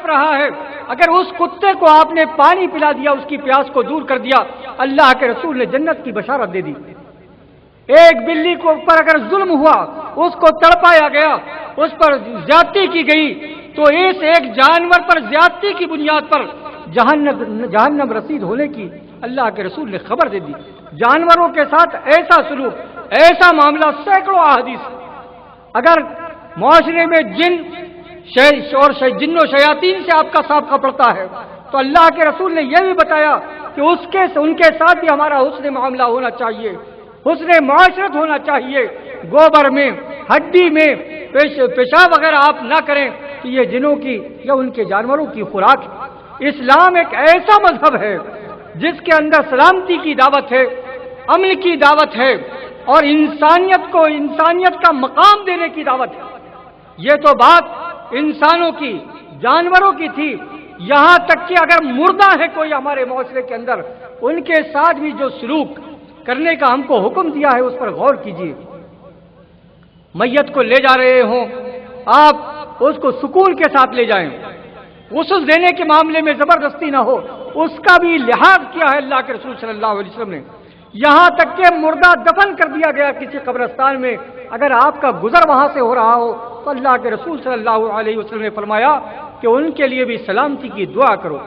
تڑپ رہا ہے، اگر اس کتے کو آپ نے پانی پلا دیا، اس کی پیاس کو دور کر دیا، اللہ کے رسول نے جنت کی بشارت دے دی۔ ایک بلی کو اوپر اگر ظلم ہوا، اس کو تڑپایا گیا، اس پر زیادتی کی گئی، تو اس ایک جانور پر زیادتی کی بنیاد پر جہنم رسید ہونے کی اللہ کے رسول نے خبر دے دی۔ جانوروں کے ساتھ ایسا سلوک، ایسا معاملہ سینکڑوں احادیث۔ اگر معاشرے میں جن و شیاطین سے آپ کا سابقہ پڑتا ہے، تو اللہ کے رسول نے یہ بھی بتایا کہ ان کے ساتھ بھی ہمارا حسن معاملہ ہونا چاہیے، حسن معاشرت ہونا چاہیے۔ گوبر میں، ہڈی میں پیشاب وغیرہ آپ نہ کریں کہ یہ جنوں کی یا ان کے جانوروں کی خوراک ہے۔ اسلام ایک ایسا مذہب ہے جس کے اندر سلامتی کی دعوت ہے، امن کی دعوت ہے، اور انسانیت کا مقام دینے کی دعوت ہے۔ یہ تو بات انسانوں کی، جانوروں کی تھی، یہاں تک کہ اگر مردہ ہے کوئی ہمارے معاشرے کے اندر، ان کے ساتھ بھی جو سلوک کرنے کا ہم کو حکم دیا ہے، اس پر غور کیجیے۔ میت کو لے جا رہے ہوں، آپ اس کو سکون کے ساتھ لے جائیں، غسل دینے کے معاملے میں زبردستی نہ ہو، اس کا بھی لحاظ کیا ہے اللہ کے رسول صلی اللہ علیہ وسلم نے۔ یہاں تک کہ مردہ دفن کر دیا گیا کسی قبرستان میں، اگر آپ کا گزر وہاں سے ہو رہا ہو تو اللہ کے رسول صلی اللہ علیہ وسلم نے فرمایا کہ ان کے لیے بھی سلامتی کی دعا کرو،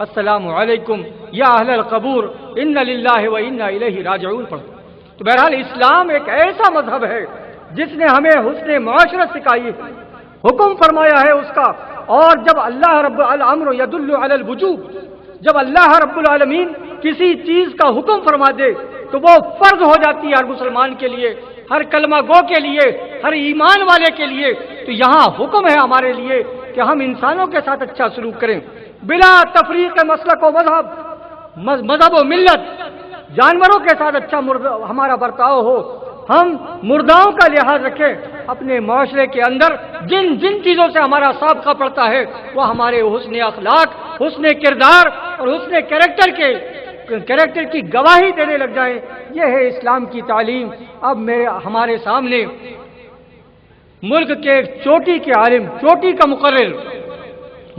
السلام علیکم یا اہل القبور ان للہ و انا الیہ راجعون پڑھو۔ تو بہرحال اسلام ایک ایسا مذہب ہے جس نے ہمیں حسن معاشرت سکھائی ہے، حکم فرمایا ہے اس کا۔ اور جب اللہ رب الامر یدل علی الوجوب، جب اللہ رب العالمین کسی چیز کا حکم فرما دے تو وہ فرض ہو جاتی ہے ہر مسلمان کے لیے، ہر کلمہ گو کے لیے، ہر ایمان والے کے لیے۔ تو یہاں حکم ہے ہمارے لیے کہ ہم انسانوں کے ساتھ اچھا سلوک کریں، بلا تفریق مسلک و مذہب و ملت۔ جانوروں کے ساتھ اچھا ہمارا برتاؤ ہو، ہم مرداؤں کا لحاظ رکھیں۔ اپنے معاشرے کے اندر جن چیزوں سے ہمارا سابقہ پڑتا ہے وہ ہمارے حسن اخلاق، حسن کردار اور حسن کریکٹر کی گواہی دینے لگ جائیں۔ یہ ہے اسلام کی تعلیم۔ اب ہمارے سامنے ملک کے چوٹی کے عالم، چوٹی کا مقرر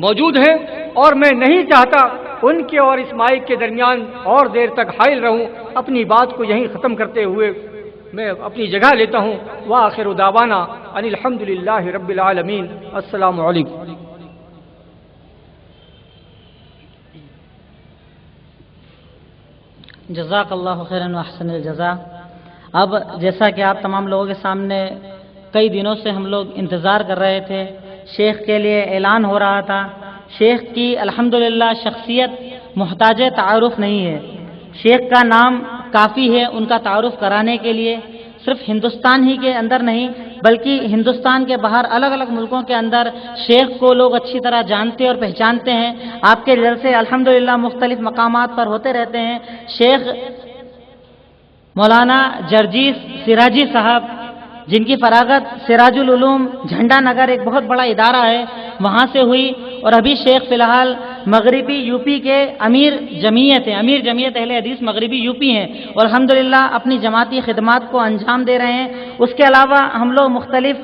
موجود ہیں، اور میں نہیں چاہتا ان کے اور اس مائک کے درمیان اور دیر تک حائل رہوں۔ اپنی بات کو یہیں ختم کرتے ہوئے میں اپنی جگہ لیتا ہوں۔ وآخر دعوانا ان الحمد للہ رب العالمین۔ السلام علیکم۔ جزاک اللہ خیرا واحسن الجزا۔ اب جیسا کہ آپ تمام لوگوں کے سامنے کئی دنوں سے ہم لوگ انتظار کر رہے تھے، شیخ کے لیے اعلان ہو رہا تھا۔ شیخ کی الحمدللہ شخصیت محتاج تعارف نہیں ہے، شیخ کا نام کافی ہے ان کا تعارف کرانے کے لیے۔ صرف ہندوستان ہی کے اندر نہیں بلکہ ہندوستان کے باہر الگ الگ ملکوں کے اندر شیخ کو لوگ اچھی طرح جانتے اور پہچانتے ہیں۔ آپ کے جلسے الحمدللہ مختلف مقامات پر ہوتے رہتے ہیں۔ شیخ مولانا جرجیس سراجی صاحب، جن کی فراغت سراج العلوم جھنڈا نگر ایک بہت بڑا ادارہ ہے وہاں سے ہوئی، اور ابھی شیخ فی الحال مغربی یوپی کے امیر جمعیت اہل حدیث مغربی یوپی ہیں، اور الحمدللہ اپنی جماعتی خدمات کو انجام دے رہے ہیں۔ اس کے علاوہ ہم لوگ مختلف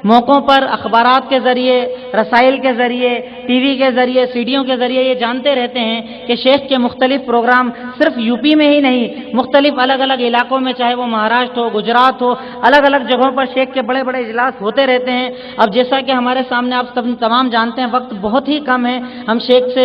موقعوں پر اخبارات کے ذریعے، رسائل کے ذریعے، ٹی وی کے ذریعے، سیڈیوں کے ذریعے یہ جانتے رہتے ہیں کہ شیخ کے مختلف پروگرام صرف یوپی میں ہی نہیں، مختلف الگ الگ علاقوں میں، چاہے وہ مہاراشٹر ہو، گجرات ہو، الگ الگ جگہوں پر شیخ کے بڑے بڑے اجلاس ہوتے رہتے ہیں۔ اب جیسا کہ ہمارے سامنے آپ سب تمام جانتے ہیں وقت بہت ہی کم ہے، ہم شیخ سے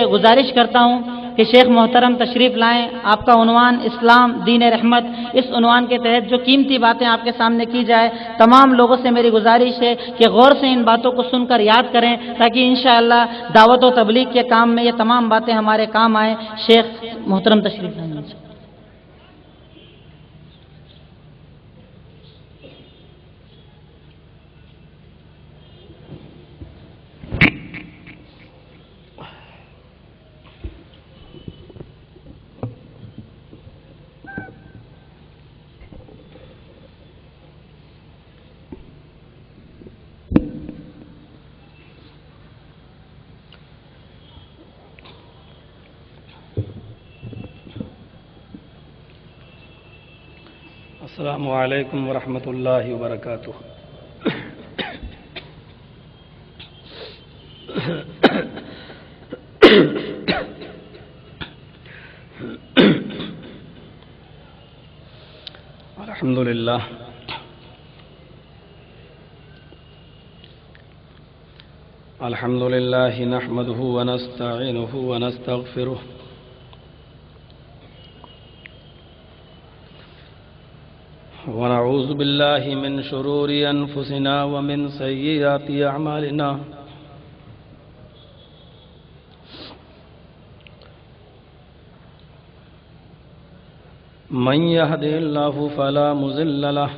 گزارش کرتا ہوں کہ شیخ محترم تشریف لائیں۔ آپ کا عنوان اسلام دین رحمت، اس عنوان کے تحت جو قیمتی باتیں آپ کے سامنے کی جائے، تمام لوگوں سے میری گزارش ہے کہ غور سے ان باتوں کو سن کر یاد کریں تاکہ انشاءاللہ دعوت و تبلیغ کے کام میں یہ تمام باتیں ہمارے کام آئیں۔ شیخ محترم تشریف لائیں۔ السلام علیکم ورحمۃ اللہ وبرکاتہ. الحمد للہ الحمد للہ نحمده ونستعینه ونستغفره ونعوذ بالله من شرور أنفسنا ومن سيئات أعمالنا من يهده الله فلا مضل له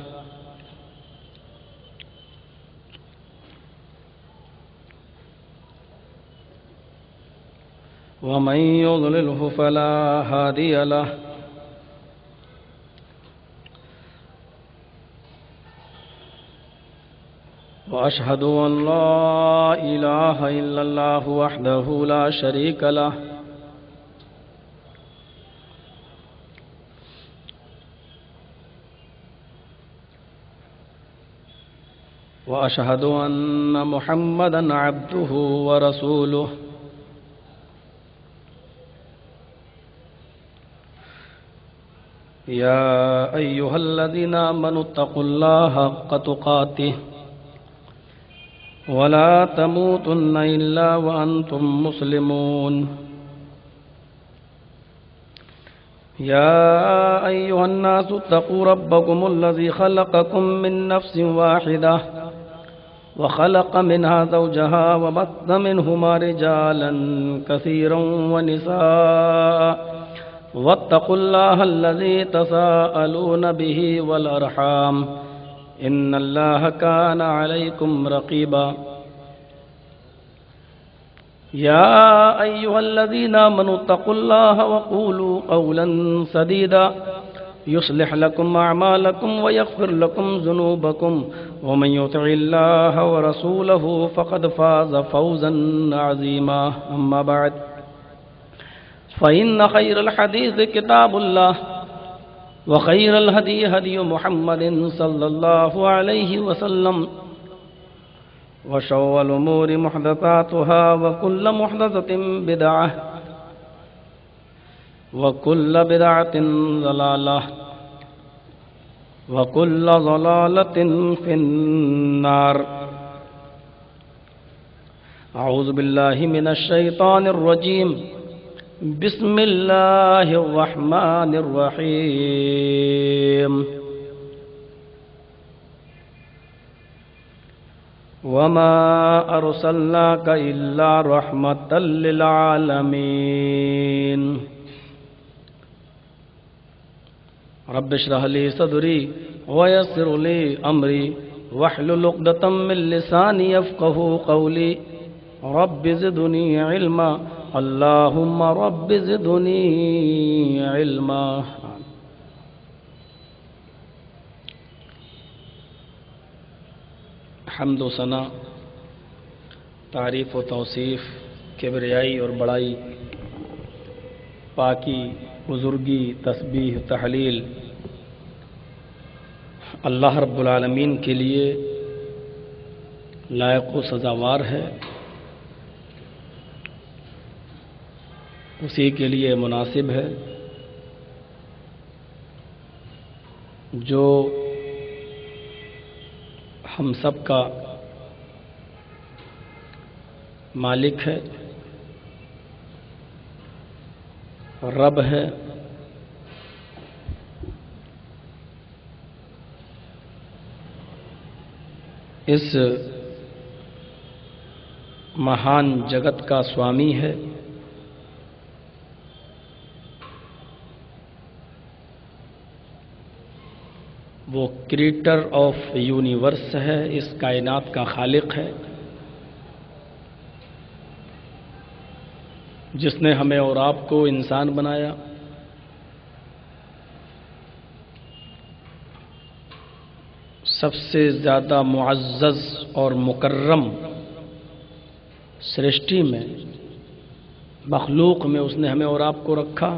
ومن يضلله فلا هادي له وأشهد أن لا إله إلا الله وحده لا شريك له وأشهد أن محمدًا عبده ورسوله يا أيها الذين آمنوا اتقوا الله حق تقاته ولا تموتن إلا وأنتم مسلمون يا أيها الناس اتقوا ربكم الذي خلقكم من نفس واحدة وخلق منها زوجها وبث منهما رجالا كثيرا ونساء واتقوا الله الذي تساءلون به والأرحام إن الله كان عليكم رقيبا يا أيها الذين آمنوا اتقوا الله وقولوا قولا سديدا يصلح لكم أعمالكم ويغفر لكم ذنوبكم ومن يطع الله ورسوله فقد فاز فوزا عظيما أما بعد فإن خير الحديث كتاب الله وخير الهدي هدي محمد صلى الله عليه وسلم وشر الأمور محدثاتها وكل محدثة بدعة وكل بدعة ضلالة وكل ضلالة في النار. أعوذ بالله من الشيطان الرجيم. بسم الله الرحمن الرحيم. وما أرسلناك إلا رحمة للعالمين. رب اشرح لي صدري ويسر لي أمري واحلل عقدة من لساني يفقهوا قولي. رب زدني علما اللهم رب زدني علما. حمد و ثنا، تعریف و توصیف، کبریائی اور بڑائی، پاکی، بزرگی، تسبیح، تحلیل اللہ رب العالمین کے لیے لائق و سزاوار ہے. اسی کے لیے مناسب ہے جو ہم سب کا مالک ہے، رب ہے. اس مہان جگت کا سوامی ہے. وہ کریٹر آف یونیورس ہے، اس کائنات کا خالق ہے، جس نے ہمیں اور آپ کو انسان بنایا. سب سے زیادہ معزز اور مکرم سرشٹی میں، مخلوق میں اس نے ہمیں اور آپ کو رکھا.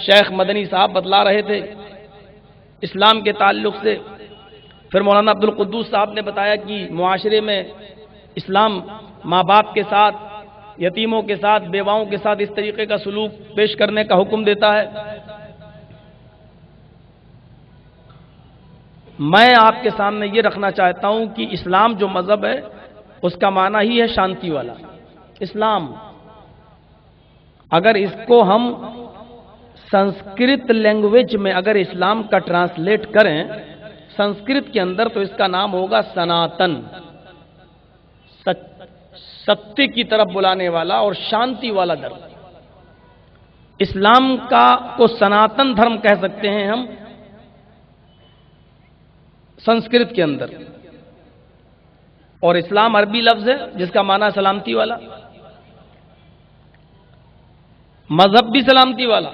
شیخ مدنی صاحب بتلا رہے تھے اسلام کے تعلق سے، پھر مولانا عبد القدوس صاحب نے بتایا کہ معاشرے میں اسلام ماں باپ کے ساتھ، یتیموں کے ساتھ، بیواؤں کے ساتھ اس طریقے کا سلوک پیش کرنے کا حکم دیتا ہے۔ میں آپ کے سامنے یہ رکھنا چاہتا ہوں کہ اسلام جو مذہب ہے اس کا معنی ہی ہے شانتی والا اسلام۔ اگر اس کو ہم سنسکرت لینگویج میں اگر اسلام کا ٹرانسلیٹ کریں سنسکرت کے اندر، تو اس کا نام ہوگا سناتن، ستیہ کی طرف بلانے والا اور شانتی والا دھرم۔ اسلام کو سناتن دھرم کہہ سکتے ہیں ہم سنسکرت کے اندر، اور اسلام عربی لفظ ہے جس کا معنی سلامتی والا، مذہب بھی سلامتی والا۔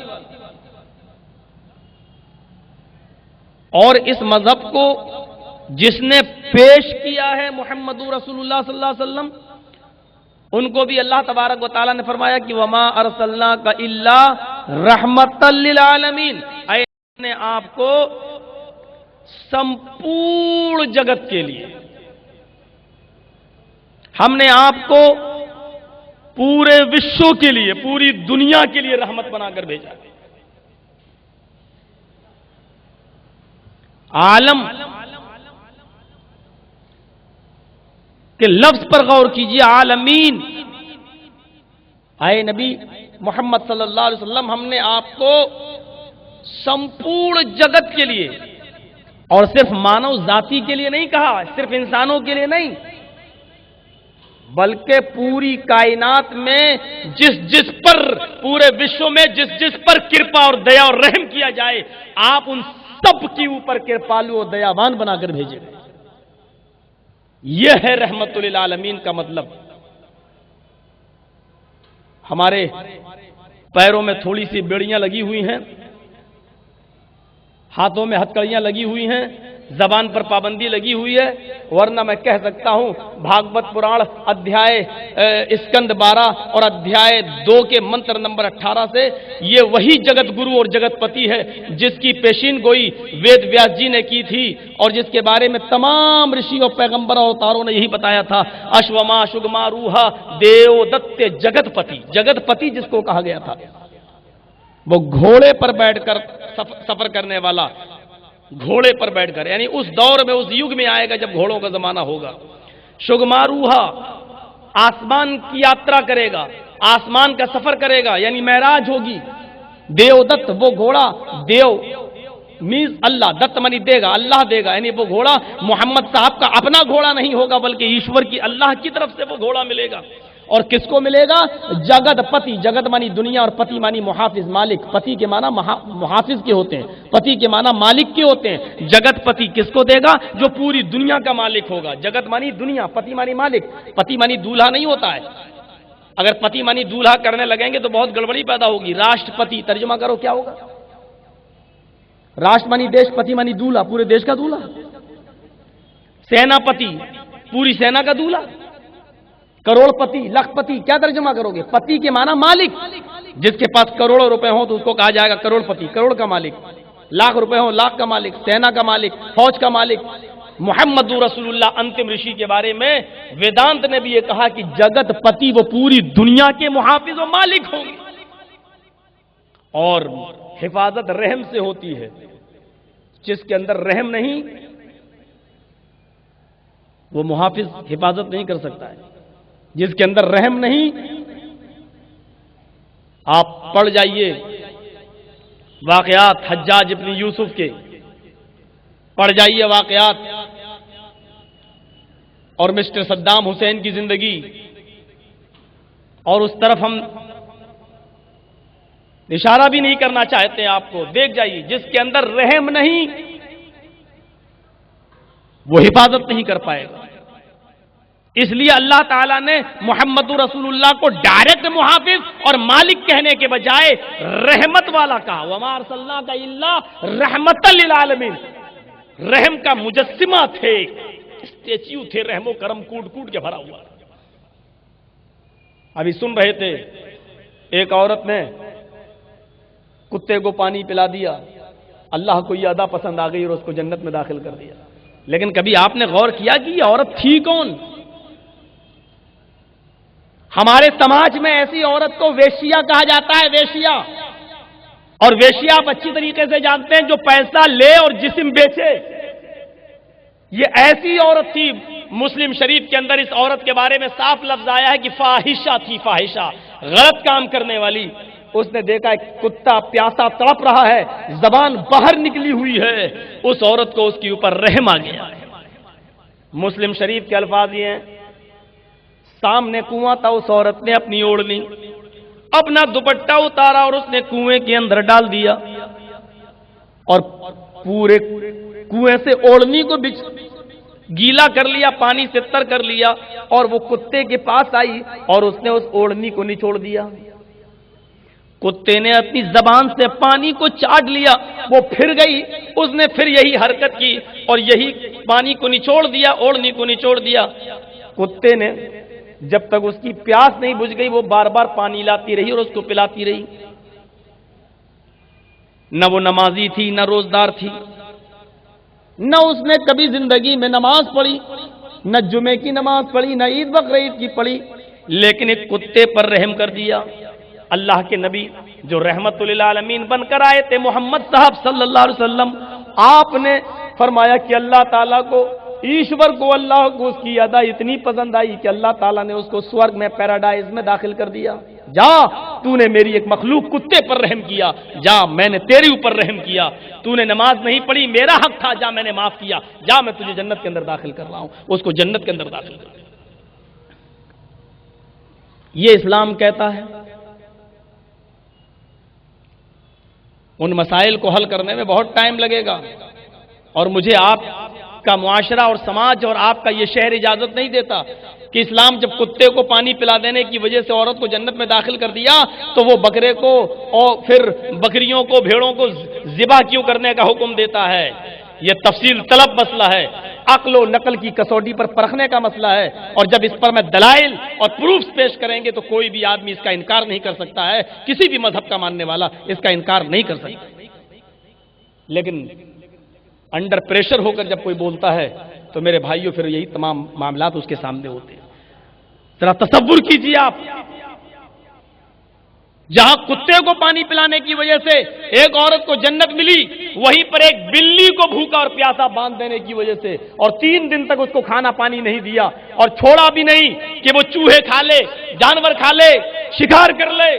اور اس مذہب کو جس نے پیش کیا ہے محمد رسول اللہ صلی اللہ علیہ وسلم، ان کو بھی اللہ تبارک و تعالیٰ نے فرمایا کہ وما ارسلناک الا رحمۃ للعالمین، اے نے آپ کو سمپورن جگت کے لیے، ہم نے آپ کو پورے وشو کے لیے، پوری دنیا کے لیے رحمت بنا کر بھیجا۔ عالم کے لفظ پر غور کیجیے، عالمین۔ اے نبی محمد صلی اللہ علیہ وسلم، ہم نے آپ کو سمپورن جگت کے لیے، اور صرف مانو ذاتی کے لیے نہیں کہا، صرف انسانوں کے لیے نہیں، بلکہ پوری کائنات میں جس پر، پورے وشو میں جس پر کرپا اور دیا اور رحم کیا جائے، آپ ان سب کے اوپر کرپالو اور دیاوان بنا کر بھیجے گئے۔ یہ ہے رحمت للعالمین کا مطلب۔ ہمارے پیروں میں تھوڑی سی بیڑیاں لگی ہوئی ہیں، ہاتھوں میں ہتکڑیاں لگی ہوئی ہیں، زبان پر پابندی لگی ہوئی ہے، ورنہ میں کہہ سکتا ہوں بھاگوت پران ادھیائے اسکند 12 اور ادھیائے 2 کے منتر نمبر 18 سے یہ وہی جگت گرو اور جگت پتی ہے جس کی پیشین گوئی وید ویاس جی نے کی تھی، اور جس کے بارے میں تمام رشی اور پیغمبروں اور اوتاروں نے یہی بتایا تھا، اشوما شگما روحا دیو دت جگت پتی۔ جگت پتی جس کو کہا گیا تھا وہ گھوڑے پر بیٹھ کر سفر کرنے والا، گھوڑے پر بیٹھ کر، یعنی اس دور میں، اس یگ میں آئے گا جب گھوڑوں کا زمانہ ہوگا۔ شگماروہا آسمان کی یاترا کرے گا، آسمان کا سفر کرے گا، یعنی معراج ہوگی۔ دیو دت وہ گھوڑا، دیو میز اللہ، دت منی دے گا، اللہ دے گا، یعنی وہ گھوڑا محمد صاحب کا اپنا گھوڑا نہیں ہوگا بلکہ ایشور کی، اللہ کی طرف سے وہ گھوڑا ملے گا۔ اور کس کو ملے گا؟ جگت پتی، جگت مانی دنیا اور پتی مانی محافظ مالک۔ پتی کے معنی محافظ کے ہوتے ہیں، پتی کے معنی مالک کے ہوتے ہیں۔ جگت پتی کس کو دے گا؟ جو پوری دنیا کا مالک ہوگا۔ جگت مانی دنیا، پتی مانی مالک۔ پتی مانی دولہا نہیں ہوتا ہے، اگر پتی مانی دولہا کرنے لگیں گے تو بہت گڑبڑی پیدا ہوگی۔ راشٹرپتی ترجمہ کرو کیا ہوگا؟ راشٹر مانی دیش، پتی مانی دولہا، پورے دیش کا دولہا۔ سینا پتی پوری سینا کا دولہا۔ کروڑ پتی، لاکھ پتی کیا ترجمہ کرو گے؟ پتی کے معنی مالک، جس کے پاس کروڑوں روپے ہوں تو اس کو کہا جائے گا کروڑ پتی، کروڑ کا مالک۔ لاکھ روپے ہوں لاکھ کا مالک، سینا کا مالک، فوج کا مالک۔ محمد رسول اللہ انتم رشی کے بارے میں ویدانت نے بھی یہ کہا کہ جگت پتی وہ پوری دنیا کے محافظ و مالک ہوں گے، اور حفاظت رحم سے ہوتی ہے۔ جس کے اندر رحم نہیں وہ محافظ حفاظت نہیں کر سکتا ہے، جس کے اندر رحم نہیں۔ آپ پڑھ جائیے واقعات حجاج ابن یوسف کے، پڑھ جائیے واقعات، اور مسٹر صدام حسین کی زندگی، اور اس طرف ہم اشارہ بھی نہیں کرنا چاہتے آپ کو، دیکھ جائیے جس کے اندر رحم نہیں وہ حفاظت نہیں کر پائے گا۔ اس لیے اللہ تعالیٰ نے محمد رسول اللہ کو ڈائریکٹ محافظ اور مالک کہنے کے بجائے رحمت والا کہا، وما ارسلناک الا رحمت للعالمین۔ رحم کا مجسمہ تھے، اسٹیچیو تھے، رحم و کرم کوٹ کوٹ کے بھرا ہوا۔ ابھی سن رہے تھے ایک عورت نے کتے کو پانی پلا دیا، اللہ کو یہ ادا پسند آ گئی اور اس کو جنت میں داخل کر دیا۔ لیکن کبھی آپ نے غور کیا کہ یہ عورت تھی کون؟ ہمارے سماج میں ایسی عورت کو ویشیا کہا جاتا ہے، ویشیا۔ اور ویشیا آپ اچھی طریقے سے جانتے ہیں، جو پیسہ لے اور جسم بیچے۔ یہ ایسی عورت تھی، مسلم شریف کے اندر اس عورت کے بارے میں صاف لفظ آیا ہے کہ فاحشہ تھی، فاحشہ، غلط کام کرنے والی۔ اس نے دیکھا ایک کتا پیاسا تڑپ رہا ہے، زبان باہر نکلی ہوئی ہے، اس عورت کو اس کے اوپر رحم آ گیا۔ مسلم شریف کے الفاظ یہ ہیں، سامنے کنواں تھا، اس عورت نے اپنی اوڑھنی، اپنا دوپٹہ اتارا اور اس نے کنویں کے اندر ڈال دیا، اور پورے کنویں سے اوڑھنی کو گیلا کر لیا، پانی سے تر کر لیا، اور وہ کتے کے پاس آئی اور اس نے اس اوڑھنی کو نچوڑ دیا۔ کتے نے اپنی زبان سے پانی کو چاٹ لیا، وہ پھر گئی، اس نے پھر یہی حرکت کی اور یہی پانی کو نچوڑ دیا، اوڑھنی کو نچوڑ دیا۔ کتے نے جب تک اس کی پیاس نہیں بجھ گئی وہ بار بار پانی لاتی رہی اور اس کو پلاتی رہی۔ نہ وہ نمازی تھی، نہ روزدار تھی، نہ اس نے کبھی زندگی میں نماز پڑھی، نہ جمعے کی نماز پڑھی، نہ عید بقرعید کی پڑھی، لیکن ایک کتے پر رحم کر دیا۔ اللہ کے نبی جو رحمت للعالمین بن کر آئے تھے، محمد صاحب صلی اللہ علیہ وسلم، آپ نے فرمایا کہ اللہ تعالیٰ کو، ایشور کو، اللہ کو اس کی ادا اتنی پسند آئی کہ اللہ تعالیٰ نے اس کو سورگ میں، پیراڈائز میں داخل کر دیا۔ جا، تو نے میری ایک مخلوق کتے پر رحم کیا، جا میں نے تیرے اوپر رحم کیا، تو نے نماز نہیں پڑھی، میرا حق تھا، جا میں نے معاف کیا، جا میں تجھے جنت کے اندر داخل کر رہا ہوں، اس کو جنت کے اندر داخل کر دیا۔ یہ اسلام کہتا ہے۔ ان مسائل کو حل کرنے میں بہت ٹائم لگے گا، اور مجھے آپ کا معاشرہ اور سماج اور آپ کا یہ شہر اجازت نہیں دیتا کہ اسلام جب کتے کو پانی پلا دینے کی وجہ سے عورت کو جنت میں داخل کر دیا تو وہ بکرے کو اور پھر بکریوں کو، بھیڑوں کو ذبح کیوں کرنے کا حکم دیتا ہے۔ یہ تفصیل طلب مسئلہ ہے، عقل و نقل کی کسوٹی پر پرکھنے کا مسئلہ ہے، اور جب اس پر میں دلائل اور پروفز پیش کریں گے تو کوئی بھی آدمی اس کا انکار نہیں کر سکتا ہے، کسی بھی مذہب کا ماننے والا اس کا انکار نہیں کر سکتا۔ لیکن انڈر پریشر ہو کر جب کوئی بولتا ہے تو میرے بھائیوں پھر یہی تمام معاملات اس کے سامنے ہوتے ہیں۔ ذرا تصور کیجیے آپ، جہاں کتے کو پانی پلانے کی وجہ سے ایک عورت کو جنت ملی، وہیں پر ایک بلی کو بھوکا اور پیاسا باندھ دینے کی وجہ سے اور 3 دن تک اس کو کھانا پانی نہیں دیا، اور چھوڑا بھی نہیں کہ وہ چوہے کھا لے، جانور کھا لے، شکار کر لے،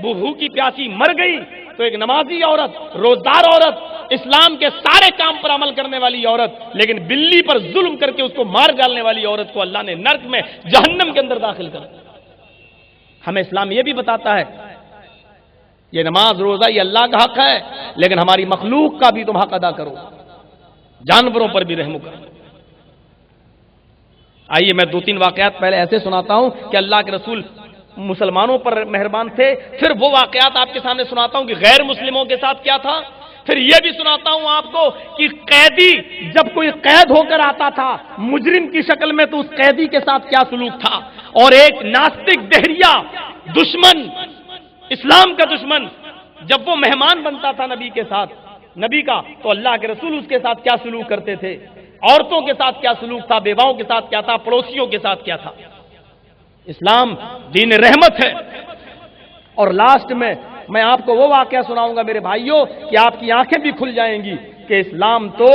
وہ بھوکی پیاسی مر گئی، تو ایک نمازی عورت، روزدار عورت، اسلام کے سارے کام پر عمل کرنے والی عورت، لیکن بلی پر ظلم کر کے اس کو مار ڈالنے والی عورت کو اللہ نے نرک میں، جہنم کے اندر داخل کر دیا۔ ہمیں اسلام یہ بھی بتاتا ہے یہ نماز روزہ یہ اللہ کا حق ہے، لیکن ہماری مخلوق کا بھی تم حق ادا کرو، جانوروں پر بھی رحم کرو۔ آئیے میں 2-3 واقعات پہلے ایسے سناتا ہوں کہ اللہ کے رسول مسلمانوں پر مہربان تھے، پھر وہ واقعات آپ کے سامنے سناتا ہوں کہ غیر مسلموں کے ساتھ کیا تھا، پھر یہ بھی سناتا ہوں آپ کو کہ قیدی جب کوئی قید ہو کر آتا تھا مجرم کی شکل میں تو اس قیدی کے ساتھ کیا سلوک تھا، اور ایک ناستک دہریہ دشمن، اسلام کا دشمن، جب وہ مہمان بنتا تھا نبی کے ساتھ، نبی کا، تو اللہ کے رسول اس کے ساتھ کیا سلوک کرتے تھے، عورتوں کے ساتھ کیا سلوک تھا، بیواؤں کے ساتھ کیا تھا، پڑوسیوں کے ساتھ کیا تھا۔ اسلام دین رحمت ہے۔ اور لاسٹ میں آپ کو وہ واقعہ سناؤں گا میرے بھائیوں کہ آپ کی آنکھیں بھی کھل جائیں گی کہ اسلام تو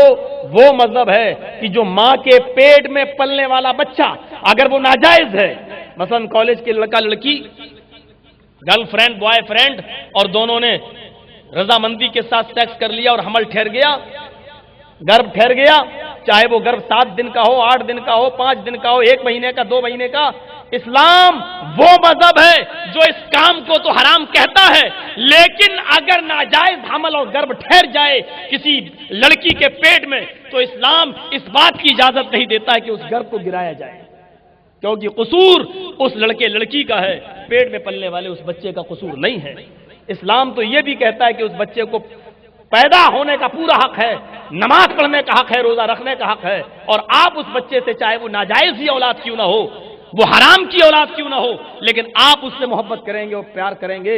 وہ مذہب ہے کہ جو ماں کے پیٹ میں پلنے والا بچہ اگر وہ ناجائز ہے، مثلا کالج کے لڑکا لڑکی، گرل فرینڈ بوائے فرینڈ، اور دونوں نے رضامندی کے ساتھ سیکس کر لیا اور حمل ٹھہر گیا، گرب ٹھہر گیا، چاہے وہ گرب 7 دن کا ہو، 8 دن کا ہو، 5 دن کا ہو، 1 مہینے کا، 2 مہینے کا، اسلام وہ مذہب ہے جو اس کام کو تو حرام کہتا ہے، لیکن اگر ناجائز حمل اور گرب ٹھہر جائے کسی لڑکی کے پیٹ میں تو اسلام اس بات کی اجازت نہیں دیتا ہے کہ اس گرب کو گرایا جائے، کیونکہ قصور اس لڑکے لڑکی کا ہے، پیٹ میں پلنے والے اس بچے کا قصور نہیں ہے۔ اسلام تو یہ بھی کہتا ہے کہ اس بچے کو پیدا ہونے کا پورا حق ہے، نماز پڑھنے کا حق ہے، روزہ رکھنے کا حق ہے، اور آپ اس بچے سے چاہے وہ ناجائز ہی اولاد کیوں نہ ہو، وہ حرام کی اولاد کیوں نہ ہو، لیکن آپ اس سے محبت کریں گے اور پیار کریں گے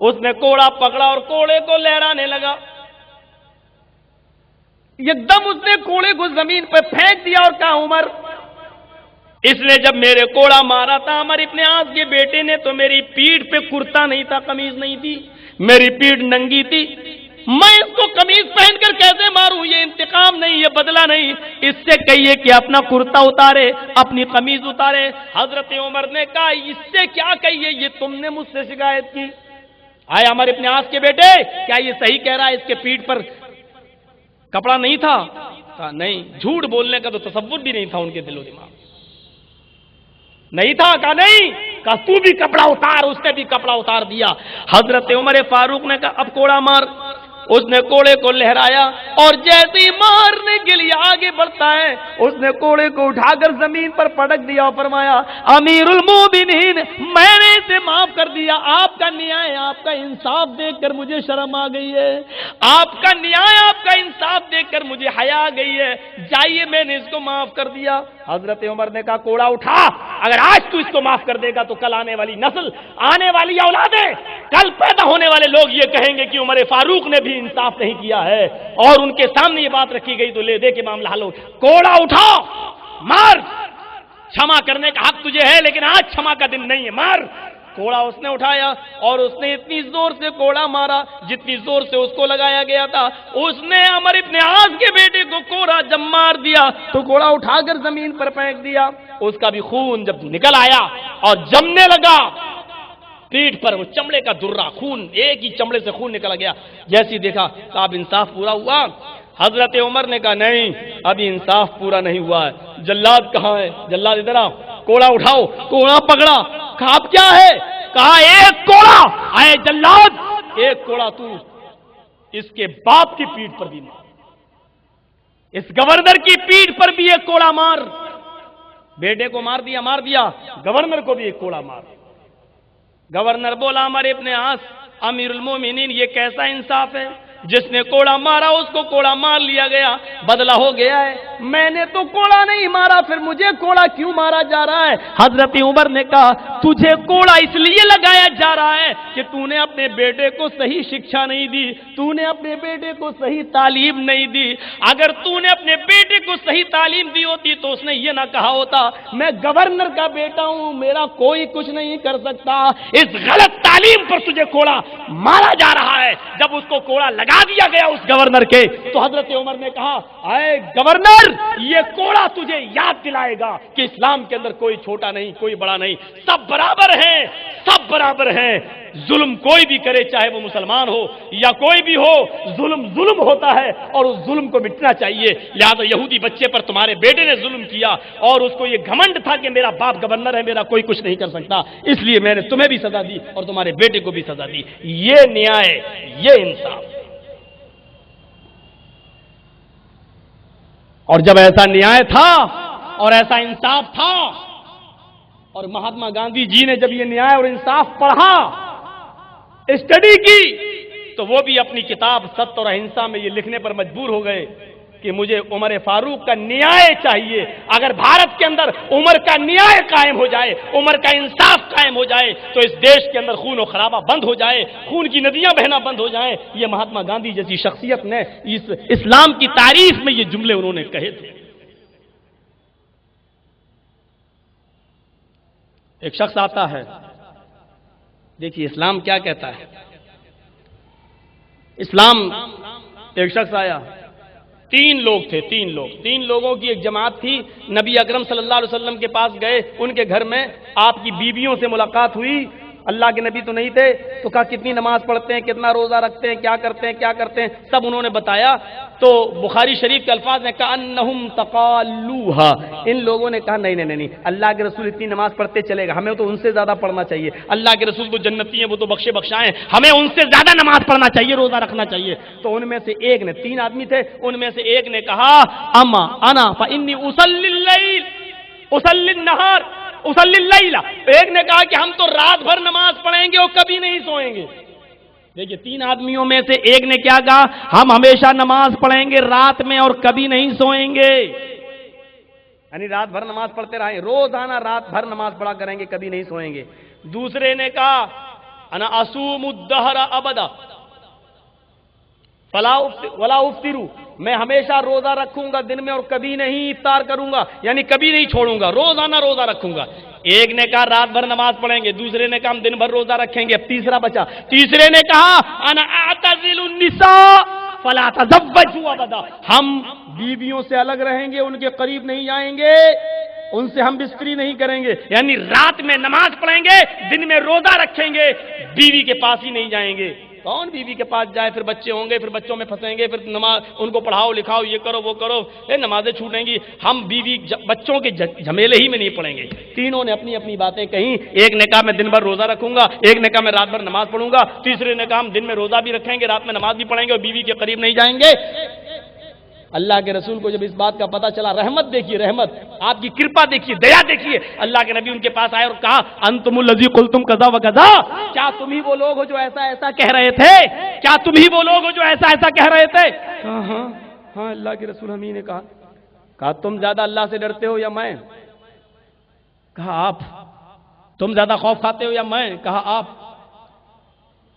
اس نے کوڑا پکڑا اور کوڑے کو لہرانے لگا. ایک دم اس نے کوڑے کو زمین پہ پھینک دیا اور کہا عمر اس نے جب میرے کوڑا مارا تھا عمر ابن عاص کے بیٹے نے تو میری پیٹھ پہ کرتا نہیں تھا, قمیض نہیں تھی, میری پیٹھ ننگی تھی, میں اس کو قمیض پہن کر کیسے ماروں؟ یہ انتقام نہیں, یہ بدلہ نہیں, اس سے کہیے کہ اپنا کرتا اتارے, اپنی قمیض اتارے. حضرت عمر نے کہا اس سے کیا کہیے, یہ تم نے مجھ سے شکایت کی؟ آئے عمر ابن عاص کے بیٹے کیا یہ صحیح کہہ رہا ہے اس کے پیٹھ پر کپڑا نہیں تھا؟ کہا نہیں, جھوٹ بولنے کا تو تصور بھی نہیں تھا ان کے دل و دماغ, نہیں تھا. کہا نہیں, کہا تو بھی کپڑا اتار, اس نے بھی کپڑا اتار دیا. حضرت عمر فاروق نے کہا اب کوڑا مار. اس نے کوڑے کو لہرایا اور جیسے ہی مارنے کے لیے آگے بڑھتا ہے اس نے کوڑے کو اٹھا کر زمین پر پٹک دیا اور فرمایا امیر المومنین میں نے اسے معاف کر دیا, آپ کا نیائے, آپ کا انصاف دیکھ کر مجھے شرم آ گئی ہے, آپ کا نیائے, آپ کا انصاف دیکھ کر مجھے حیا آ گئی ہے, جائیے میں نے اس کو معاف کر دیا. حضرت عمر نے کہا کوڑا اٹھا, اگر آج تو اس کو معاف کر دے گا تو کل آنے والی نسل, آنے والی اولادیں, کل پیدا ہونے والے لوگ یہ کہیں گے کہ عمر فاروق نے بھی انصاف نہیں کیا ہے, اور ان کے سامنے یہ بات رکھی گئی تو لے دے کے معاملہ حل ہو. کوڑا اٹھا, مار, چھما کرنے کا حق تجھے ہے لیکن آج چھما کا دن نہیں ہے, مار. کوڑا اس نے اٹھایا اور اس نے اتنی زور سے کوڑا مارا جتنی زور سے اس کو لگایا گیا تھا. اس نے عمر ابن عاص کے بیٹے کو کوڑا جب مار دیا تو کوڑا اٹھا کر زمین پر پھینک دیا. اس کا بھی خون جب نکل آیا اور جمنے لگا پیٹھ پر, وہ چمڑے کا درہ خون, ایک ہی چمڑے سے خون نکل گیا. جیسی دیکھا کہ اب انصاف پورا ہوا. حضرت عمر نے کہا نہیں, ابھی انصاف پورا نہیں ہوا ہے. جلاد کہاں ہے؟ جلاد ادھر آؤ, کوڑا اٹھاؤ. کوڑا پکڑا, کہا اب کیا ہے؟ کہا ایک کوڑا. آئے جلاد, ایک کوڑا تو اس کے باپ کی پیٹھ پر بھی مار, اس گورنر کی پیٹھ پر بھی ایک کوڑا مار. بیٹے کو مار دیا, مار دیا, گورنر کو بھی ایک کوڑا مار. گورنر بولا عمر ابن عاص امیر المومنین یہ کیسا انصاف ہے, جس نے کوڑا مارا اس کو کوڑا مار لیا گیا, بدلہ ہو گیا ہے. میں نے تو کوڑا نہیں مارا, پھر مجھے کوڑا کیوں مارا جا رہا ہے؟ حضرت عمر نے کہا تجھے کوڑا اس لیے لگایا جا رہا ہے کہ تو نے اپنے بیٹے کو صحیح شکشا نہیں دی, تو نے اپنے بیٹے کو صحیح تعلیم نہیں دی. اگر تو نے اپنے بیٹے کو صحیح تعلیم دی ہوتی تو اس نے یہ نہ کہا ہوتا میں گورنر کا بیٹا ہوں, میرا کوئی کچھ نہیں کر سکتا. اس غلط تعلیم پر تجھے کوڑا مارا جا رہا ہے. جب اس کو کوڑا لگا دیا گیا اس گورنر کے تو حضرت عمر نے کہا اے گورنر یہ کوڑا تجھے یاد دلائے گا کہ اسلام کے اندر کوئی چھوٹا نہیں, کوئی بڑا نہیں, سب برابر ہیں, سب برابر ہیں. ظلم کوئی بھی کرے چاہے وہ مسلمان ہو یا کوئی بھی ہو, ظلم ظلم ہوتا ہے اور اس ظلم کو مٹنا چاہیے. لہذا یہودی بچے پر تمہارے بیٹے نے ظلم کیا اور اس کو یہ گھمنڈ تھا کہ میرا باپ گورنر ہے, میرا کوئی کچھ نہیں کر سکتا, اس لیے میں نے تمہیں بھی سزا دی اور تمہارے بیٹے کو بھی سزا دی. یہ نیائے, یہ انصاف. اور جب ایسا نیائے تھا اور ایسا انصاف تھا اور مہاتما گاندھی جی نے جب یہ نیائے اور انصاف پڑھا, اسٹڈی کی, تو وہ بھی اپنی کتاب ستیہ اور اہنسا میں یہ لکھنے پر مجبور ہو گئے کہ مجھے عمر فاروق کا نیائے چاہیے. اگر بھارت کے اندر عمر کا نیائے قائم ہو جائے, عمر کا انصاف قائم ہو جائے تو اس دیش کے اندر خون و خرابہ بند ہو جائے, خون کی ندیاں بہنا بند ہو جائیں. یہ مہاتما گاندھی جیسی شخصیت نے اس اسلام کی تعریف میں یہ جملے انہوں نے کہے تھے. ایک شخص آتا ہے, دیکھیے اسلام کیا کہتا ہے. اسلام, ایک شخص آیا, تین لوگ تھے, تین لوگوں کی ایک جماعت تھی. نبی اکرم صلی اللہ علیہ وسلم کے پاس گئے, ان کے گھر میں آپ کی بیویوں سے ملاقات ہوئی. اللہ کے نبی تو نہیں تھے, تو کہا کتنی نماز پڑھتے ہیں, کتنا روزہ رکھتے ہیں, کیا کرتے ہیں, سب انہوں نے بتایا. تو بخاری شریف کے الفاظ نے کہا انہم تقالوہا, ان لوگوں نے کہا نہیں, اللہ کے رسول اتنی نماز پڑھتے چلے گا, ہمیں تو ان سے زیادہ پڑھنا چاہیے. اللہ کے رسول تو جنتی ہیں, وہ تو بخشے بخشائیں, ہمیں ان سے زیادہ نماز پڑھنا چاہیے, روزہ رکھنا چاہیے. تو ان میں سے ایک نے, تین آدمی تھے, ان میں سے ایک نے کہا اما انا فانی اصلی اللیل اصلی النہار اصلی اللیل. ایک نے کہا کہ ہم تو رات بھر نماز پڑھیں گے اور کبھی نہیں سوئیں گے. دیکھیے تین آدمیوں میں سے ایک نے کیا کہا, ہم ہمیشہ نماز پڑھیں گے رات میں اور کبھی نہیں سوئیں گے. یعنی رات بھر نماز پڑھتے رہیں, روزانہ رات بھر نماز پڑھا کریں گے, کبھی نہیں سوئیں گے. دوسرے نے کہا انا اصوم الدہر ابدا ولا افطرو، میں ہمیشہ روزہ رکھوں گا دن میں اور کبھی نہیں افطار کروں گا، یعنی کبھی نہیں چھوڑوں گا، روزانہ روزہ رکھوں گا۔ ایک نے کہا رات بھر نماز پڑھیں گے، دوسرے نے کہا ہم دن بھر روزہ رکھیں گے، اب تیسرا بچا، تیسرے نے کہا انا اعتزل النساء فلا تزوجوا ابدا، ہم بیویوں سے الگ رہیں گے، ان کے قریب نہیں جائیں گے، ان سے ہم بستری نہیں کریں گے، یعنی رات میں نماز پڑھیں گے، دن میں روزہ رکھیں گے، بیوی کے پاس ہی نہیں جائیں گے۔ کون بیوی کے پاس جائے؟ پھر بچے ہوں گے، پھر بچوں میں پھنسیں گے، پھر نماز ان کو پڑھاؤ لکھاؤ، یہ کرو وہ کرو، نمازیں چھوٹیں گی، ہم بیوی بچوں کے جھمیلے ہی میں نہیں پڑیں گے۔ تینوں نے اپنی اپنی باتیں کہیں، ایک نے کہا میں دن بھر روزہ رکھوں گا، ایک نے کہا میں رات بھر نماز پڑھوں گا، تیسرے نے کہا ہم دن میں روزہ بھی رکھیں گے، رات میں نماز بھی پڑھیں گے اور بیوی کے قریب نہیں جائیں گے۔ اللہ کے رسول کو جب اس بات کا پتہ چلا، رحمت دیکھیے، رحمت، آپ کی کرپا دیکھیے، دیا دیکھیے، اللہ کے نبی ان کے پاس آئے اور کہا انتم الذی قلتم کذا وکذا، کیا تم ہی وہ لوگ ہو جو ایسا ایسا کہہ رہے تھے؟ کیا تم ہی وہ لوگ ہو جو ایسا ایسا کہہ رہے تھے؟ ہاں ہاں ہاں اللہ کے رسول ہم ہی نے کہا تم زیادہ اللہ سے ڈرتے ہو یا میں؟ کہا آپ۔ تم زیادہ خوف کھاتے ہو یا میں؟ کہا آپ۔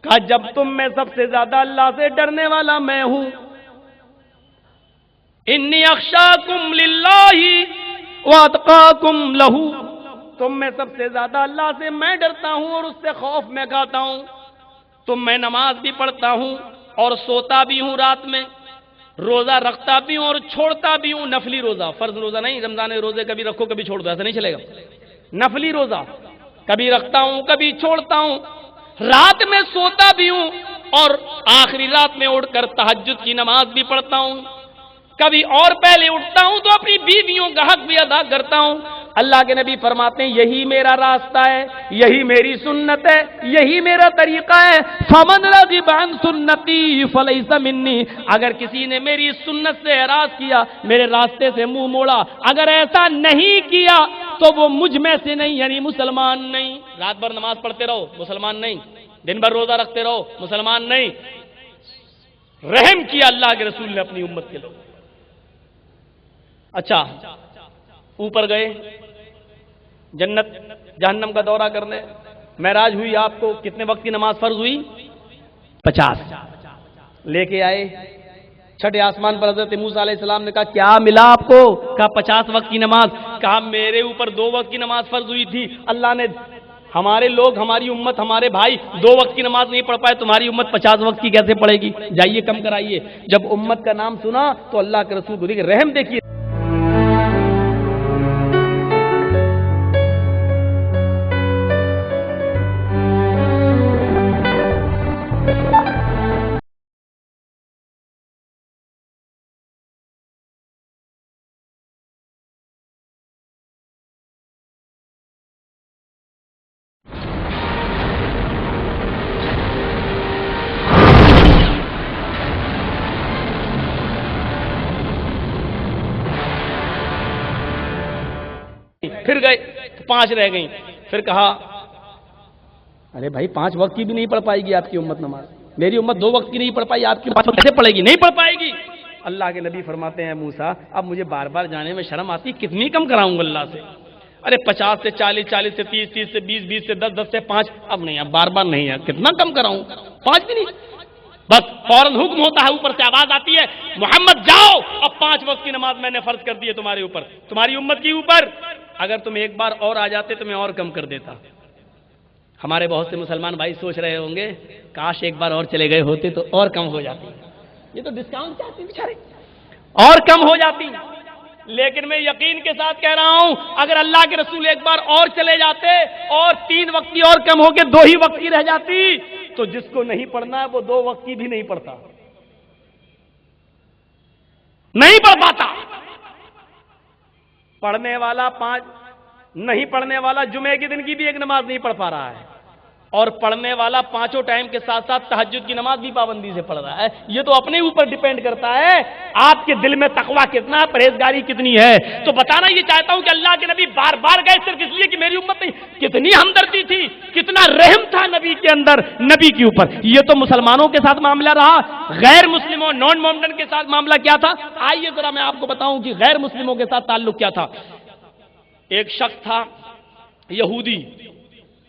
کہا جب تم میں سب سے زیادہ اللہ سے ڈرنے والا میں ہوں، انی اخشاکم للہ واتقاکم لہو، تم میں سب سے زیادہ اللہ سے میں ڈرتا ہوں اور اس سے خوف میں کھاتا ہوں، تم میں نماز بھی پڑھتا ہوں اور سوتا بھی ہوں رات میں، روزہ رکھتا بھی ہوں اور چھوڑتا بھی ہوں، نفلی روزہ، فرض روزہ نہیں، رمضان روزے کبھی رکھو کبھی چھوڑ دو، ایسا نہیں چلے گا، نفلی روزہ کبھی رکھتا ہوں کبھی چھوڑتا ہوں، رات میں سوتا بھی ہوں اور آخری رات میں اٹھ کر تہجد کی نماز بھی پڑھتا ہوں، کبھی اور پہلے اٹھتا ہوں تو اپنی بیویوں کا حق بھی ادا کرتا ہوں۔ اللہ کے نبی فرماتے ہیں یہی میرا راستہ ہے، یہی میری سنت ہے، یہی میرا طریقہ ہے، فمن رغب عن سنتی فلیس منی، اگر کسی نے میری سنت سے اعراض کیا، میرے راستے سے منہ موڑا، اگر ایسا نہیں کیا تو وہ مجھ میں سے نہیں، یعنی مسلمان نہیں۔ رات بھر نماز پڑھتے رہو، مسلمان نہیں، دن بھر روزہ رکھتے رہو، مسلمان نہیں۔ رحم کیا اللہ کے رسول نے اپنی امت کے لوگ۔ اچھا اوپر گئے جنت جہنم کا دورہ کرنے، معراج ہوئی، آپ کو کتنے وقت کی نماز فرض ہوئی؟ 50 لے کے آئے چھٹے آسمان پر، حضرت موسیٰ علیہ السلام نے کہا کیا ملا آپ کو؟ کہا 50 وقت کی نماز۔ کہا میرے اوپر 2 وقت کی نماز فرض ہوئی تھی، اللہ نے، ہمارے لوگ، ہماری امت، ہمارے بھائی 2 وقت کی نماز نہیں پڑھ پائے، تمہاری امت 50 وقت کی کیسے پڑھے گی؟ جائیے کم کرائیے۔ جب امت کا نام سنا تو اللہ کے رسول کو دیکھیے، رحم دیکھیے۔ پھر گئے 5 رہ گئیں، پھر کہا ارے بھائی 5 وقت کی بھی نہیں پڑھ پائے گی آپ کی امت نماز، میری امت 2 وقت کی نہیں پڑھ پائی، آپ کی 5 وقت کیسے پڑھے گی؟ نہیں پڑھ پائے گی۔ اللہ کے نبی فرماتے ہیں موسیٰ اب مجھے بار بار جانے میں شرم آتی، کتنی کم کراؤں گا اللہ سے؟ ارے 50 سے 40، 40 سے 30، 30 سے 20، 20 سے 10، 10 سے 5، اب نہیں، اب بار بار نہیں ہے، کتنا کم کراؤں؟ 5 بھی نہیں، بس فوراً حکم ہوتا ہے، اوپر سے آواز آتی ہے محمد جاؤ، اب 5 وقت کی نماز میں نے فرض کر دی ہے تمہارے اوپر، تمہاری امت کے اوپر، اگر تم ایک بار اور آ جاتے تو میں اور کم کر دیتا۔ ہمارے بہت سے مسلمان بھائی سوچ رہے ہوں گے کاش ایک بار اور چلے گئے ہوتے تو اور کم ہو جاتی، یہ تو ڈسکاؤنٹ چاہتے ہیں بیچارے، اور کم ہو جاتی، لیکن میں یقین کے ساتھ کہہ رہا ہوں اگر اللہ کے رسول ایک بار اور چلے جاتے اور 3 وقت کی اور کم ہو کے 2 ہی وقت کی رہ جاتی تو جس کو نہیں پڑھنا ہے وہ 2 وقت کی بھی نہیں پڑھتا، نہیں پڑھ پاتا۔ پڑھنے والا 5 نہیں پڑھنے والا جمعے کے دن کی بھی ایک نماز نہیں پڑھ پا رہا ہے، اور پڑھنے والا 5 ٹائم کے ساتھ ساتھ تہجد کی نماز بھی پابندی سے پڑھ رہا ہے۔ یہ تو اپنے اوپر ڈیپینڈ کرتا ہے آپ کے دل میں تقویٰ کتنا ہے، پرہیزگاری کتنی ہے۔ تو بتانا یہ چاہتا ہوں کہ اللہ کے نبی بار بار گئے صرف اس لیے کہ میری امت نہیں، کتنی ہمدردی تھی، کتنا رحم تھا نبی کے اندر، نبی کے اوپر۔ یہ تو مسلمانوں کے ساتھ معاملہ رہا، غیر مسلموں نان مومنن کے ساتھ معاملہ کیا تھا؟ آئیے ذرا میں آپ کو بتاؤں کہ غیر مسلموں کے ساتھ تعلق کیا تھا۔ ایک شخص تھا یہودی،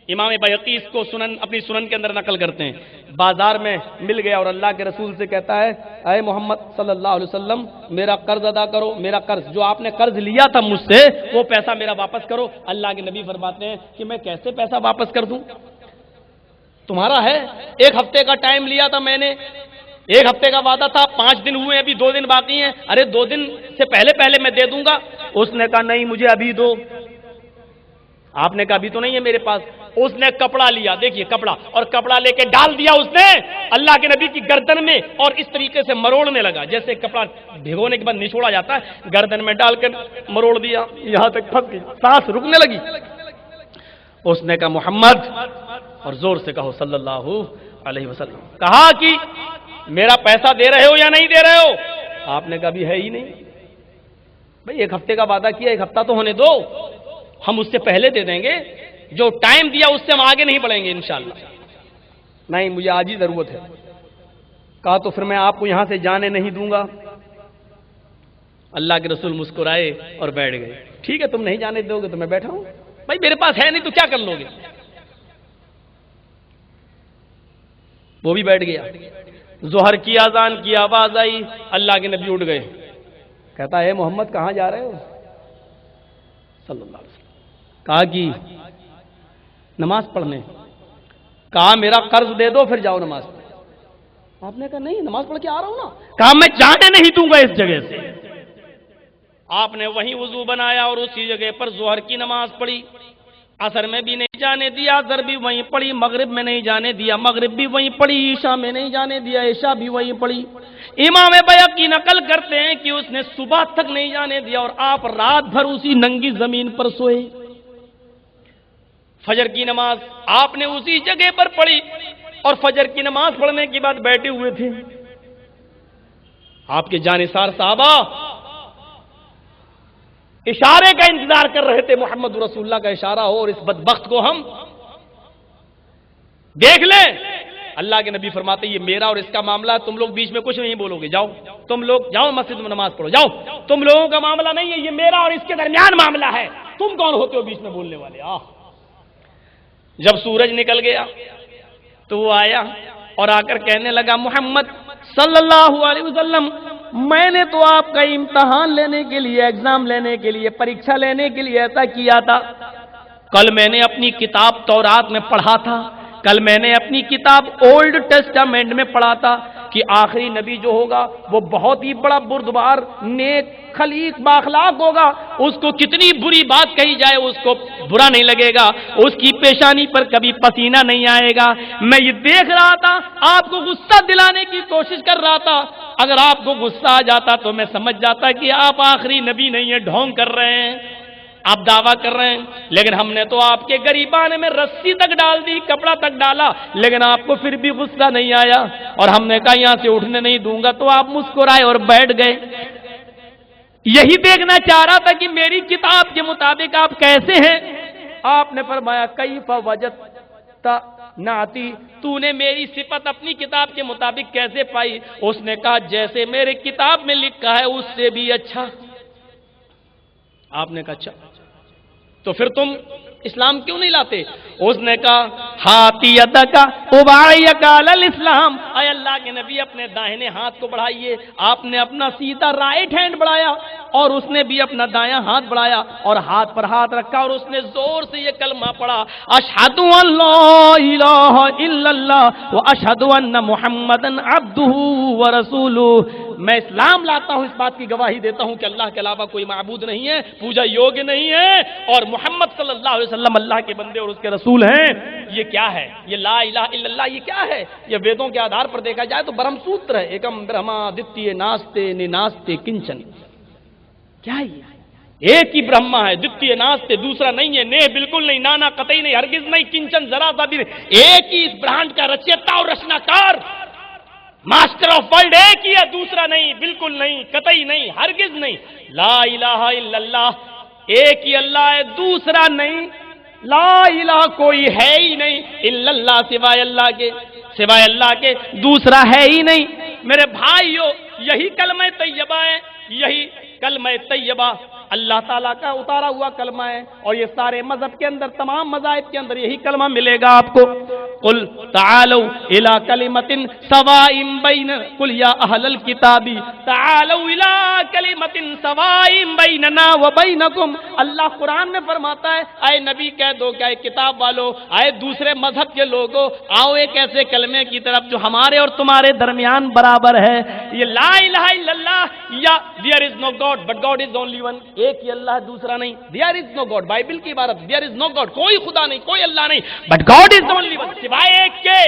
امام بیہقی اس کو اپنی سنن کے اندر نقل کرتے ہیں. بازار میں مل گیا اور اللہ کے رسول سے کہتا ہے اے محمد صلی اللہ علیہ وسلم میرا قرض ادا کرو, میرا قرض جو آپ نے قرض لیا تھا مجھ سے وہ پیسہ میرا واپس کرو. اللہ کے نبی فرماتے ہیں کہ میں کیسے پیسہ واپس کر دوں, تمہارا ہے, 1 ہفتے کا ٹائم لیا تھا میں نے, 1 ہفتے کا وعدہ تھا, 5 دن ہوئے, ابھی 2 دن باقی ہیں, ارے 2 دن سے پہلے میں دے دوں گا. اس نے کہا نہیں مجھے ابھی دو. آپ نے کہا ابھی تو نہیں ہے میرے پاس. اس نے کپڑا لیا, دیکھیے کپڑا, اور کپڑا لے کے ڈال دیا اس نے اللہ کے نبی کی گردن میں, اور اس طریقے سے مروڑنے لگا جیسے کپڑا بھگونے کے بعد نچوڑا جاتا ہے, گردن میں ڈال کر مروڑ دیا, یہاں تک پھنس گئی, سانس رکنے لگی. اس نے کہا محمد, اور زور سے کہو صلی اللہ علیہ وسلم, کہا کہ میرا پیسہ دے رہے ہو یا نہیں دے رہے ہو؟ آپ نے کہا ابھی ہے ہی نہیں. بھئی 1 ہفتے کا وعدہ کیا, 1 ہفتہ تو ہونے دو, ہم اس سے پہلے دے دیں گے, جو ٹائم دیا اس سے ہم آگے نہیں بڑھیں گے انشاءاللہ. نہیں مجھے آج ہی ضرورت ہے. کہا تو پھر میں آپ کو یہاں سے جانے نہیں دوں گا. اللہ کے رسول مسکرائے اور بیٹھ گئے. ٹھیک ہے تم نہیں جانے دو گے تو میں بیٹھا ہوں, بھائی میرے پاس ہے نہیں تو کیا کر لو گے. وہ بھی بیٹھ گیا. ظہر کی اذان کی آواز آئی, اللہ کے نبی اٹھ گئے. کہتا ہے محمد کہاں جا رہے ہو صلی اللہ علیہ وسلم. کہا کہ نماز پڑھنے. کہا میرا قرض دے دو پھر جاؤ نماز پڑھ. آپ نے کہا نہیں نماز پڑھ کے آ رہا ہوں نا. کہا میں جانے نہیں دوں گا اس جگہ سے. آپ نے وہیں وضو بنایا اور اسی جگہ پر ظہر کی نماز پڑھی. عصر میں بھی نہیں جانے دیا, عصر بھی وہیں پڑھی, مغرب میں نہیں جانے دیا, مغرب بھی وہیں پڑھی, عشاء میں نہیں جانے دیا, عشاء بھی وہیں پڑھی. امام بیہقی نقل کرتے ہیں کہ اس نے صبح تک نہیں جانے دیا اور آپ رات بھر اسی ننگی زمین پر سوئے. فجر کی نماز آپ نے اسی جگہ پر پڑھی اور فجر کی نماز پڑھنے کے بعد بیٹھے ہوئے تھے. آپ کے جانثار صحابہ اشارے کا انتظار کر رہے تھے, محمد رسول اللہ کا اشارہ ہو اور اس بدبخت کو ہم دیکھ لیں. اللہ کے نبی فرماتے یہ میرا اور اس کا معاملہ, تم لوگ بیچ میں کچھ نہیں بولو گے, جاؤ تم لوگ جاؤ مسجد میں نماز پڑھو, جاؤ, تم لوگوں کا معاملہ نہیں ہے, یہ میرا اور اس کے درمیان معاملہ ہے, تم کون ہوتے ہو بیچ میں بولنے والے. جب سورج نکل گیا تو وہ آیا اور آ کر کہنے لگا محمد صلی اللہ علیہ وسلم میں نے تو آپ کا امتحان لینے کے لیے, ایگزام لینے کے لیے, پریکشا لینے کے لیے ایسا کیا تھا. کل میں نے اپنی کتاب تورات میں پڑھا تھا, کل میں نے اپنی کتاب اولڈ ٹیسٹامنٹ میں پڑھا تھا کہ آخری نبی جو ہوگا وہ بہت ہی بڑا بردبار, نیک, خلیق, باخلاق ہوگا. اس کو کتنی بری بات کہی جائے اس کو برا نہیں لگے گا, اس کی پیشانی پر کبھی پسینہ نہیں آئے گا. میں یہ دیکھ رہا تھا, آپ کو غصہ دلانے کی کوشش کر رہا تھا. اگر آپ کو غصہ آ جاتا تو میں سمجھ جاتا کہ آپ آخری نبی نہیں ہیں, ڈھونگ کر رہے ہیں, آپ دعویٰ کر رہے ہیں. لیکن ہم نے تو آپ کے گریبانے میں رسی تک ڈال دی, کپڑا تک ڈالا, لیکن آپ کو پھر بھی غصہ نہیں آیا. اور ہم نے کہا یہاں سے اٹھنے نہیں دوں گا تو آپ مسکرائے اور بیٹھ گئے. یہی دیکھنا چاہ رہا تھا کہ میری کتاب کے مطابق آپ کیسے ہیں. آپ نے فرمایا کیف وجدت نعتی, تو نے میری صفت اپنی کتاب کے مطابق کیسے پائی. اس نے کہا جیسے میرے کتاب میں لکھا ہے اس سے بھی اچھا. آپ نے کہا اچھا تو پھر تم اسلام کیوں نہیں لاتے. اس نے کہا ہاتھی یدک ابایک علی الاسلام, اے اللہ کے نبی اپنے داہنے ہاتھ کو بڑھائیے. آپ نے اپنا سیدھا رائٹ ہینڈ بڑھایا اور اس نے بھی اپنا دایاں ہاتھ بڑھایا اور ہاتھ پر ہاتھ رکھا اور اس نے زور سے یہ کلمہ پڑھا اشہد ان لا الہ الا اللہ واشہد ان محمدا عبدہ ورسولہ. میں اسلام لاتا ہوں, اس بات کی گواہی دیتا ہوں کہ اللہ کے علاوہ کوئی معبود نہیں ہے, پوجا یوگ نہیں ہے, اور محمد صلی اللہ علیہ وسلم اللہ کے بندے اور اس کے رسول ہیں. یہ کیا ہے, یہ لا الہ الا اللہ یہ کیا ہے. یہ ویدوں کے آدھار پر دیکھا جائے تو برہم سوتر ہے, ایکم برہما دتیہ ناستے نیناستے کنچن. کیا ہے یہ, ایک ہی برہما ہے, دتیہ ناستے, دوسرا نہیں ہے, نے بالکل نہیں, نانا قطعی نہیں, ہرگز نہیں, کنچن ذرا سا بھی نہیں. ایک ہی اس برہانڈ کا رچیتا اور رچناکار, ماسٹر آف ورلڈ ایک ہی ہے, دوسرا نہیں, بالکل نہیں, قطعی نہیں, ہرگز نہیں. لا الہ الا اللہ, ایک ہی اللہ ہے, دوسرا نہیں. لا الہ کوئی ہے ہی نہیں الا اللہ, سوائے اللہ کے دوسرا ہے ہی نہیں. میرے بھائیو یہی کلمہ طیبہ ہے, یہی کلمہ طیبہ اللہ تعالیٰ کا اتارا ہوا کلمہ ہے، اور یہ سارے مذہب کے اندر، تمام مذاہب کے اندر یہی کلمہ ملے گا آپ کو۔ قل تعالوا الى کلمۃ سواء بین، قل یا اہل الکتاب تعالوا الى کلمۃ سواء بیننا وبینکم۔ اللہ قرآن میں فرماتا ہے اے نبی کہہ دو کہ اے کتاب والو، اے دوسرے مذہب کے لوگوں، آؤ ایک ایسے کلمے کی طرف جو ہمارے اور تمہارے درمیان برابر ہے۔ یہ لا الہ الا اللہ یا there is no god but god is only one, ایک ہی اللہ دوسرا نہیں، there is no god, Bible کی عبارت، دیئر از نو گاڈ، کوئی خدا نہیں، کوئی اللہ نہیں، but god is only one, سوائے ایک کے،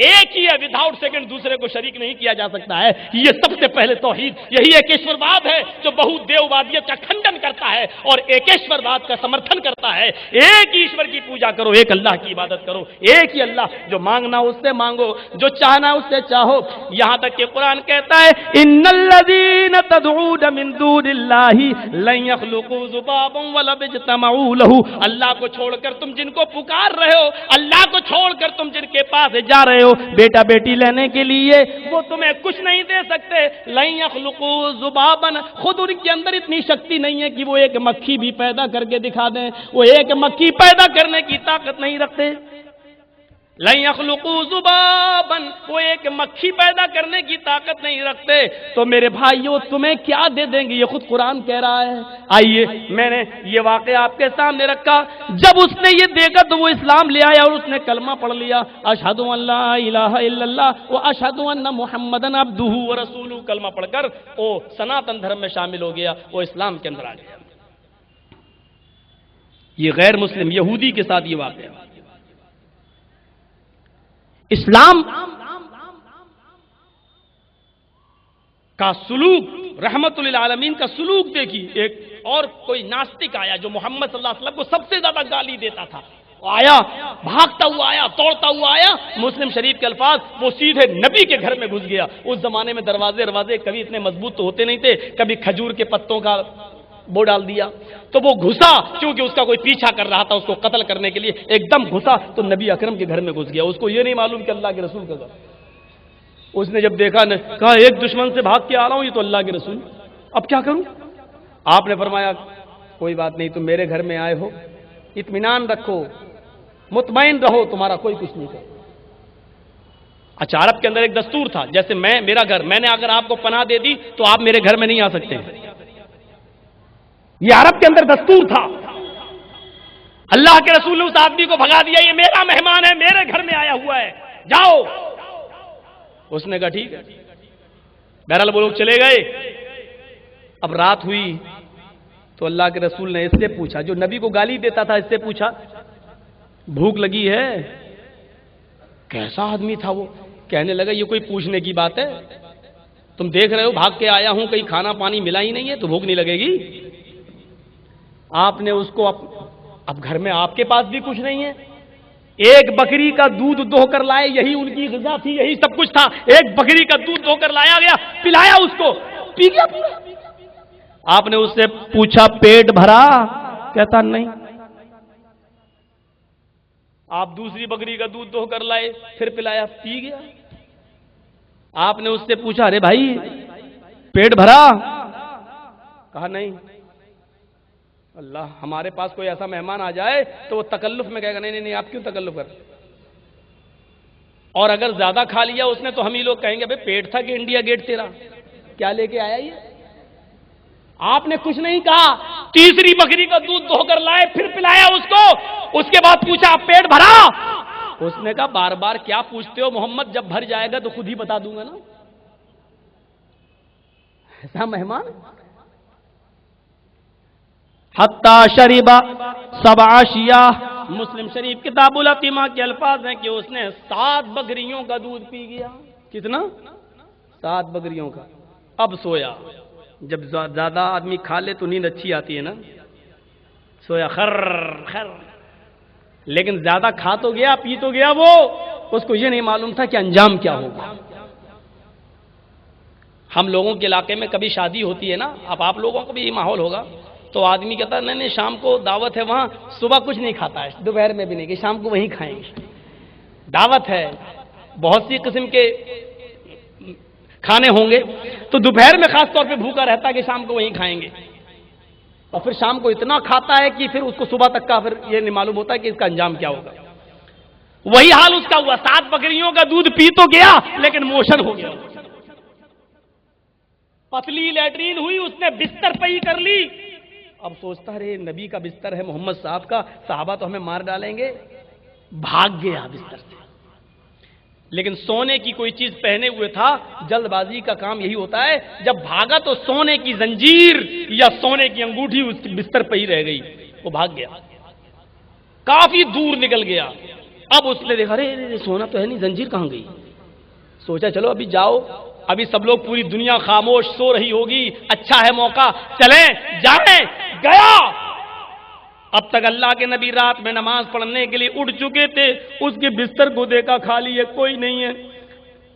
ایک ہی ہے، وداؤٹ سیکنڈ دوسرے کو شریک نہیں کیا جا سکتا ہے۔ یہ سب سے پہلے توحید، یہی ایکیشور واد ہے جو بہت دیووادیت کا کھنڈن کرتا ہے اور ایکیشور واد کا سمرتھن کرتا ہے۔ ایک ہی ایشور کی پوجا کرو، ایک اللہ کی عبادت کرو، ایک ہی اللہ، جو مانگنا اس سے مانگو، جو چاہنا اس سے چاہو۔ یہاں تک کہ قرآن کہتا ہے ان الذین تدعون من دون اللہ لن یخلقوا ذبابا ولو اجتمعوا لہ، اللہ کو چھوڑ کر تم جن کو پکار رہے ہو، اللہ کو چھوڑ کر تم جن کے پاس جا رہے ہو بیٹا بیٹی لینے کے لیے، وہ تمہیں کچھ نہیں دے سکتے۔ لن یخلقوا ذبابا، خود ان کے اندر اتنی شکتی نہیں ہے کہ وہ ایک مکھی بھی پیدا کر کے دکھا دیں، وہ ایک مکھی پیدا کرنے کی طاقت نہیں رکھتے۔ لن یخلقوا ذبابا، وہ ایک مکھی پیدا کرنے کی طاقت نہیں رکھتے، تو میرے بھائیو تمہیں کیا دے دیں گے؟ یہ خود قرآن کہہ رہا ہے۔ آئیے میں نے یہ واقعہ آپ کے سامنے رکھا، جب اس نے یہ دیکھا تو وہ اسلام لے آیا اور اس نے کلمہ پڑھ لیا، اشہد ان لا الہ الا اللہ واشہد ان محمدا عبدہ ورسولہ، کلمہ پڑھ کر وہ سناتن دھرم میں شامل ہو گیا، وہ اسلام کے اندر آ گیا۔ یہ غیر مسلم یہودی کے ساتھ یہ واقعہ، اسلام کا سلوک، رحمت للعالمین کا سلوک دیکھی۔ ایک اور کوئی ناستک آیا جو محمد صلی اللہ علیہ وسلم کو سب سے زیادہ گالی دیتا تھا، وہ آیا، بھاگتا ہوا آیا، توڑتا ہوا آیا، مسلم شریف کے الفاظ، وہ سیدھے نبی کے گھر میں گھس گیا۔ اس زمانے میں دروازے کبھی اتنے مضبوط تو ہوتے نہیں تھے، کبھی کھجور کے پتوں کا وہ ڈال دیا، تو وہ گھسا، کیونکہ اس کا کوئی پیچھا کر رہا تھا اس کو قتل کرنے کے لیے، ایک دم گھسا تو نبی اکرم کے گھر میں گھس گیا۔ اس کو یہ نہیں معلوم کہ اللہ کے رسول کا گھر۔ اس نے جب دیکھا، کہا ایک دشمن سے بھاگ کے آ رہا ہوں، یہ تو اللہ کے رسول، اب کیا کروں؟ آپ نے فرمایا کوئی بات نہیں، تم میرے گھر میں آئے ہو، اطمینان رکھو، مطمئن رہو، تمہارا کوئی کچھ نہیں کرے۔ اچھا، عرب کے اندر ایک دستور تھا، جیسے میرا گھر، میں نے اگر آپ کو پناہ دے دی تو آپ میرے گھر میں نہیں آ سکتے، یہ عرب کے اندر دستور تھا۔ اللہ کے رسول نے اس آدمی کو بھگا دیا، یہ میرا مہمان ہے، میرے گھر میں آیا ہوا ہے، جاؤ۔ اس نے کہا ٹھیک ہے، بہرحال وہ لوگ چلے گئے۔ اب رات ہوئی تو اللہ کے رسول نے اس سے پوچھا، جو نبی کو گالی دیتا تھا، اس سے پوچھا بھوک لگی ہے؟ کیسا آدمی تھا وہ؟ کہنے لگا یہ کوئی پوچھنے کی بات ہے، تم دیکھ رہے ہو بھاگ کے آیا ہوں، کہیں کھانا پانی ملا ہی نہیں ہے تو بھوک نہیں لگے گی؟ آپ نے اس کو اب گھر میں آپ کے پاس بھی کچھ نہیں ہے، ایک بکری کا دودھ دو کر لائے، یہی ان کی غذا تھی، یہی سب کچھ تھا، ایک بکری کا دودھ دو کر لایا گیا، پلایا اس کو، پی گیا پورا۔ آپ نے اس سے پوچھا پیٹ بھرا؟ کہتا نہیں۔ آپ دوسری بکری کا دودھ دو کر لائے، پھر پلایا، پی گیا۔ آپ نے اس سے پوچھا ارے بھائی پیٹ بھرا؟ کہا نہیں۔ اللہ، ہمارے پاس کوئی ایسا مہمان آ جائے تو وہ تکلف میں کہے گا نہیں آپ کیوں تکلف کر، اور اگر زیادہ کھا لیا اس نے تو ہم ہی لوگ کہیں گے بھائی پیٹ تھا کہ انڈیا گیٹ تیرا، کیا لے کے آیا یہ؟ آپ نے کچھ نہیں کہا، تیسری بکری کا دودھ دھو کر لائے، پھر پلایا اس کو، اس کے بعد پوچھا پیٹ بھرا؟ اس نے کہا بار بار کیا پوچھتے ہو محمد، جب بھر جائے گا تو خود ہی بتا دوں گا نا۔ ایسا مہمان۔ حتی شریبا سبع شیاہ، مسلم شریف کتاب العتیمہ کے الفاظ ہیں کہ اس نے 7 بکریوں کا دودھ پی گیا۔ کتنا؟ 7 بکریوں کا۔ اب سویا، جب زیادہ آدمی کھا لے تو نیند اچھی آتی ہے نا، سویا خر خر، لیکن زیادہ کھا تو گیا، پی تو گیا، وہ اس کو یہ نہیں معلوم تھا کہ انجام کیا ہوگا۔ ہم لوگوں کے علاقے میں کبھی شادی ہوتی ہے نا، اب آپ لوگوں کو بھی یہ ماحول ہوگا، تو آدمی کہتا ہے نہیں شام کو دعوت ہے وہاں، صبح کچھ نہیں کھاتا ہے، دوپہر میں بھی نہیں، کہ شام کو وہیں کھائیں گے، دعوت ہے، بہت سی قسم کے کھانے ہوں گے۔ تو دوپہر میں خاص طور پہ بھوکا رہتا ہے کہ شام کو وہیں کھائیں گے، اور پھر شام کو اتنا کھاتا ہے کہ پھر اس کو صبح تک کا پھر یہ نہیں معلوم ہوتا ہے کہ اس کا انجام کیا ہوگا۔ وہی حال اس کا ہوا، 7 بکریوں کا دودھ پی تو گیا لیکن موشن ہو گیا، پتلی لیٹرین ہوئی، اس نے بستر پئی کر لی، اب سوچتا رہے نبی کا بستر ہے محمد صاحب کا، صحابہ تو ہمیں مار ڈالیں گے، بھاگ گیا بستر سے۔ لیکن سونے کی کوئی چیز پہنے ہوئے تھا، جلد بازی کا کام یہی ہوتا ہے، جب بھاگا تو سونے کی زنجیر یا سونے کی انگوٹھی اس بستر پہ ہی رہ گئی، وہ بھاگ گیا، کافی دور نکل گیا۔ اب اس نے دیکھا ارے سونا تو ہے نہیں، زنجیر کہاں گئی؟ سوچا چلو ابھی جاؤ، ابھی سب لوگ پوری دنیا خاموش سو رہی ہوگی، اچھا ہے موقع، چلیں جائیں۔ گیا، اب تک اللہ کے نبی رات میں نماز پڑھنے کے لیے اٹھ چکے تھے، اس کے بستر کو دیکھا خالی ہے، کوئی نہیں ہے،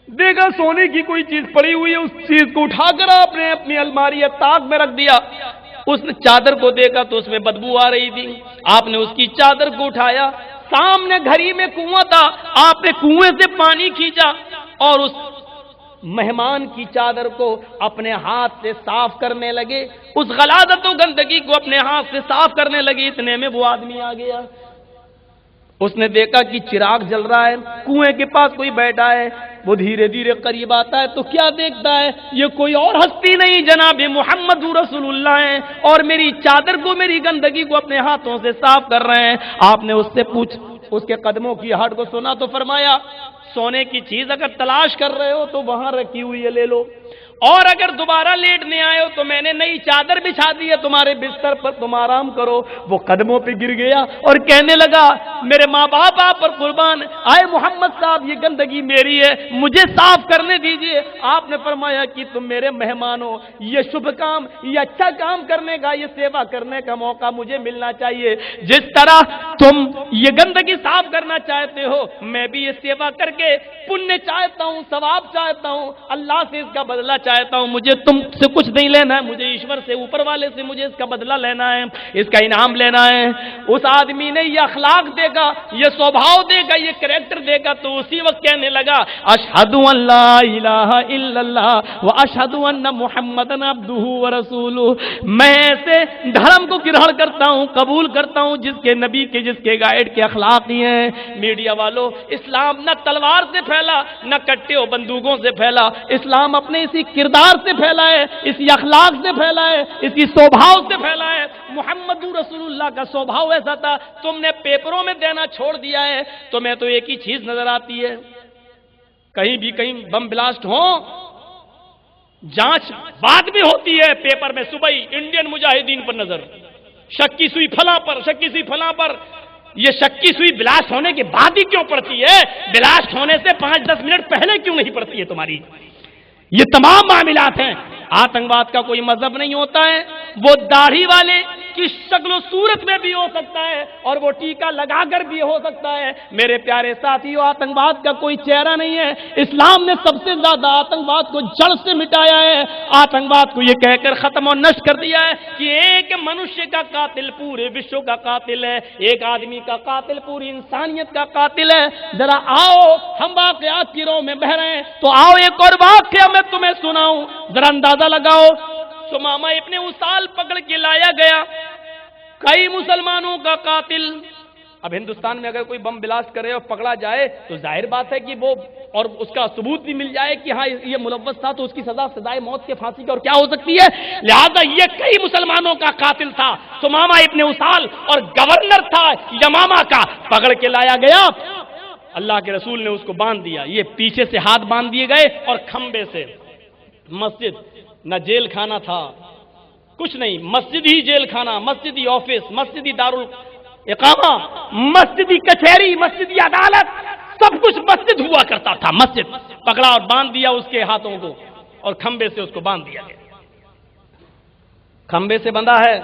دیکھا سونے کی کوئی چیز پڑی ہوئی ہے، اس چیز کو اٹھا کر آپ نے اپنی الماری طاق میں رکھ دیا۔ اس نے چادر کو دیکھا تو اس میں بدبو آ رہی تھی، آپ نے اس کی چادر کو اٹھایا، سامنے گھڑی میں کنواں تھا، آپ نے کنویں سے پانی کھینچا اور اس مہمان کی چادر کو اپنے ہاتھ سے صاف کرنے لگے، اس غلاظت و گندگی کو اپنے ہاتھ سے صاف کرنے لگے، اتنے میں وہ آدمی آ گیا۔ اس نے دیکھا کہ چراغ جل رہا ہے، کنویں کے پاس کوئی بیٹھا ہے، وہ دھیرے دھیرے قریب آتا ہے تو کیا دیکھتا ہے، یہ کوئی اور ہستی نہیں جناب محمد رسول اللہ ہیں، اور میری چادر کو، میری گندگی کو اپنے ہاتھوں سے صاف کر رہے ہیں۔ آپ نے اس سے اس کے قدموں کی ہٹ کو سنا تو فرمایا سونے کی چیز اگر تلاش کر رہے ہو تو وہاں رکھی ہوئی ہے، لے لو، اور اگر دوبارہ لیٹنے آئے ہو تو میں نے نئی چادر بچھا دی ہے تمہارے بستر پر، تم آرام کرو۔ وہ قدموں پہ گر گیا اور کہنے لگا میرے ماں باپ آپ پر قربان، آئے محمد صاحب یہ گندگی میری ہے، مجھے صاف کرنے دیجئے۔ آپ نے فرمایا کہ تم میرے مہمان ہو، یہ شبھ کام، یہ اچھا کام کرنے کا، یہ سیوا کرنے کا موقع مجھے ملنا چاہیے۔ جس طرح تم یہ گندگی صاف کرنا چاہتے ہو، میں بھی یہ سیوا کر کے پنیہ چاہتا ہوں، ثواب چاہتا ہوں، اللہ سے اس کا بدلہ چاہتا ہوں۔ مجھے تم سے کچھ نہیں لینا ہے، مجھے ایشور سے، اوپر والے سے مجھے اس کا بدلہ لینا ہے، اس کا انعام لینا ہے۔ اس آدمی نے یہ اخلاق دیکھا، یہ سوبھاؤ دیکھا، یہ کریکٹر دیکھا تو اسی وقت کہنے لگا اشہد ان لا الہ الا اللہ واشہد ان محمدن عبدہ ورسولہ۔ میں ایسے دھرم کو گرہن کرتا ہوں، قبول کرتا ہوں جس کے نبی کے، جس کے گائیڈ کے اخلاق ہی ہیں۔ میڈیا والوں، اسلام نہ تلوار سے پھیلا، نہ کٹے و بندوقوں سے پھیلا، اسلام اپنے اسی کردار سے پھیلا ہے، اسی اخلاق سے پھیلا ہے، اسی سوبھاؤ سے پھیلا ہے۔ محمد رسول اللہ کا سوبھاؤ ایسا تھا، تم نے پیپروں میں دینا چھوڑ دیا ہے۔ تمہیں تو ایک ہی چیز نظر آتی ہے، کہیں بھی کہیں بم بلاسٹ ہو، جانچ بعد میں ہوتی ہے، پیپر میں صبح ہی انڈین مجاہدین پر نظر، شکی سوئی فلاں پر، شکی سوئی فلاں پر۔ یہ شکی سوئی بلاسٹ ہونے کے بعد ہی کیوں پڑتی ہے؟ بلاسٹ ہونے سے 5-10 منٹ پہلے کیوں نہیں پڑتی ہے تمہاری؟ یہ تمام معاملات ہیں۔ آتنکواد کا کوئی مذہب نہیں ہوتا ہے، وہ داڑھی والے کی شکل و صورت میں بھی ہو سکتا ہے اور وہ ٹیکا لگا کر بھی ہو سکتا ہے۔ میرے پیارے ساتھیو، آتنکواد کا کوئی چہرہ نہیں ہے۔ اسلام نے سب سے زیادہ آتنکواد کو جڑ سے مٹایا ہے، آتنکواد کو یہ کہہ کر ختم و نشٹ کر دیا ہے کہ ایک منشیہ کا قاتل پورے وشو کا قاتل ہے، ایک آدمی کا قاتل پوری انسانیت کا قاتل ہے۔ ذرا آؤ، ہم واقعات کی رو میں بہ رہے ہیں تو آؤ ایک اور واقعہ میں تمہیں سناؤں، ذرا اندازہ لگاؤ۔ سمامہ ابن اسال پکڑ کے لایا گیا، کئی مسلمانوں کا قاتل۔ اب ہندوستان میں اگر کوئی بم بلاسٹ کرے اور پکڑا جائے تو ظاہر بات ہے کہ وہ، اور اس کا ثبوت بھی مل جائے کہ ہاں یہ ملوث تھا تو اس کی سزا سزائے موت کے پھانسی کی اور کیا ہو سکتی ہے۔ لہذا یہ کئی مسلمانوں کا قاتل تھا، سمامہ ابن اسال، اور گورنر تھا یمامہ کا، پکڑ کے لایا گیا۔ اللہ کے رسول نے اس کو باندھ دیا، یہ پیچھے سے ہاتھ باندھ دیے گئے اور کھمبے سے، مسجد نہ جیل خانہ تھا، کچھ نہیں، مسجد ہی جیل خانہ، مسجد ہی آفس، مسجد ہی دارالاقامہ، مسجد ہی کچہری، مسجد ہی عدالت، سب کچھ مسجد ہوا کرتا تھا۔ مسجد پکڑا اور باندھ دیا اس کے ہاتھوں کو اور کھمبے سے اس کو باندھ دیا گیا، کھمبے سے بندھا ہے۔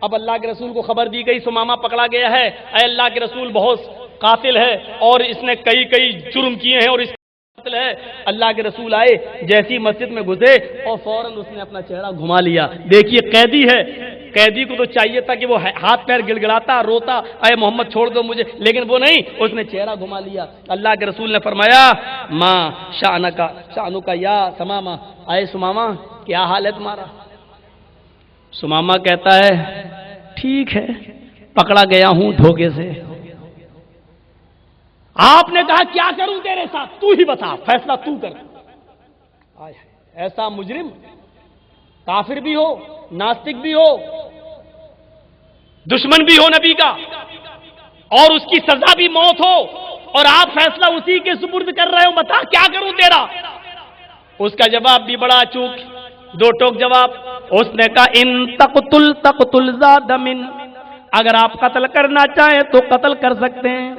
اب اللہ کے رسول کو خبر دی گئی سمامہ پکڑا گیا ہے، اے اللہ کے رسول بہت قاتل ہے اور اس نے کئی جرم کیے ہیں اور اس ہے۔ اللہ کے رسول آئے، جیسی مسجد میں گھسے اور فوراً اس نے اپنا چہرہ گھما لیا۔ دیکھیے قیدی ہے، قیدی کو تو چاہیے تھا کہ وہ ہاتھ پیر گڑگڑاتا روتا، اے محمد چھوڑ دو مجھے، لیکن وہ نہیں، اس نے چہرہ گھما لیا۔ اللہ کے رسول نے فرمایا ماں شانو کا یا سماما، اے سماما کیا حال ہے تمہارا؟ سماما کہتا ہے ٹھیک ہے، پکڑا گیا ہوں دھوکے سے۔ آپ نے کہا کیا کروں تیرے ساتھ، تو ہی بتا، فیصلہ تو کر۔ ایسا مجرم کافر بھی ہو، ناستک بھی ہو، دشمن بھی ہو نبی کا، اور اس کی سزا بھی موت ہو، اور آپ فیصلہ اسی کے سپرد کر رہے ہو، بتا کیا کروں تیرا؟ اس کا جواب بھی بڑا چوک، دو ٹوک جواب۔ اس نے کہا ان تقتل ذا دم، اگر آپ قتل کرنا چاہیں تو قتل کر سکتے ہیں،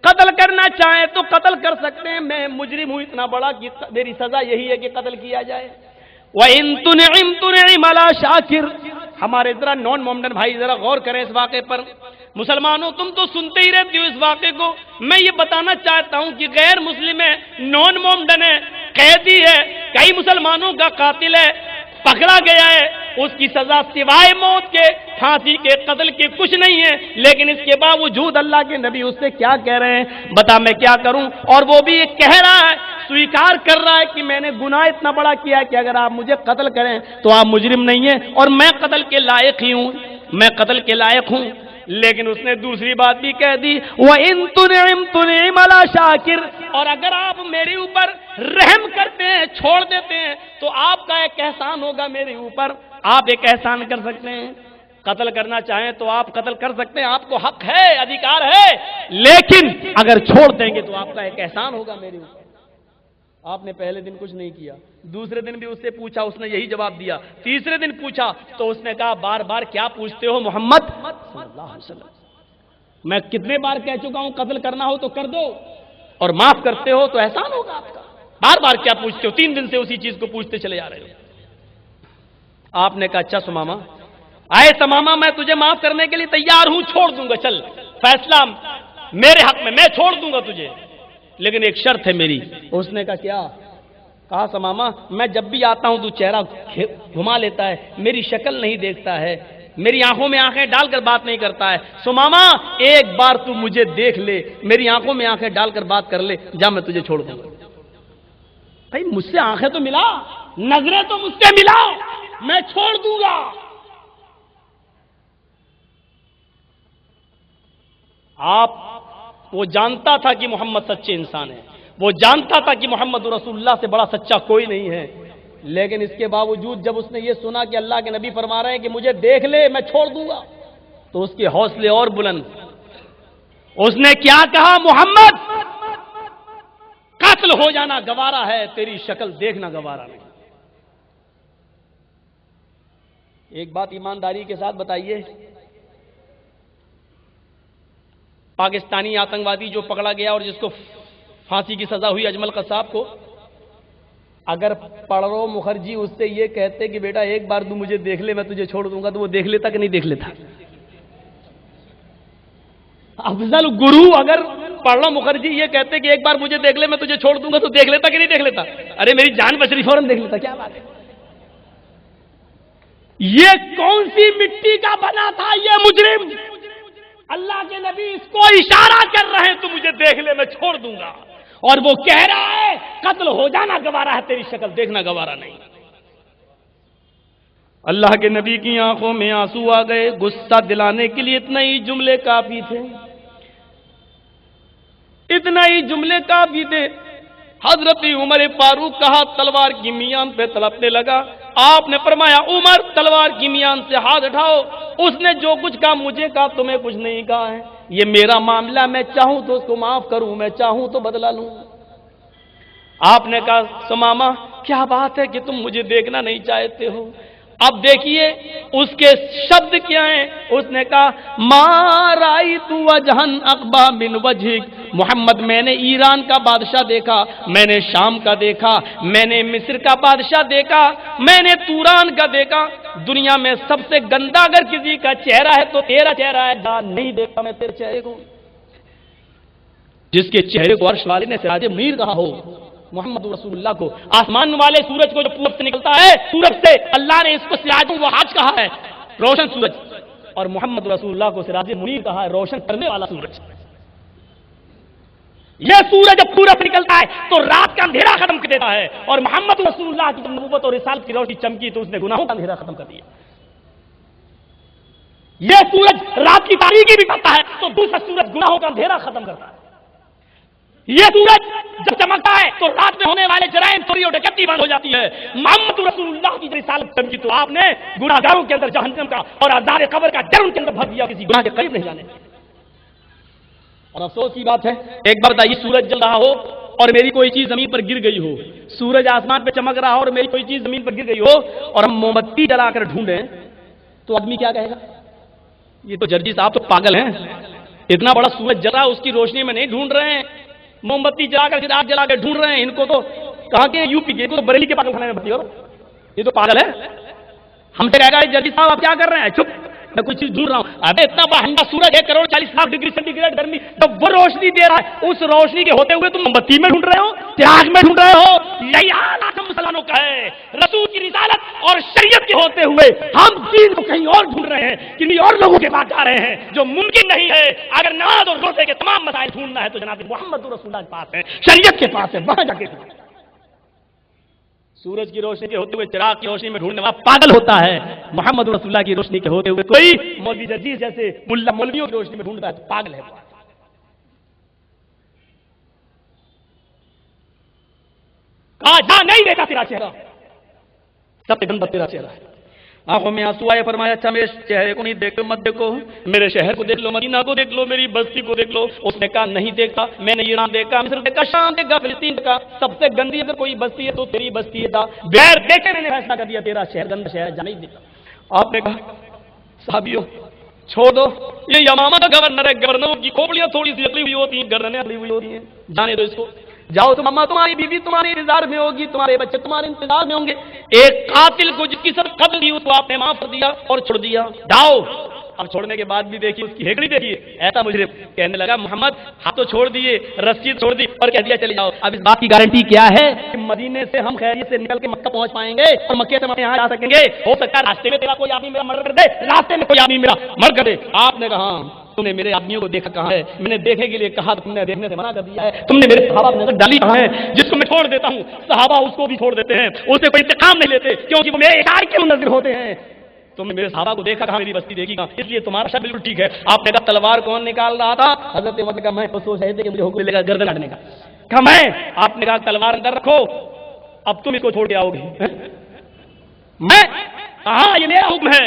قتل کرنا چاہیں تو قتل کر سکتے ہیں، میں مجرم ہوں اتنا بڑا کہ میری سزا یہی ہے کہ قتل کیا جائے۔ وَإِن تُنْعِمْ عَلَى شَاكِرٍ، ہمارے ذرا نان مومڈن بھائی ذرا غور کریں اس واقعے پر۔ مسلمانوں تم تو سنتے ہی رہتے ہو اس واقعے کو، میں یہ بتانا چاہتا ہوں کہ غیر مسلم ہے، نان مومڈن ہے، قیدی ہے، کئی مسلمانوں کا قاتل ہے، پکڑا گیا ہے، اس کی سزا سوائے موت کے، پھانسی کے، قتل کے کچھ نہیں ہے، لیکن اس کے باوجود اللہ کے نبی اس سے کیا کہہ رہے ہیں، بتا میں کیا کروں؟ اور وہ بھی یہ کہہ رہا ہے، سویکار کر رہا ہے کہ میں نے گناہ اتنا بڑا کیا ہے کہ اگر آپ مجھے قتل کریں تو آپ مجرم نہیں ہیں، اور میں قتل کے لائق ہی ہوں، میں قتل کے لائق ہوں۔ لیکن اس نے دوسری بات بھی کہہ دی، وَإِن تُنْعِمْ عَلَى شَاكِرٍ، اور اگر آپ میرے اوپر رحم کرتے ہیں، چھوڑ دیتے ہیں، تو آپ کا ایک احسان ہوگا میرے اوپر، آپ ایک احسان کر سکتے ہیں، قتل کرنا چاہیں تو آپ قتل کر سکتے ہیں، آپ کو حق ہے، ادھیکار ہے، لیکن اگر چھوڑ دیں گے تو آپ کا ایک احسان ہوگا میرے اوپر۔ آپ نے پہلے دن کچھ نہیں کیا، دوسرے دن بھی اس سے پوچھا، اس نے یہی جواب دیا، تیسرے دن پوچھا تو اس نے کہا بار بار کیا پوچھتے ہو محمد صلی اللہ علیہ وسلم، میں کتنے بار کہہ چکا ہوں قتل کرنا ہو تو کر دو اور معاف کرتے ہو تو احسان ہوگا آپ کا، بار بار کیا پوچھتے ہو؟ 3 دن سے اسی چیز کو پوچھتے چلے جا رہے ہو۔ آپ نے کہا اچھا سماما، آئے سماما میں تجھے معاف کرنے کے لیے تیار ہوں، چھوڑ دوں گا، چل فیصلہ میرے حق میں، میں چھوڑ دوں گا تجھے، لیکن ایک شرط ہے میری۔ اس نے کہا کیا؟ کہا سماما میں جب بھی آتا ہوں تو چہرہ گھما لیتا ہے، میری شکل نہیں دیکھتا ہے، میری آنکھوں میں آنکھیں ڈال کر بات نہیں کرتا ہے، سماما ایک بار تو مجھے دیکھ لے، میری آنکھوں میں آنکھیں ڈال کر بات کر لے، جا میں تجھے چھوڑ دوں گا۔ بھائی مجھ سے آنکھیں تو ملا، نظریں تو مجھ سے ملا، میں چھوڑ دوں گا۔ وہ جانتا تھا کہ محمد سچے انسان ہے، وہ جانتا تھا کہ محمد رسول اللہ سے بڑا سچا کوئی نہیں ہے، لیکن اس کے باوجود جب اس نے یہ سنا کہ اللہ کے نبی فرما رہے ہیں کہ مجھے دیکھ لے میں چھوڑ دوں گا، تو اس کے حوصلے اور بلند۔ اس نے کیا کہا؟ محمد قتل ہو جانا گوارا ہے، تیری شکل دیکھنا گوارا نہیں۔ ایک بات ایمانداری کے ساتھ بتائیے، پاکستانی آتنکوادی جو پکڑا گیا اور جس کو پھانسی کی سزا ہوئی اجمل قصاب کو، اگر پڑرو مکھرجی اس سے یہ کہتے کہ بیٹا ایک بار تو مجھے دیکھ لے میں تجھے چھوڑ دوں گا، تو وہ دیکھ لیتا کہ نہیں دیکھ لیتا؟ افضل گرو اگر پڑرو مکھرجی یہ کہتے کہ ایک بار مجھے دیکھ لے میں تجھے چھوڑ دوں گا، تو دیکھ لیتا کہ نہیں دیکھ لیتا؟ ارے میری جان بچ رہی فوراً دیکھ لیتا، کیا بات ہے؟ یہ کون سی مٹی کا بنا تھا یہ مجرم؟ اللہ کے نبی اس کو اشارہ کر رہے ہیں تو مجھے دیکھ لے میں چھوڑ دوں گا، اور وہ کہہ رہا ہے قتل ہو جانا گوارا ہے، تیری شکل دیکھنا گوارا نہیں۔ اللہ کے نبی کی آنکھوں میں آنسو آ گئے، غصہ دلانے کے لیے اتنا ہی جملے کافی تھے، اتنا ہی جملے کافی تھے۔ حضرت عمر فاروق کہا تلوار کی میان پہ تڑپنے لگا، آپ نے فرمایا عمر تلوار کی میان سے ہاتھ اٹھاؤ، اس نے جو کچھ کہا مجھے کہا، تمہیں کچھ نہیں کہا ہے، یہ میرا معاملہ، میں چاہوں تو اس کو معاف کروں، میں چاہوں تو بدلہ لوں۔ آپ نے کہا سماما کیا بات ہے کہ تم مجھے دیکھنا نہیں چاہتے ہو؟ اب دیکھیے اس کے شبد کیا ہیں۔ اس نے کہا ما رأیت وجہا اقبح من وجہک، محمد میں نے ایران کا بادشاہ دیکھا، میں نے شام کا دیکھا، میں نے مصر کا بادشاہ دیکھا، میں نے توران کا دیکھا، دنیا میں سب سے گندا اگر کسی کا چہرہ ہے تو تیرا چہرہ ہے، نہیں دیکھا میں تیرے چہرے کو، جس کے چہرے کو عرش والے نے سراج منیر کہا ہو، محمد رسول اللہ کو۔ آسمان والے سورج کو جو پورب سے نکلتا ہے، پورب سے اللہ نے اس کو سراج وحاج کہا ہے، روشن سورج، اور محمد رسول اللہ کو سراج منیر کہا ہے، روشن کرنے والا سورج۔ یہ سورج جب پورا نکلتا ہے تو رات کا اندھیرا ختم کر دیتا ہے، اور محمد رسول اللہ کی نبوت اور رسالت کی روشنی چمکی تو اس نے گناہوں کا اندھیرا ختم کر دیا۔ یہ سورج رات کی تاریکی بھی کرتا ہے تو دوسرا سورج گناہوں کا اندھیرا ختم کرتا ہے۔ یہ سورج جب چمکتا ہے تو رات میں ہونے والے جرائم، چوری اور ڈکیتی بند ہو جاتی ہے۔ محمد رسول اللہ کی رسالت چمکی تو آپ نے گناہگاروں کے اندر جہنم کا اور عذاب قبر کا ڈر ان کے اندر بھر دیا، کسی گناہ کے قریب نہیں جانے۔ اور افسوس کی بات ہے، ایک بار بتائیے سورج جل رہا ہو اور میری کوئی چیز زمین پر گر گئی ہو، سورج آسمان پہ چمک رہا ہو اور میری کوئی چیز زمین پر گر گئی ہو اور ہم موم بتی جلا کر ڈھونڈیں تو آدمی کیا کہے گا؟ یہ تو جرجی صاحب تو پاگل ہیں، اتنا بڑا سورج جلا اس کی روشنی میں نہیں ڈھونڈ رہے ہیں، موم بتی جلا کر آگ جلا کر ڈھونڈ رہے ہیں، ان کو تو کہاں کے یو پی کے، تو بریلی کے پاگل خانے میں بھرتی ہو، یہ تو پاگل ہے۔ ہم سے کہے گا جرجی صاحب آپ کیا کر رہے ہیں؟ چپ، میں کوئی چیز ڈھونڈ رہا ہوں۔ ابے اتنا بڑا سورج 1,40,00,000 ڈگری سینٹی گریڈ گرمی جب وہ روشنی دے رہا ہے، اس روشنی کے ہوتے ہوئے تم موم بتی میں ڈھونڈ رہے ہو، چراغ میں ڈھونڈ رہے ہو۔ یہی حال آج ہم مسلمانوں کا ہے، رسول کی رسالت اور شریعت کے ہوتے ہوئے ہم دین کو کہیں اور ڈھونڈ رہے ہیں، کسی اور لوگوں کے پاس جا رہے ہیں، جو ممکن نہیں ہے۔ اگر نماز اور روزے کے تمام مسائل ڈھونڈنا ہے تو جناب محمد رسول اللہ کے پاس ہے، شریعت کے پاس ہے، وہاں جا کے سورج کی روشنی کے ہوتے ہوئے چراغ کی روشنی میں ڈھونڈنے والا پاگل ہوتا ہے، محمد رسول اللہ کی روشنی کے ہوتے ہوئے کوئی مولوی جرجیز جیسے ملا مولویوں کی روشنی میں ڈھونڈتا ہے تو پاگل ہے۔ کہا جا نہیں دیتا تیرا چہرہ، سب سے گندا تیرا چہرہ ہے۔ آنکھوں میں آنسو آئے، فرمایا اچھا میرے چہرے کو نہیں دیکھو، مت دیکھو، میرے شہر کو دیکھ لو، مدینہ کو دیکھ لو، میری بستی کو دیکھ لو۔ اس نے کہا نہیں دیکھا، میں نے ایران دیکھا، مصر دیکھا، شام دیکھا، فلسطین دیکھا، سب سے گندی اگر کوئی بستی ہے تو تیری بستی ہے۔ بغیر دیکھے میں نے فیصلہ کر دیا تیرا شہر گندا شہر ہے، جا نہیں دیکھا۔ آپ نے کہا صحابیوں چھوڑ دو، یہ یمامہ کا گورنر ہے، گورنروں کی کھوپڑیاں تھوڑی سی اکلی ہوئی ہوتی ہیں، گردنیں اکلی ہوئی ہوتی ہیں، جانے دو اس کو۔ جاؤ تم اما، تمہاری بیوی تمہاری انتظار میں ہوگی، تمہارے بچے تمہارے انتظار میں ہوں گے۔ ایک قاتل کو جس کی سب قتل دی اس کو آپ نے معاف کر دیا اور چھوڑ دیا، جاؤ۔ اب چھوڑنے کے بعد بھی دیکھیے اس کی ہیکڑی دیکھیے، ایسا مجرم کہنے لگا محمد ہاتھ تو چھوڑ دیے، رسی چھوڑ دی اور کہہ دیا چلے جاؤ۔ اب اس بات کی گارنٹی کیا ہے کہ مدینے سے ہم خیریت سے نکل کے مکہ پہنچ پائیں گے اور مکے سے ہم یہاں آ سکیں گے؟ ہو سکتا ہے راستے میں تیرا کوئی آدمی میرا مرڈر کر دے، راستے میں کوئی آدمی میرا مرڈر کر دے۔ آپ نے کہا تم نے میرے آدمیوں کو دیکھا کہاں ہے؟ میں نے دیکھنے کے لیے کہا تم نے دیکھنے سے منع کر دیا ہے۔ تم نے میرے صحابہ پر نظر ڈالی کہاں ہے؟ جس کو میں چھوڑ دیتا ہوں صحابہ اس کو بھی چھوڑ دیتے ہیں، اسے کوئی انتقام نہیں لیتے کیونکہ وہ میرے اشارے کے منتظر ہوتے ہیں۔ تم نے میرے صحابہ کو دیکھا کہاں؟ میری بستی دیکھی کہاں؟ اس لیے تمہارا شک بالکل ٹھیک ہے۔ آپ نے کہا تلوار کون نکال رہا تھا؟ حضرت عمر نے کہا میں سوچ رہے تھے کہ مجھے حکم ملے گا گردن کاٹنے کا۔ کہا میں؟ آپ نے کہا تلوار اندر رکھو، اب تم اس کو چھوڑ کے آؤ گے؟ میں کہا یہ میرا حکم ہے،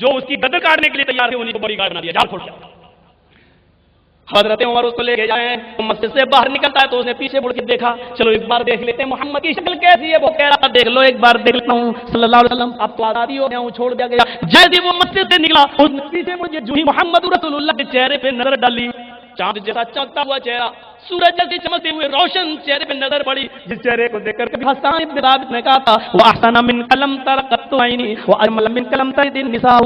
جو اس کی گردن کاٹنے کے لیے تیار تھے انہیں کو بڑی گارڈ بنا دیا، جاؤ چھوڑ کے آؤ۔ حضرت عمر اس کو لے کے جائیں، مسجد سے باہر نکلتا ہے تو اس نے پیچھے مڑ کے دیکھا، چلو ایک بار دیکھ لیتے ہیں محمد کی شکل کیسی ہے۔ وہ کہہ رہا دیکھ لو ایک بار دیکھ لیتا ہوں صلی اللہ علیہ وسلم، اب تو آزادی ہو گیا ہوں، چھوڑ دیا گیا۔ جیسے وہ مسجد سے نکلا اس نے پیچھے مجھے جو ہی محمد رسول اللہ کے چہرے پہ نظر ڈالی، چاند جیسا چمکتا ہوا چہرہ، سورج جیسے چمکتے ہوئے روشن چہرے پہ نظر پڑی، جس چہرے کو دیکھ کر کبھی حسان ابن ثابت نے کہا تھا وَأَحْسَنَ مِنْكَ لَمْ تَرَ قَطُّ عَيْنِي وَأَجْمَلَ مِنْكَ لَمْ تَلِدِ النِّسَاءُ،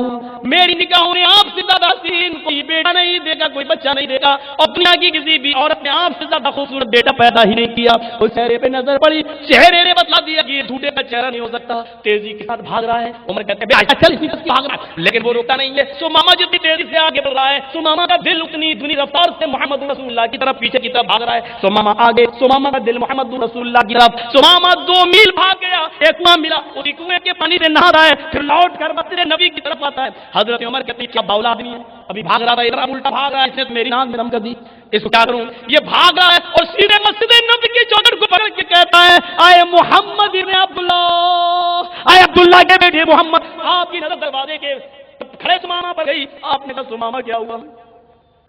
میری نگاہوں نے آپ سے زیادہ حسین کوئی بیٹا نہیں دیکھا، کوئی بچہ نہیں دیکھا، اور دنیا کی کسی بھی عورت نے آپ سے زیادہ خوبصورت بیٹا پیدا ہی نہیں کیا۔ اس چہرے پہ نظر پڑی، چہرے نے بتلا دیا کہ یہ جھوٹے کا چہرہ نہیں ہو سکتا، تیزی کے ساتھ بھاگ رہا ہے۔ عمر کہتے ہیں چل اسی طرح بھاگ رہا ہے، لیکن وہ روکتا نہیں ہے۔ سمامہ جتنی تیزی سے آگے بڑھ رہا ہے، سمامہ کا دل اتنی دھنی رفتار سے محمد رسول اللہ کی طرف پیچھے کی طرف بھاگ رہا ہے۔ سمامہ آگے، سمامہ کا دل محمد رسول اللہ کی طرف۔ سمامہ 2 میل بھاگ گیا، ایک کنواں ملا، اسی کنویں کے پانی سے نہا رہا ہے، پھر لوٹ کر مسجد نبی کی طرف آتا ہے۔ حضرت عمر کہتے ہیں کیا باولا آدمی ہے، ابھی بھاگ رہا تھا ادھر الٹا بھاگ رہا ہے، اس نے میری ناک میں دم کر دی، اس کو کیا کروں؟ یہ بھاگ رہا ہے اور سیدھے مسجد نبی کی چوکھٹ کو پکڑ کے کہتا ہے آئے محمد ابن عبداللہ، آئے عبداللہ کے بیٹے محمد۔ آپ کی نظر دروازے کے کھڑے سمامہ پر گئی، آپ نے کہا سمامہ کیا ہوا؟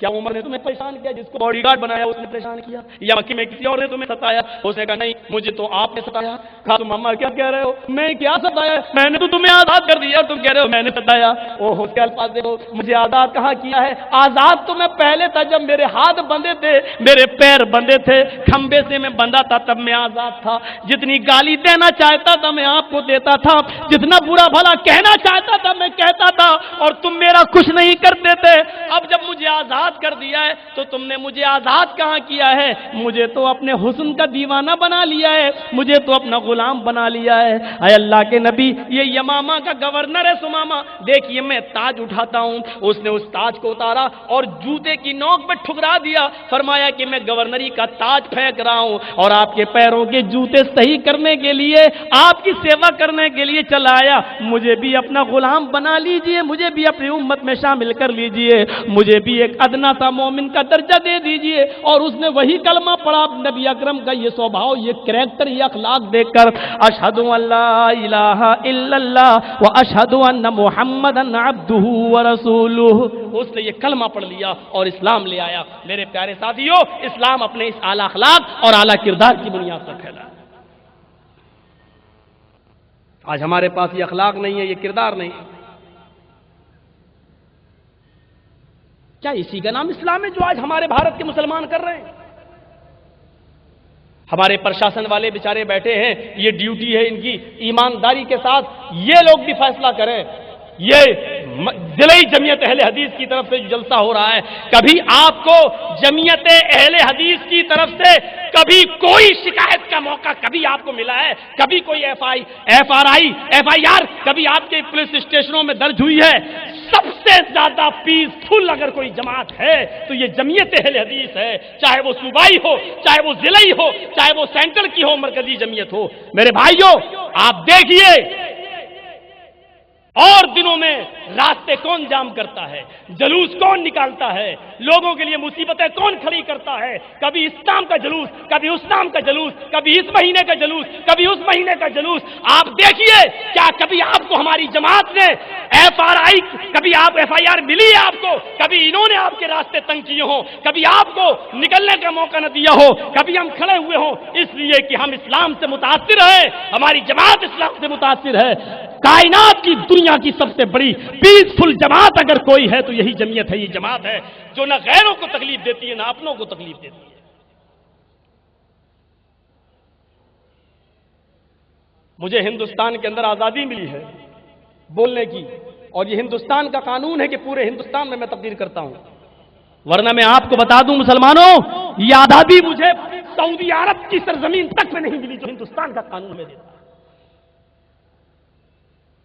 کیا عمر نے تمہیں پریشان کیا؟ جس کو باڈی گارڈ بنایا اس نے پریشان کیا، یا مکی میں کسی اور نے تمہیں ستایا؟ اس نے کہا نہیں مجھے تو آپ نے ستایا۔ کہا تم ماما کیا کہہ رہے ہو؟ میں کیا ستایا؟ میں نے تو تمہیں آزاد کر دیا اور تم کہہ رہے ہو میں نے ستایا۔ اوہ کیا الفاظ دیکھو، مجھے آزاد کہاں کیا ہے؟ آزاد تو میں پہلے تھا جب میرے ہاتھ بندے تھے، میرے پیر بندے تھے، کھمبے سے میں بندہ تھا تب میں آزاد تھا۔ جتنی گالی دینا چاہتا تھا میں آپ کو دیتا تھا، جتنا برا بھلا کہنا چاہتا تھا میں کہتا تھا اور تم میرا کچھ نہیں کرتے تھے۔ اب جب مجھے آزاد آزاد کر دیا ہے تو تم نے مجھے آزاد کہاں کیا ہے؟ مجھے تو اپنے حسن کا دیوانہ بنا لیا ہے، مجھے تو اپنا غلام بنا لیا ہے۔ اے اللہ کے نبی، یہ یمامہ کا گورنر ہے سمامہ، دیکھیے میں تاج اٹھاتا ہوں۔ اس نے اس تاج کو اتارا اور جوتے کی نوک پہ ٹھکرا دیا، فرمایا کہ میں گورنری کا تاج پھینک رہا ہوں اور آپ کے پیروں کے جوتے صحیح کرنے کے لیے، آپ کی سیوا کرنے کے لیے چلا آیا۔ مجھے بھی اپنا غلام بنا لیجئے، مجھے بھی اپنی امت میں شامل کر لیجئے، مجھے بھی ایک ادنا سا مومن کا درجہ دے دیجئے۔ اور اس نے وہی کلمہ پڑھا، نبی اکرم کا یہ سوبھاؤ، یہ کریکٹر، یہ اخلاق دیکھ کر، اشہد ان لا الہ الا اللہ واشہد ان محمدن عبدہ ورسولہ، اس نے یہ کلمہ پڑھ لیا اور اسلام لے آیا۔ میرے پیارے ساتھیو، اسلام اپنے اس اعلیٰ اخلاق اور اعلیٰ کردار کی بنیاد پر پھیلا ہے۔ آج ہمارے پاس یہ اخلاق نہیں ہے، یہ کردار نہیں ہے، کیا اسی کا نام اسلام ہے جو آج ہمارے بھارت کے مسلمان کر رہے ہیں؟ ہمارے پرشاسن والے بیچارے بیٹھے ہیں، یہ ڈیوٹی ہے ان کی، ایمانداری کے ساتھ یہ لوگ بھی فیصلہ کریں۔ یہ ضلعی جمعیت اہل حدیث کی طرف سے جو جلسہ ہو رہا ہے، کبھی آپ کو جمعیت اہل حدیث کی طرف سے کبھی کوئی شکایت کا موقع کبھی آپ کو ملا ہے؟ کبھی کوئی ایف آئی آر کبھی آپ کے پولیس اسٹیشنوں میں درج ہوئی ہے؟ سب سے زیادہ پیسفل اگر کوئی جماعت ہے تو یہ جمعیت اہل حدیث ہے، چاہے وہ صوبائی ہو، چاہے وہ ضلعی ہو، چاہے وہ سینٹرل کی ہو، مرکزی جمعیت ہو۔ میرے بھائیوں، آپ دیکھیے اور دنوں میں راستے کون جام کرتا ہے، جلوس کون نکالتا ہے، لوگوں کے لیے مصیبتیں کون کھڑی کرتا ہے، کبھی اس نام کا جلوس، کبھی اس نام کا جلوس، کبھی اس مہینے کا جلوس، کبھی اس مہینے کا جلوس۔ آپ دیکھیے، کیا کبھی آپ کو ہماری جماعت نے کبھی آپ ایف آئی آر ملی ہے آپ کو؟ کبھی انہوں نے آپ کے راستے تنگ کیے ہوں؟ کبھی آپ کو نکلنے کا موقع نہ دیا ہو؟ کبھی ہم کھڑے ہوئے ہوں؟ اس لیے کہ ہم اسلام سے متاثر ہیں، ہماری جماعت اسلام سے متاثر ہے۔ کائنات کی دنیا کی سب سے بڑی پیسفل جماعت اگر کوئی ہے تو یہی جمعیت ہے، یہ جماعت ہے جو نہ غیروں کو تکلیف دیتی ہے نہ اپنوں کو تکلیف دیتی ہے۔ مجھے ہندوستان کے اندر آزادی ملی ہے بولنے کی، اور یہ ہندوستان کا قانون ہے کہ پورے ہندوستان میں میں تقریر کرتا ہوں، ورنہ میں آپ کو بتا دوں مسلمانوں، یہ آزادی مجھے سعودی عرب کی سرزمین تک میں نہیں ملی جو ہندوستان کا قانون میں دیتا ہے۔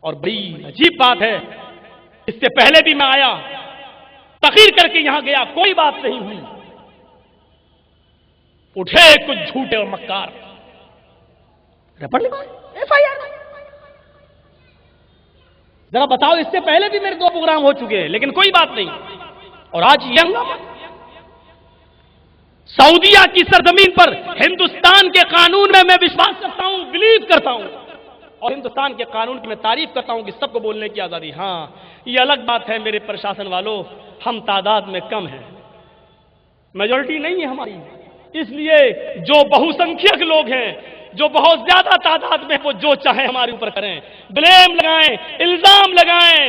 اور بڑی عجیب بات ہے، اس سے پہلے بھی میں آیا، تقریر کر کے یہاں گیا، کوئی بات نہیں ہوئی، اٹھے کچھ جھوٹے اور مکار، ایف آئی آر، ذرا بتاؤ، اس سے پہلے بھی میرے 2 پروگرام ہو چکے ہیں لیکن کوئی بات نہیں، اور آج یہ ہنگامہ۔ سعودیہ کی سرزمین پر ہندوستان کے قانون میں وشواس کرتا ہوں، بلیو کرتا ہوں، اور ہندوستان کے قانون کی میں تعریف کرتا ہوں کہ سب کو بولنے کی آزادی۔ ہاں، یہ الگ بات ہے میرے پرشاسن والوں، ہم تعداد میں کم ہیں، میجورٹی نہیں ہے ہماری، اس لیے جو بہوسنکھیک لوگ ہیں، جو بہت زیادہ تعداد میں، وہ جو چاہے ہمارے اوپر کریں، بلیم لگائیں، الزام لگائیں،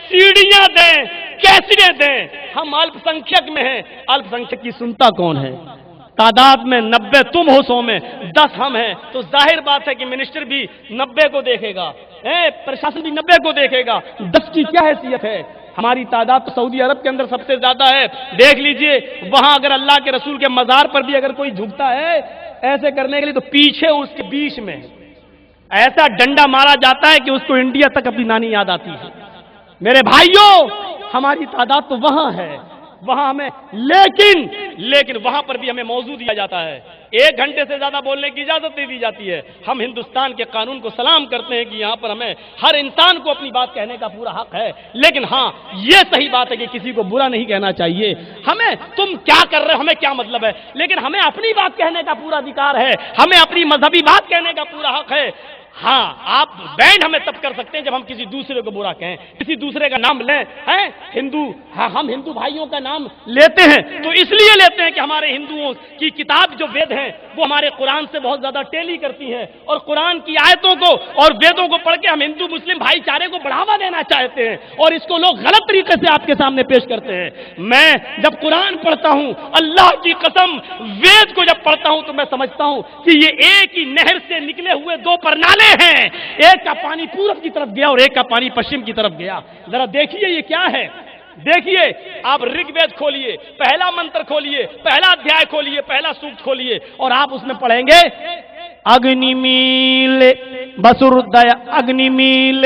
سیڑھیاں دیں، کیسریں دیں، ہم الپ سنکھیک میں ہیں۔ الپ سنکھیک کی سنتا کون ہے؟ تعداد میں 90 تم ہو، 100 میں 10 ہم ہیں، تو ظاہر بات ہے کہ منسٹر بھی 90 کو دیکھے گا، پرشاسن بھی 90 کو دیکھے گا، 10 کی کیا حیثیت ہے؟ ہماری تعداد تو سعودی عرب کے اندر سب سے زیادہ ہے، دیکھ لیجئے وہاں اگر اللہ کے رسول کے مزار پر بھی اگر کوئی جھکتا ہے ایسے کرنے کے لیے تو پیچھے اس کے بیچ میں ایسا ڈنڈا مارا جاتا ہے کہ اس کو انڈیا تک اپنی نانی یاد آتی ہے۔ میرے بھائیوں، ہماری تعداد تو وہاں ہے، وہاں ہمیں لیکن وہاں پر بھی ہمیں موضوع دیا جاتا ہے، 1 گھنٹے سے زیادہ بولنے کی اجازت نہیں دی جاتی ہے۔ ہم ہندوستان کے قانون کو سلام کرتے ہیں کہ یہاں پر ہمیں ہر انسان کو اپنی بات کہنے کا پورا حق ہے، لیکن ہاں یہ صحیح بات ہے کہ کسی کو برا نہیں کہنا چاہیے۔ ہمیں تم کیا کر رہے ہو ہمیں کیا مطلب ہے، لیکن ہمیں اپنی بات کہنے کا پورا ادھیکار ہے، ہمیں اپنی مذہبی بات کہنے کا پورا حق ہے۔ ہاں، آپ بینڈ ہمیں تب کر سکتے ہیں جب ہم کسی دوسرے کو برا کہیں، کسی دوسرے کا نام لیں، ہندو، ہاں ہم ہندو بھائیوں کا نام لیتے ہیں تو اس لیے لیتے ہیں کہ ہمارے ہندوؤں کی کتاب جو وید ہیں وہ ہمارے قرآن سے بہت زیادہ ٹیلی کرتی ہیں، اور قرآن کی آیتوں کو اور ویدوں کو پڑھ کے ہم ہندو مسلم بھائی چارے کو بڑھاوا دینا چاہتے ہیں، اور اس کو لوگ غلط طریقے سے آپ کے سامنے پیش کرتے ہیں۔ میں جب قرآن پڑھتا ہوں، اللہ کی قسم وید کو جب پڑھتا ہوں تو میں سمجھتا ہوں کہ یہ ایک ہی نہر سے نکلے ہوئے 2 پرنالے ہیں، ایک کا پانی پورب کی طرف گیا اور ایک کا پانی پشچم کی طرف گیا۔ ذرا دیکھیے یہ کیا ہے، دیکھیے آپ رگ وید کھولیے، پہلا منتر کھولیے، پہلا ادھیائے کھولیے، پہلا سوکت کھولیے اور آپ اس میں پڑھیں گے اگنی میل بسردیا اگنی میل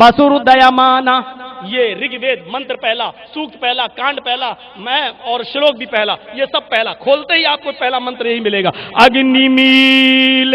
بسردیا مانا. یہ رگ وید منتر پہلا، سوکت پہلا، کانڈ پہلا، میں اور شلوک بھی پہلا، یہ سب پہلا. کھولتے ہی آپ کو پہلا منتر یہی ملے گا اگنی میل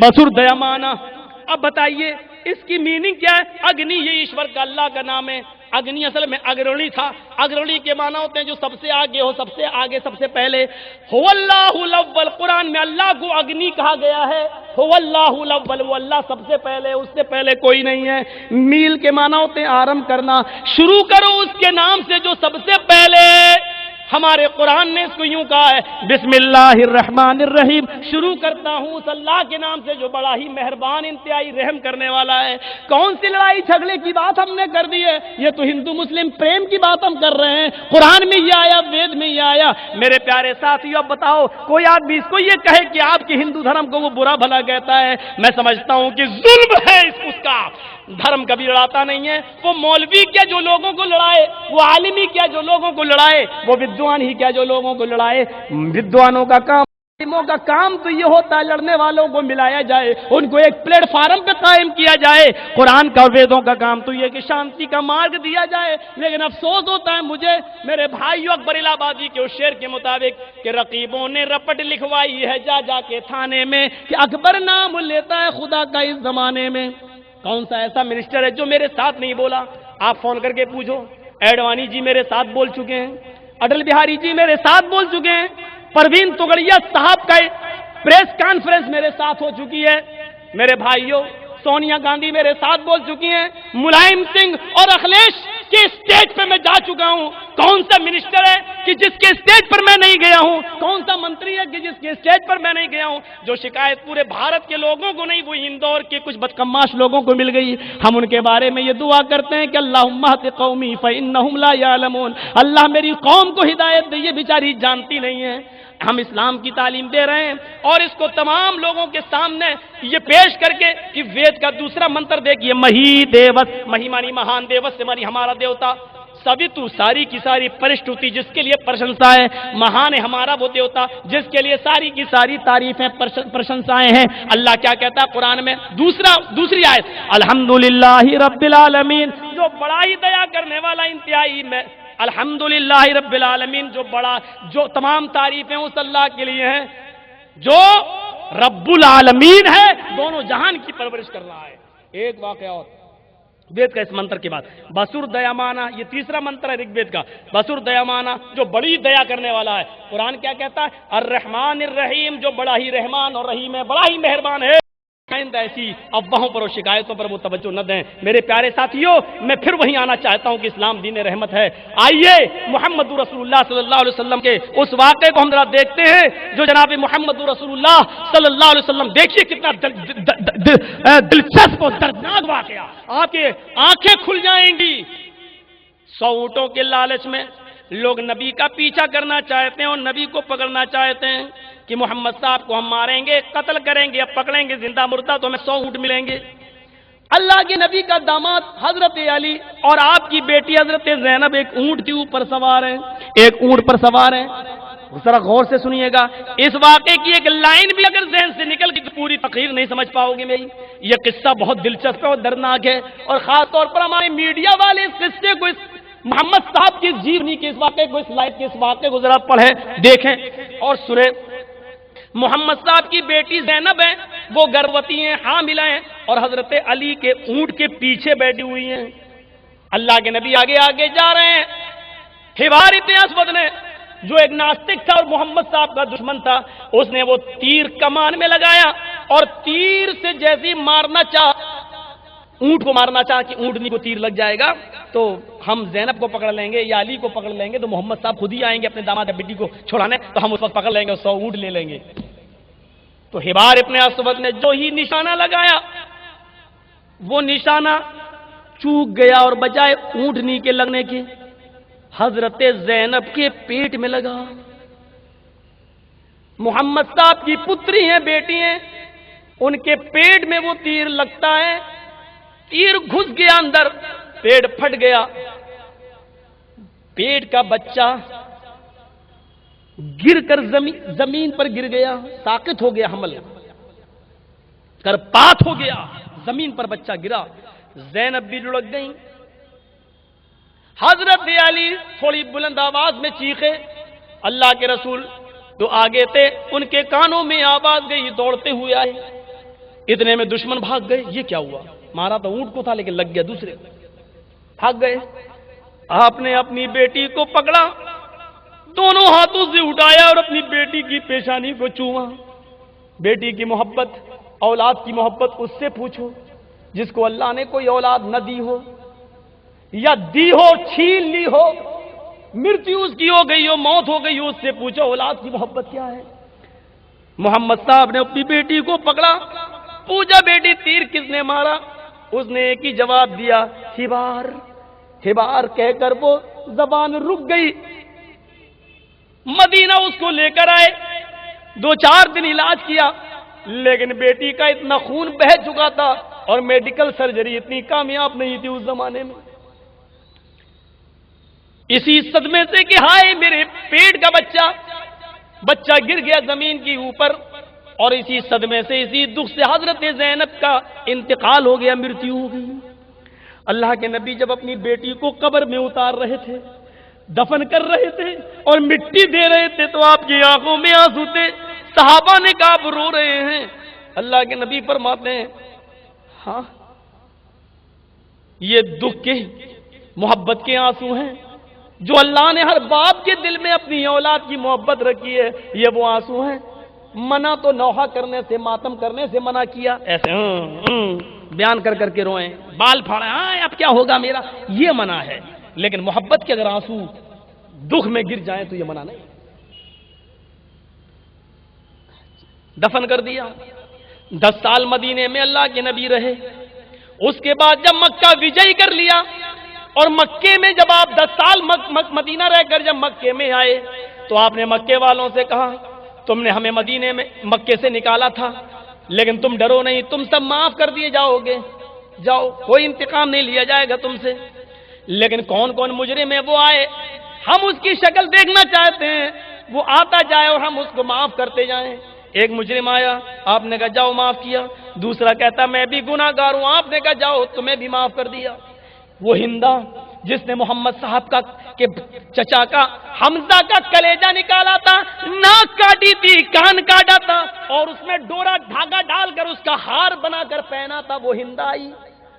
بسردیا مانا. اب بتائیے اس کی میننگ کیا ہے؟ اگنی یہ ایشور کا اللہ کا نام ہے. اگنی اصل میں اگرونی تھا. اگرونی کے معنی ہوتے ہیں جو سب سے آگے ہو، سب سے آگے، سب سے پہلے. هو اللہ الاول، قرآن میں اللہ کو اگنی کہا گیا ہے. هو اللہ الاول، وہ اللہ سب سے پہلے، اس سے پہلے کوئی نہیں ہے. میل کے معنی ہوتے ہیں آرم کرنا. شروع کرو اس کے نام سے جو سب سے پہلے. ہمارے قرآن نے اس کو یوں کہا ہے بسم اللہ الرحمن الرحیم، شروع کرتا ہوں اس اللہ کے نام سے جو بڑا ہی مہربان، انتہائی رحم کرنے والا ہے. کون سی لڑائی جھگڑے کی بات ہم نے کر دی ہے؟ یہ تو ہندو مسلم پریم کی بات ہم کر رہے ہیں. قرآن میں یہ آیا، وید میں یہ آیا. میرے پیارے ساتھیو اب بتاؤ کوئی آدمی اس کو یہ کہے کہ آپ کے ہندو دھرم کو وہ برا بھلا کہتا ہے، میں سمجھتا ہوں کہ ظلم ہے اس کا. دھرم کبھی لڑاتا نہیں ہے. وہ مولوی کیا جو لوگوں کو لڑائے، وہ عالمی کیا جو لوگوں کو لڑائے، وہ ودوان ہی کیا جو لوگوں کو لڑائے. ودوانوں کا کام، عالموں کا کام تو یہ ہوتا ہے لڑنے والوں کو ملایا جائے، ان کو ایک پلیٹ فارم پہ قائم کیا جائے. قرآن کا اور ویدوں کا کام تو یہ کہ شانتی کا مارگ دیا جائے. لیکن افسوس ہوتا ہے مجھے میرے بھائیو اکبر الہ آبادی کے اس شعر کے مطابق کہ رقیبوں نے رپٹ لکھوائی ہے جا جا کے تھانے میں کہ اکبر نام لیتا ہے خدا کا اس زمانے میں. کون سا ایسا منسٹر ہے جو میرے ساتھ نہیں بولا؟ آپ فون کر کے پوچھو. ایڈوانی جی میرے ساتھ بول چکے ہیں، اٹل بہاری جی میرے ساتھ بول چکے ہیں، پروین توگڑیا صاحب کا پریس کانفرنس میرے ساتھ ہو چکی ہے. میرے بھائیوں سونیا گاندھی میرے ساتھ بول چکی ہیں، ملائم سنگھ اور اکھلیش کے اسٹیج پہ میں جا چکا ہوں. کون سا منسٹر ہے کہ جس کے اسٹیج پر میں نہیں گیا ہوں؟ کون سا منتری ہے کہ جس کے اسٹیج پر میں نہیں گیا ہوں؟ جو شکایت پورے بھارت کے لوگوں کو نہیں، وہ اندور کے کچھ بدقماش لوگوں کو مل گئی. ہم ان کے بارے میں یہ دعا کرتے ہیں کہ اللہم اہد قومی فانہم لا یعلمون. اللہ میری قوم کو ہدایت دے، یہ بیچاری جانتی نہیں ہے. ہم اسلام کی تعلیم دے رہے ہیں اور اس کو تمام لوگوں کے سامنے یہ پیش کر کے کہ وید کا دوسرا منتر دیکھیے مہی دیوس، مہی مانی مہان، دیوس سے مانی ہمارا دیوتا، سویتو ساری کی ساری پرشتوتی جس کے لیے پرشنسا ہے، مہان ہے ہمارا وہ دیوتا جس کے لیے ساری کی ساری تعریفیں پرشنسائیں ہیں. اللہ کیا کہتا ہے قرآن میں؟ دوسری آیت الحمدللہ رب العالمین، جو بڑا ہی دیا کرنے والا، انتہائی میں الحمدللہ رب العالمین، جو تمام تعریفیں اس اللہ کے لیے ہیں جو رب العالمین ہے، دونوں جہان کی پرورش کر رہا ہے. ایک واقعہ اور وید کا اس منتر کے بعد بسر دیامانا، یہ تیسرا منتر ہے رگ وید کا. بسر دیامانا جو بڑی دیا کرنے والا ہے. قرآن کیا کہتا ہے؟ الرحمن الرحیم، جو بڑا ہی رحمان اور رحیم ہے، بڑا ہی مہربان ہے. ایسی افواہوں پر اور شکایتوں پر وہ توجہ نہ دیں. میرے پیارے ساتھیوں میں پھر وہیں آنا چاہتا ہوں کہ اسلام دین رحمت ہے. آئیے محمد رسول اللہ صلی اللہ علیہ وسلم کے اس واقعے کو ہم ذرا دیکھتے ہیں جو جناب محمد رسول اللہ صلی اللہ علیہ وسلم، دیکھیے کتنا دلچسپ اور دردناک واقعہ. آپ کے آنکھیں کھل جائیں گی. 100 اونٹوں کے لالچ میں لوگ نبی کا پیچھا کرنا چاہتے ہیں اور نبی کو پکڑنا چاہتے ہیں کہ محمد صاحب کو ہم ماریں گے، قتل کریں گے، اب پکڑیں گے زندہ مردہ تو ہمیں 100 اونٹ ملیں گے. اللہ کے نبی کا داماد حضرت علی اور آپ کی بیٹی حضرت زینب ایک اونٹ کے اوپر سوار ہیں، ایک اونٹ پر سوار ہیں. ذرا غور سے سنیے گا. اس واقعے کی ایک لائن بھی اگر ذہن سے نکل گئی تو پوری تقریر نہیں سمجھ پاؤ گے میری. یہ قصہ بہت دلچسپ ہے اور دردناک ہے، اور خاص طور پر ہمارے میڈیا والے اس قصے کو، محمد صاحب کی جیونی کے اس واقعے کو، اس لائف کے اس واقعے کو ذرا پڑھیں، دیکھیں اور سنیں. محمد صاحب کی بیٹی زینب ہیں، وہ گروتی ہیں، حاملہ ہیں، اور حضرت علی کے اونٹ کے پیچھے بیٹھی ہوئی ہیں. اللہ کے نبی آگے آگے جا رہے ہیں. حبار ابن اسود نے، جو ایک ناستک تھا اور محمد صاحب کا دشمن تھا، اس نے وہ تیر کمان میں لگایا اور تیر سے جیسی مارنا چاہ، اونٹ کو مارنا چاہ کہ اونٹنی کو تیر لگ جائے گا تو ہم زینب کو پکڑ لیں گے یا علی کو پکڑ لیں گے، تو محمد صاحب خود ہی آئیں گے اپنے داماد بیٹی کو چھڑانے، تو ہم اس وقت پکڑ لیں گے اور 100 اونٹ لے لیں گے. تو حبار ابن اسود نے جو ہی نشانہ لگایا، وہ نشانہ چوک گیا اور بجائے اونٹنی کے لگنے کے حضرت زینب کے پیٹ میں لگا. محمد صاحب کی پتری ہیں، بیٹی ہیں، ان کے پیٹ میں وہ تیر لگتا ہے تیر گھس گیا اندر، پیٹ پھٹ گیا، پیٹ کا بچہ گر کر زمین پر گر گیا، ساقط ہو گیا، حمل کرپات ہو گیا، زمین پر بچہ گرا، زینب بھی لڑک گئی۔ حضرت علی تھوڑی بلند آواز میں چیخے، اللہ کے رسول تو آگے تھے، ان کے کانوں میں آواز گئی، دوڑتے ہوئے آئے، اتنے میں دشمن بھاگ گئے۔ یہ کیا ہوا؟ مارا تو اونٹ کو تھا لیکن لگ گیا دوسرے کو، بھاگ گئے۔ آپ نے اپنی بیٹی کو پکڑا، دونوں ہاتھوں سے اٹھایا اور اپنی بیٹی کی پیشانی کو چوما۔ بیٹی کی محبت، اولاد کی محبت اس سے پوچھو جس کو اللہ نے کوئی اولاد نہ دی ہو، یا دی ہو چھین لی ہو، مرتیو اس کی ہو گئی ہو، موت ہو گئی ہو، اس سے پوچھو اولاد کی محبت کیا ہے۔ محمد صاحب نے اپنی بیٹی کو پکڑا، پوچھا بیٹی تیر کس نے مارا؟ اس نے ایک ہی جواب دیا، ہبار۔ ہبار کہہ کر وہ زبان رک گئی۔ مدینہ اس کو لے کر آئے، 2-4 دن علاج کیا، لیکن بیٹی کا اتنا خون بہہ چکا تھا اور میڈیکل سرجری اتنی کامیاب نہیں تھی اس زمانے میں۔ اسی صدمے سے کہ ہائے میرے پیٹ کا بچہ گر گیا زمین کی اوپر، اور اسی صدمے سے، اسی دکھ سے حضرت زینب کا انتقال ہو گیا، مرتیو ہو گئی۔ اللہ کے نبی جب اپنی بیٹی کو قبر میں اتار رہے تھے، دفن کر رہے تھے اور مٹی دے رہے تھے، تو آپ کی آنکھوں میں آنسو تھے۔ صحابہ نے کہا آپ رو رہے ہیں؟ اللہ کے نبی فرماتے ہیں ہاں، یہ دکھ کے، محبت کے آنسو ہیں جو اللہ نے ہر باپ کے دل میں اپنی اولاد کی محبت رکھی ہے، یہ وہ آنسو ہیں۔ منع تو نوحہ کرنے سے، ماتم کرنے سے منع کیا، ایسے بیان کر کر کے روئیں، بال پھاڑیں، ہاں اب کیا ہوگا میرا، یہ منع ہے۔ لیکن محبت کے اگر آنسو دکھ میں گر جائیں تو یہ منع نہیں۔ دفن کر دیا۔ 10 سال مدینے میں اللہ کے نبی رہے۔ اس کے بعد جب مکہ وجئی کر لیا، اور مکے میں جب آپ 10 سال مدینہ رہ کر جب مکے میں آئے، تو آپ نے مکے والوں سے کہا تم نے ہمیں مدینے میں مکے سے نکالا تھا، لیکن تم ڈرو نہیں، تم سب معاف کر دیے جاؤ گے، جاؤ، کوئی انتقام نہیں لیا جائے گا تم سے۔ لیکن کون کون مجرم ہے وہ آئے، ہم اس کی شکل دیکھنا چاہتے ہیں، وہ آتا جائے اور ہم اس کو معاف کرتے جائیں۔ ایک مجرم آیا، آپ نے کہا جاؤ معاف کیا۔ دوسرا کہتا میں بھی گناہ گار ہوں، آپ نے کہا جاؤ تمہیں بھی معاف کر دیا۔ وہ ہندا جس نے محمد صاحب کا کے چچا کا حمزہ کا کلیجہ نکالا تھا، ناک کاٹی تھی، کان کاٹا تھا، اور اس میں ڈورا دھاگا ڈال کر اس کا ہار بنا کر پہنا تھا، وہ ہندا آئی۔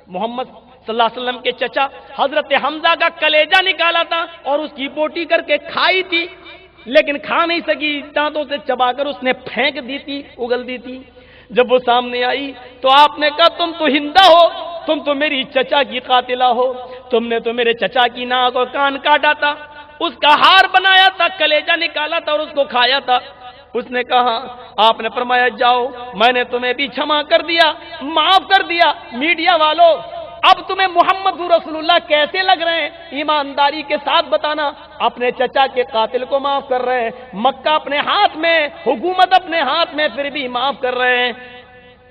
محمد صلی اللہ علیہ وسلم کے چچا حضرت حمزہ کا کلیجہ نکالا تھا اور اس کی بوٹی کر کے کھائی تھی، لیکن کھا نہیں سکی، دانتوں سے چبا کر اس نے پھینک دی تھی، اگل دی تھی۔ جب وہ سامنے آئی تو آپ نے کہا تم تو ہندا ہو، تم تو میری چچا کی قاتلہ ہو، تم نے تو میرے چچا کی ناک اور کان کاٹا تھا، اس کا ہار بنایا تھا، کلیجہ نکالا تھا اور اس کو کھایا تھا۔ اس نے کہا، آپ نے فرمایا جاؤ میں نے تمہیں بھی چھما کر دیا، معاف کر دیا۔ میڈیا والوں، اب تمہیں محمد رسول اللہ کیسے لگ رہے ہیں؟ ایمانداری کے ساتھ بتانا، اپنے چچا کے قاتل کو معاف کر رہے ہیں، مکہ اپنے ہاتھ میں، حکومت اپنے ہاتھ میں، پھر بھی معاف کر رہے ہیں۔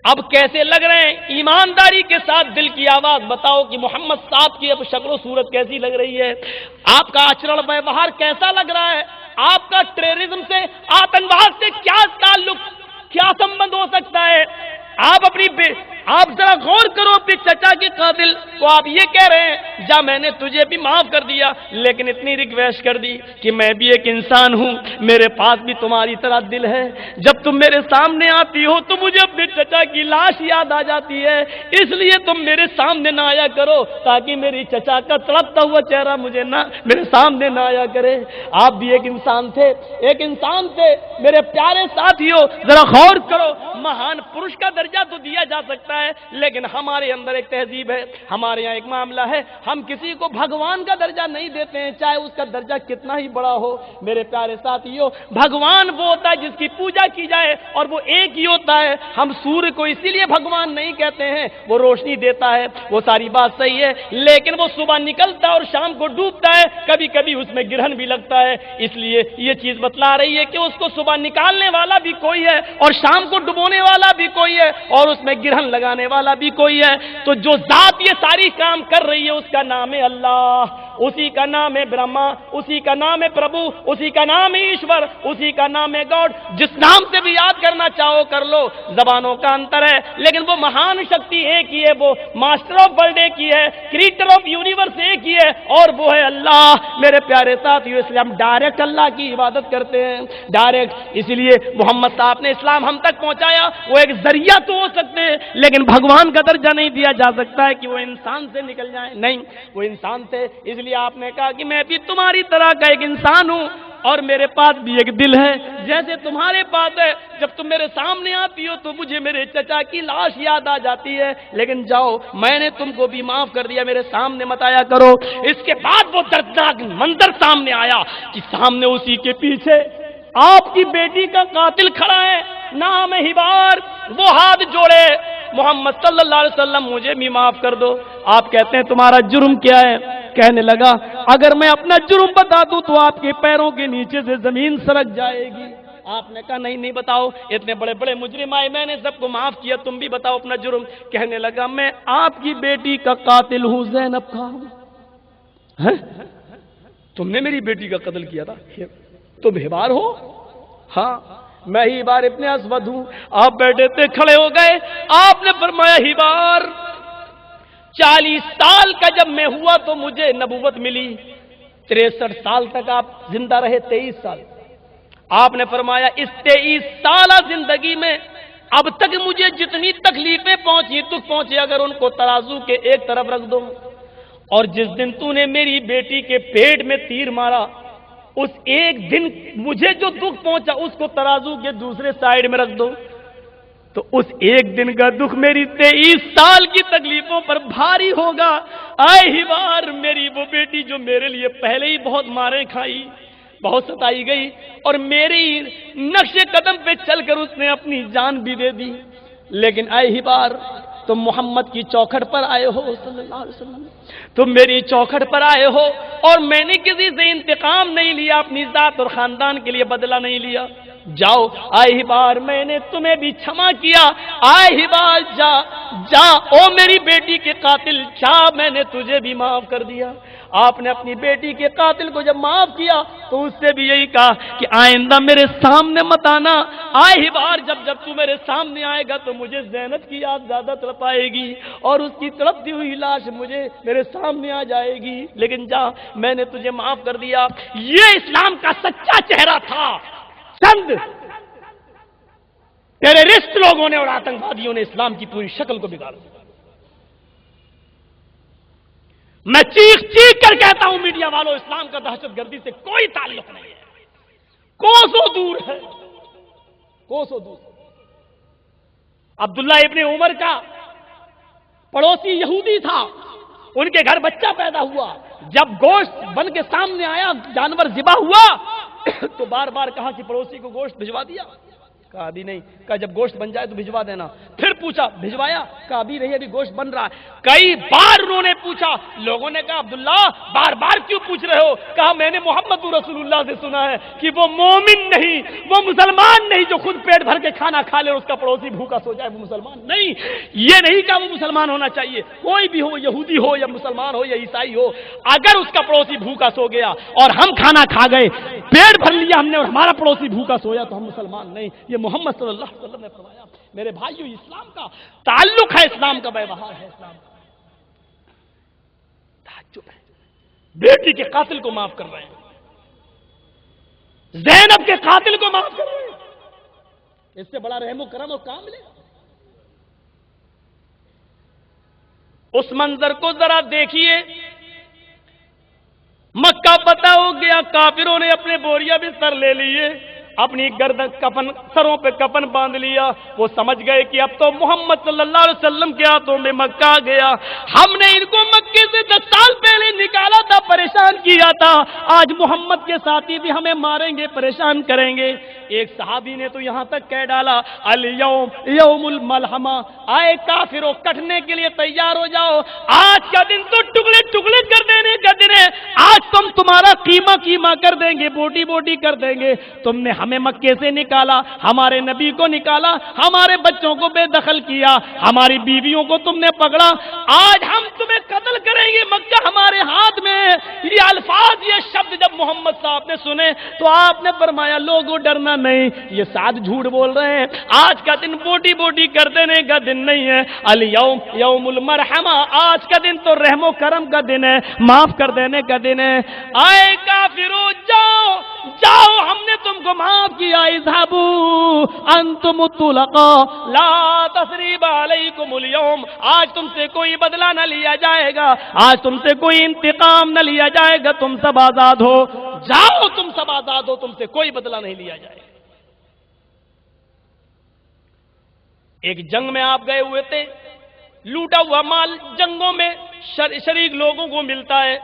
اب کیسے لگ رہے ہیں؟ ایمانداری کے ساتھ دل کی آواز بتاؤ کہ محمد صاحب کی اب شکل و صورت کیسی لگ رہی ہے؟ آپ کا آچرن ویوہار کیسا لگ رہا ہے؟ آپ کا ٹیررزم سے، آتنکواد سے کیا تعلق، کیا سمبند ہو سکتا ہے؟ آپ ذرا غور کرو اپنے چچا کے قاتل کو، آپ یہ کہہ رہے ہیں جا میں نے تجھے بھی معاف کر دیا، لیکن اتنی ریکویسٹ کر دی کہ میں بھی ایک انسان ہوں، میرے پاس بھی تمہاری طرح دل ہے، جب تم میرے سامنے آتی ہو تو مجھے اپنے چچا کی لاش یاد آ جاتی ہے، اس لیے تم میرے سامنے نہ آیا کرو تاکہ میری چچا کا تڑپتا ہوا چہرہ مجھے نہ میرے سامنے نہ آیا کرے۔ آپ بھی ایک انسان تھے، میرے پیارے ساتھیوں، ذرا غور کرو، مہان پروش کا درجہ تو دیا جا سکتا ہے، لیکن ہمارے اندر ایک تہذیب ہے، ہمارے یہاں ایک معاملہ ہے، ہم کسی کو بھگوان کا درجہ نہیں دیتے ہیں، چاہے اس کا درجہ کتنا ہی بڑا ہو۔ میرے پیارے ساتھیوں، بھگوان وہ ہوتا ہے جس کی پوجا کی جائے، اور وہ ایک ہی ہوتا ہے۔ ہم سورج کو اسی لیے بھگوان نہیں کہتے ہیں، وہ روشنی دیتا ہے، وہ ساری بات صحیح ہے، لیکن وہ صبح نکلتا ہے اور شام کو ڈوبتا ہے، کبھی کبھی اس میں گرہن بھی لگتا ہے، اس لیے یہ چیز بتلا رہی ہے کہ اس کو صبح نکالنے والا بھی کوئی ہے اور شام کو ڈبونے والا بھی کوئی ہے، اور اس میں گرہن لگا لگانے والا بھی کوئی ہے، تو جو ذات یہ ساری کام کر رہی ہے اس کا نام ہے اللہ، اسی کا نام ہے برہما، اسی کا نام ہے پربھو، اسی کا نام ہے ایشور، اسی کا نام ہے گاڈ۔ جس نام سے بھی یاد کرنا چاہو کر لو، زبانوں کا انتر ہے لیکن وہ مہان شکتی ایک ہی ہے، وہ ماسٹر آف ورلڈ ایک ہی ہے، کریٹر آف یونیورس ایک ہی ہے، اور وہ ہے اللہ۔ میرے پیارے ساتھیو، اس لیے ہم ڈائریکٹ اللہ کی عبادت کرتے ہیں، ڈائریکٹ۔ اسی لیے محمد صاحب نے اسلام ہم تک پہنچایا، وہ ایک ذریعہ تو ہو سکتے ہیں لیکن بھگوان کا درجہ نہیں دیا جا سکتا ہے کہ وہ انسان سے نکل جائیں، نہیں، وہ انسان تھے۔ اس لیے آپ نے کہا کہ میں بھی تمہاری طرح کا ایک انسان ہوں اور میرے پاس بھی ایک دل ہے جیسے تمہارے پاس ہے۔ جب تم میرے سامنے آتی ہو تو مجھے میرے چچا کی لاش یاد آ جاتی ہے، لیکن جاؤ، میں نے تم کو بھی معاف کر دیا، میرے سامنے مت آیا کرو۔ اس کے بعد وہ دردناک منظر سامنے آیا کہ سامنے اسی کے پیچھے آپ کی بیٹی کا قاتل کھڑا ہے، نام ہے ہبار۔ وہ ہاتھ جوڑے، محمد صلی اللہ علیہ وسلم مجھے بھی معاف کر دو۔ آپ کہتے ہیں تمہارا جرم کیا ہے؟ کہنے لگا اگر میں اپنا جرم بتا دوں تو آپ کے پیروں کے نیچے سے زمین سرک جائے گی۔ آپ نے کہا نہیں بتاؤ، اتنے بڑے بڑے مجرم آئے، میں نے سب کو معاف کیا، تم بھی بتاؤ اپنا جرم۔ کہنے لگا میں آپ کی بیٹی کا قاتل ہوں، زینب کا ہوں۔ تم نے میری بیٹی کا قتل کیا تھا؟ تم ہبار ہو؟ ہاں، میں ہی ہبار ابن اسود ہوں۔ آپ بیٹھے تھے، کھڑے ہو گئے، آپ نے فرمایا ہبار 40 سال کا جب میں ہوا تو مجھے نبوت ملی، 63 سال تک آپ زندہ رہے، 23 سال۔ آپ نے فرمایا اس 23 سالہ زندگی میں اب تک مجھے جتنی تکلیفیں پہنچی، دکھ پہنچے، اگر ان کو ترازو کے ایک طرف رکھ دو، اور جس دن تو نے میری بیٹی کے پیٹ میں تیر مارا اس ایک دن مجھے جو دکھ پہنچا اس کو ترازو کے دوسرے سائیڈ میں رکھ دو، تو اس ایک دن کا دکھ میری 23 سال کی تکلیفوں پر بھاری ہوگا۔ آئے ہی بار میری وہ بیٹی جو میرے لیے پہلے ہی بہت ماریں کھائی، بہت ستائی گئی، اور میری نقش قدم پہ چل کر اس نے اپنی جان بھی دے دی، لیکن آئے ہی بار تم محمد کی چوکھٹ پر آئے ہو صلی اللہ علیہ وسلم، تم میری چوکھٹ پر آئے ہو، اور میں نے کسی سے انتقام نہیں لیا، اپنی ذات اور خاندان کے لیے بدلہ نہیں لیا۔ جاؤ، آئے ہی بار میں نے تمہیں بھی چھما کیا، آئے ہی بار جا جا، او میری بیٹی کے قاتل جا، میں نے تجھے بھی معاف کر دیا۔ آپ نے اپنی بیٹی کے قاتل کو جب معاف کیا تو اس سے بھی یہی کہا کہ آئندہ میرے سامنے مت آنا، آئے ہی بار جب تو میرے سامنے آئے گا تو مجھے زینب کی یاد زیادہ تڑپ آئے گی، اور اس کی تڑپتی ہوئی لاش مجھے میرے سامنے آ جائے گی، لیکن جا، میں نے تجھے معاف کر دیا۔ یہ اسلام کا سچا چہرہ تھا۔ چند ٹیررسٹ لوگوں نے اور آتنکوادیوں نے اسلام کی پوری شکل کو بگاڑ دیا۔ میں چیخ چیخ کر کہتا ہوں میڈیا والوں، اسلام کا دہشت گردی سے کوئی تعلق نہیں ہے، کوسوں دور ہے، کوسوں دور۔ عبداللہ ابن عمر کا پڑوسی یہودی تھا، ان کے گھر بچہ پیدا ہوا، جب گوشت بن کے سامنے آیا، جانور ذبح ہوا تو بار بار کہا کہ پڑوسی کو گوشت بھجوا دیا؟ کہا ابھی نہیں۔ کہا جب گوشت بن جائے تو بھجوا دینا۔ پھر پوچھا بھجوایا؟ کہا ابھی نہیں، ابھی گوشت بن رہا ہے۔ کئی بار انہوں نے پوچھا، لوگوں نے کہا عبداللہ بار بار کیوں پوچھ رہے ہو؟ کہا میں نے محمد رسول اللہ سے سنا ہے کہ وہ مومن نہیں، وہ مسلمان نہیں جو خود پیٹ بھر کے کھانا کھا لے اور اس کا پڑوسی بھوکا سو جائے، وہ مسلمان نہیں۔ یہ نہیں کہا وہ مسلمان ہونا چاہیے، کوئی بھی ہو، یہودی ہو یا مسلمان ہو یا عیسائی ہو، اگر اس کا پڑوسی بھوکا سو گیا اور ہم کھانا کھا گئے، پیٹ بھر لیا ہم نے اور ہمارا پڑوسی بھوکا سویا تو ہم مسلمان نہیں۔ یہ محمد صلی اللہ علیہ وسلم نے فرمایا۔ میرے بھائیو، اسلام کا تعلق ہے، اسلام کا ویوہار ہے، اسلام کا تعجب ہے۔ بیٹی کے قاتل کو معاف کر رہے ہیں، زینب کے قاتل کو معاف کر رہے ہیں، اس سے بڑا رحم و کرم اور کام ملے گا؟ اس منظر کو ذرا دیکھیے، مکہ فتح ہو گیا، کافروں نے اپنے بوریا بستر لے لیے، اپنی گردن کفن، سروں پہ کفن باندھ لیا، وہ سمجھ گئے کہ اب تو محمد صلی اللہ علیہ وسلم کے ہاتھوں میں مکہ آ گیا، ہم نے ان کو مکے مکے سے 10 سال پہلے نکالا تھا، پریشان کیا تھا، آج محمد کے ساتھی بھی ہمیں ماریں گے، پریشان کریں گے۔ ایک صحابی نے تو یہاں تک کہہ ڈالا الیوم یوم الملحمہ، آئے کافروں کٹنے کے لیے تیار ہو جاؤ، آج کا دن تو ٹکڑے ٹکڑے کر دینے کا دن ہے، آج تم تمہارا قیمہ قیمہ کر دیں گے، بوٹی بوٹی کر دیں گے۔ تم نے ہمیں مکے سے نکالا، ہمارے نبی کو نکالا، ہمارے بچوں کو بے دخل کیا، ہماری بیویوں کو تم نے پکڑا، آج ہم تمہیں قتل کریں گے، مکہ ہمارے ہاتھ میں ہے۔ یہ الفاظ، یہ شبد جب محمد صاحب نے سنے تو آپ نے فرمایا لوگوں ڈرنا نہیں، یہ ساتھ جھوٹ بول رہے ہیں، آج کا دن بوٹی بوٹی کر دینے کا دن نہیں ہے، الیوم یوم المرحمہ، آج کا دن تو رحم و کرم کا دن ہے، معاف کر دینے کا دن ہے۔ آئے کافرو جاؤ جاؤ، ہم نے تم کو معاف کیا، اذهبوا انتم الطلقاء لا تثریب علیکم اليوم، آج تم سے کوئی بدلہ نہ لیا جائے گا، آج تم سے کوئی انتقام نہ لیا جائے گا، تم سب آزاد ہو، جاؤ تم سب آزاد ہو، تم سے کوئی بدلہ نہیں لیا جائے گا۔ ایک جنگ میں آپ گئے ہوئے تھے، لوٹا ہوا مال جنگوں میں شریک لوگوں کو ملتا ہے،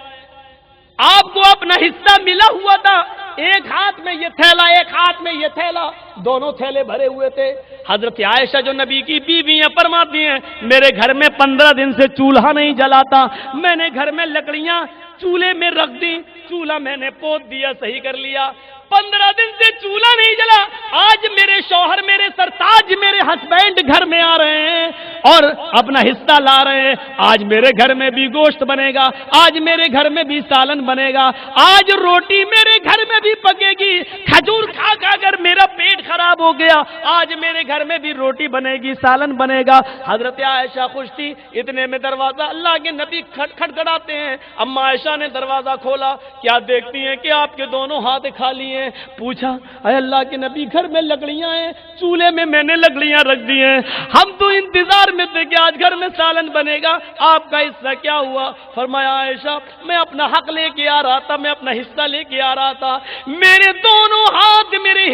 آپ کو اپنا حصہ ملا ہوا تھا، ایک ہاتھ میں یہ تھیلا ایک ہاتھ میں یہ تھیلا، دونوں تھیلے بھرے ہوئے تھے۔ حضرت عائشہ جو نبی کی بیوی ہیں فرماتی ہیں میرے گھر میں 15 دن سے چولہا نہیں جلاتا، میں نے گھر میں لکڑیاں چولہے میں رکھ دی، چولہا میں نے پوت دیا، صحیح کر لیا، 15 دن سے چولہا نہیں جلا، آج میرے شوہر میرے سرتاج میرے ہسبینڈ گھر میں آ رہے ہیں اور اپنا حصہ لا رہے ہیں، آج میرے گھر میں بھی گوشت بنے گا، آج میرے گھر میں بھی سالن بنے گا، آج روٹی میرے گھر میں بھی پکے گی، کھجور کھا کھا کر میرا پیٹ خراب ہو گیا، آج میرے گھر میں بھی روٹی بنے گی، سالن بنے گا۔ حضرت عائشہ خوش تھی، اتنے میں دروازہ اللہ کے نبی کھٹکھٹاتے ہیں، اما عائشہ نے دروازہ کھولا، کیا دیکھتی ہیں کہ آپ کے دونوں ہاتھ خالی ہیں؟ پوچھا اے اللہ کے نبی گھر میں لکڑیاں ہیں، چولہے میں میں نے لکڑیاں رکھ دی ہیں، ہم تو انتظار میں تھے کہ آج گھر میں سالن بنے گا، آپ کا حصہ کیا ہوا؟ فرمایا عائشہ میں اپنا حق لے کے آ رہا تھا، میں اپنا حصہ لے کے آ رہا تھا، میرے دونوں ہاتھ میرے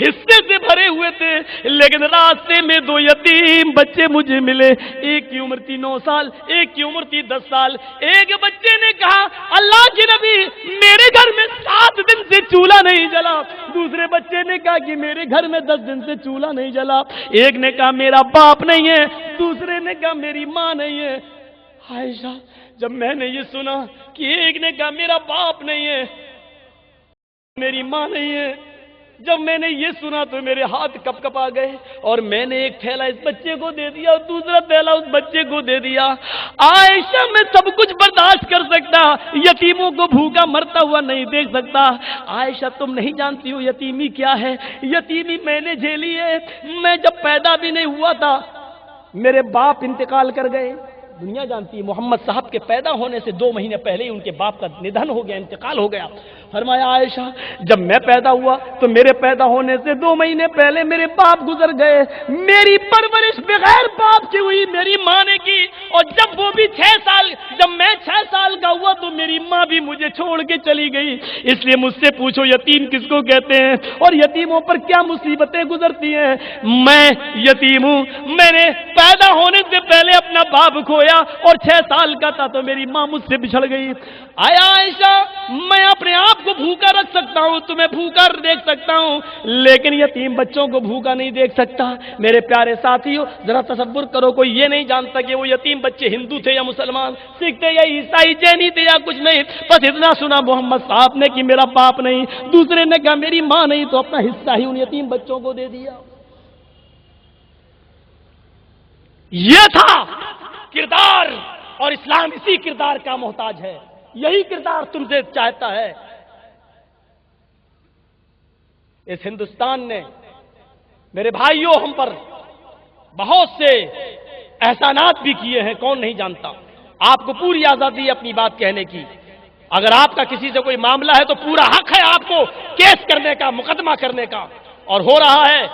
حصے سے بھرے ہوئے تھے، لیکن راستے میں 2 یتیم بچے مجھے ملے، ایک کی عمر تھی 9 سال، ایک کی عمر تھی 10 سال، ایک بچے نے کہا اللہ کے نبی میرے گھر میں 7 دن سے چولہا نہیں جلا، دوسرے بچے نے کہا کہ میرے گھر میں 10 دن سے چولہا نہیں جلا، ایک نے کہا میرا باپ نہیں ہے، دوسرے نے کہا میری ماں نہیں ہے۔ عائشہ جب میں نے یہ سنا کہ ایک نے کہا میرا باپ نہیں ہے میری ماں نہیں ہے، جب میں نے یہ سنا تو میرے ہاتھ کپ کپ آ گئے اور میں نے ایک تھیلا اس بچے کو دے دیا اور دوسرا تھیلا اس بچے کو دے دیا۔ عائشہ میں سب کچھ برداشت کر سکتا، یتیموں کو بھوکا مرتا ہوا نہیں دیکھ سکتا۔ عائشہ تم نہیں جانتی ہو یتیمی کیا ہے، یتیمی میں نے جھیلی ہے، میں جب پیدا بھی نہیں ہوا تھا میرے باپ انتقال کر گئے، دنیا جانتی ہے محمد صاحب کے پیدا ہونے سے 2 مہینے پہلے ہی ان کے باپ کا نِدھن ہو گیا، انتقال ہو گیا۔ فرمایا عائشہ جب میں پیدا ہوا تو میرے پیدا ہونے سے 2 مہینے پہلے میرے باپ گزر گئے، میری پرورش بغیر باپ کی ہوئی میری ماں نے کی، اور جب وہ بھی 6 سال، جب میں 6 سال کا ہوا تو میری ماں بھی مجھے چھوڑ کے چلی گئی۔ اس لیے مجھ سے پوچھو یتیم کس کو کہتے ہیں اور یتیموں پر کیا مصیبتیں گزرتی ہیں۔ میں یتیم ہوں، میں نے پیدا ہونے سے پہلے اپنا باپ کھویا اور 6 سال کا تھا تو میری ماں مجھ سے بچھڑ گئی۔ آیا عائشہ میں اپنے آپ کو بھوکا رکھ سکتا ہوں، تمہیں بھوکا دیکھ سکتا ہوں، لیکن یتیم بچوں کو بھوکا نہیں دیکھ سکتا۔ میرے پیارے ساتھیو ذرا تصور کرو کوئی یہ نہیں جانتا کہ وہ یتیم بچے ہندو تھے یا مسلمان، سکھ تھے یا عیسائی، جینی تھے یا کچھ نہیں، بس اتنا سنا محمد صاحب نے کہ میرا باپ نہیں، دوسرے نے کہا میری ماں نہیں، تو اپنا حصہ ہی ان یتیم بچوں کو دے دیا۔ یہ تھا کردار، اور اسلام اسی کردار کا محتاج ہے، یہی کردار تم سے چاہتا ہے۔ اس ہندوستان نے میرے بھائیوں ہم پر بہت سے احسانات بھی کیے ہیں، کون نہیں جانتا۔ آپ کو پوری آزادی ہے اپنی بات کہنے کی، اگر آپ کا کسی سے کوئی معاملہ ہے تو پورا حق ہے آپ کو کیس کرنے کا، مقدمہ کرنے کا، اور ہو رہا ہے۔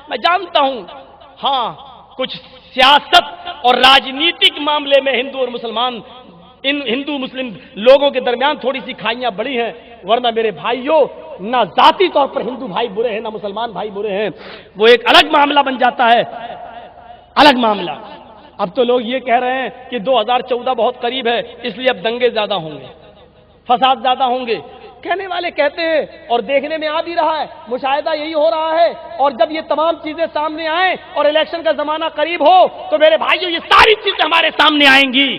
میں جانتا ہوں ہاں کچھ سیاست اور راجنیتک معاملے میں ہندو اور مسلمان، ان ہندو مسلم لوگوں کے درمیان تھوڑی سی کھائیاں بڑی ہیں، ورنہ میرے بھائیوں نہ ذاتی طور پر ہندو بھائی برے ہیں نہ مسلمان بھائی برے ہیں، وہ ایک الگ معاملہ بن جاتا ہے، الگ معاملہ۔ اب تو لوگ یہ کہہ رہے ہیں کہ 2014 بہت قریب ہے، اس لیے اب دنگے زیادہ ہوں گے، فساد زیادہ ہوں گے۔ کہنے والے کہتے ہیں اور دیکھنے میں آ بھی رہا ہے، مشاہدہ یہی ہو رہا ہے، اور جب یہ تمام چیزیں سامنے آئیں اور الیکشن کا زمانہ قریب ہو تو میرے بھائیوں یہ ساری چیزیں ہمارے سامنے آئیں گی،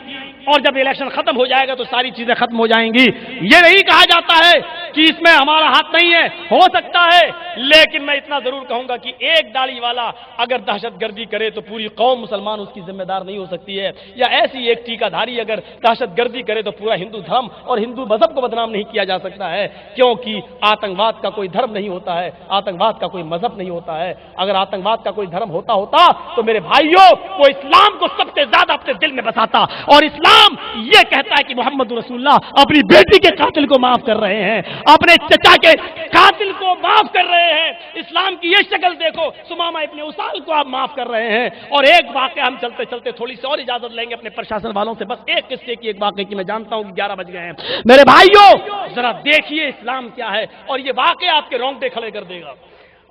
اور جب الیکشن ختم ہو جائے گا تو ساری چیزیں ختم ہو جائیں گی۔ یہ نہیں کہا جاتا ہے کہ اس میں ہمارا ہاتھ نہیں ہے، ہو سکتا ہے، لیکن میں اتنا ضرور کہوں گا کہ ایک داڑھی والا اگر دہشت گردی کرے تو پوری قوم مسلمان اس کی ذمہ دار نہیں ہو سکتی ہے، یا ایسی ایک ٹیکہ دھاری اگر دہشت گردی کرے تو پورا ہندو دھرم اور ہندو مذہب کو بدنام نہیں کیا جا سکتا ہے، کیونکہ آتنکواد کا کوئی دھرم نہیں ہوتا ہے، آتنکواد کا کوئی مذہب نہیں ہوتا ہے۔ اگر آتنکواد کا کوئی دھرم ہوتا تو میرے بھائیوں وہ اسلام کو سب سے زیادہ اپنے دل میں بساتا، اور اسلام یہ کہتا ہے کہ محمد رسول اللہ اپنی بیٹی کے قاتل کو معاف کر رہے ہیں، اپنے چچا کے قاتل کو معاف کر رہے ہیں۔ اسلام کی یہ شکل دیکھو، سمامہ ابن اسال کو آپ معاف کر رہے ہیں۔ اور ایک واقعہ ہم چلتے چلتے تھوڑی سی اور اجازت لیں گے اپنے پرشاسن والوں سے، بس ایک قصے کی ایک واقعے کی، میں جانتا ہوں کہ 11 بج گئے ہیں۔ میرے بھائیوں ذرا دیکھیے اسلام کیا ہے، اور یہ واقعہ آپ کے رونگٹے کھڑے کر دے گا۔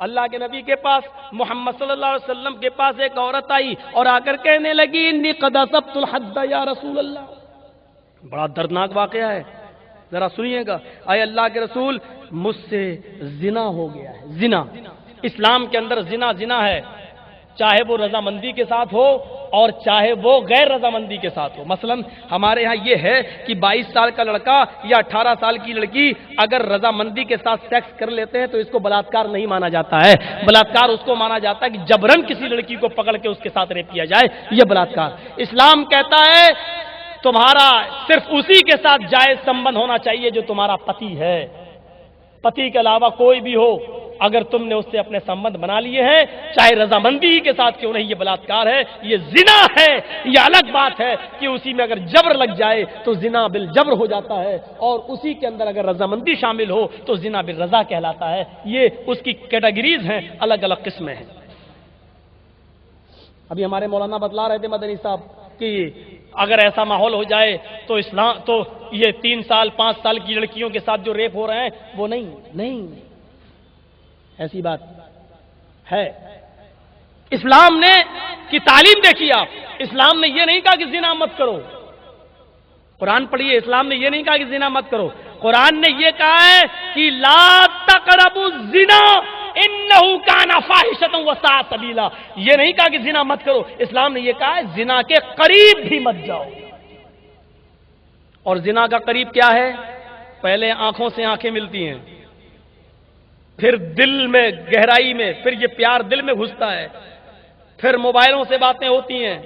اللہ کے نبی کے پاس، محمد صلی اللہ علیہ وسلم کے پاس ایک عورت آئی اور آ کر کہنے لگی انی قد اصبت الحد یا رسول اللہ۔ بڑا دردناک واقعہ ہے، ذرا سنیے گا۔ اے اللہ کے رسول، مجھ سے زنا ہو گیا ہے۔ زنا اسلام کے اندر زنا ہے، چاہے وہ رضامندی کے ساتھ ہو اور چاہے وہ غیر رضامندی کے ساتھ ہو۔ مثلا ہمارے ہاں یہ ہے کہ 22 سال کا لڑکا یا 18 سال کی لڑکی اگر رضامندی کے ساتھ سیکس کر لیتے ہیں تو اس کو بلاತ್ಕಾರ نہیں مانا جاتا ہے۔ بلاತ್ಕಾರ اس کو مانا جاتا ہے کہ جبرن کسی لڑکی کو پکڑ کے اس کے ساتھ ریپ کیا جائے، یہ بلاತ್ಕಾರ۔ اسلام کہتا ہے تمہارا صرف اسی کے ساتھ جائز سمبند ہونا چاہیے جو تمہارا پتی ہے، پتی کے علاوہ کوئی بھی ہو، اگر تم نے اس سے اپنے سمبند بنا لیے ہیں چاہے رضامندی کے ساتھ کیوں نہیں، یہ بلاತ್ಕಾರ ہے، یہ زنا ہے۔ یہ الگ بات ہے کہ اسی میں اگر جبر لگ جائے تو زنا بالجبر ہو جاتا ہے، اور اسی کے اندر اگر رضامندی شامل ہو تو زنا بالرضا کہلاتا ہے۔ یہ اس کی کیٹیگریز ہیں، الگ الگ قسمیں ہیں۔ ابھی ہمارے مولانا بتلا رہے تھے مدنی صاحب کہ اگر ایسا ماحول ہو جائے تو اسلام تو یہ 3 سال 5 سال کی لڑکیوں کے ساتھ جو ریپ ہو رہے ہیں وہ نہیں ایسی بات ہے۔ اسلام نے کی تعلیم دیکھیے آپ، اسلام نے یہ نہیں کہا کہ زنا مت کرو، قرآن پڑھیے، اسلام نے یہ نہیں کہا کہ زنا مت کرو، قرآن نے یہ کہا ہے کہ لا تقربوا الزنا انہ کان فاحشۃ وساء سبیلا۔ یہ نہیں کہا کہ زنا مت کرو، اسلام نے یہ کہا ہے زنا کے قریب بھی مت جاؤ۔ اور زنا کا قریب کیا ہے؟ پہلے آنکھوں سے آنکھیں ملتی ہیں، پھر دل میں گہرائی میں، پھر یہ پیار دل میں گھستا ہے، پھر موبائلوں سے باتیں ہوتی ہیں،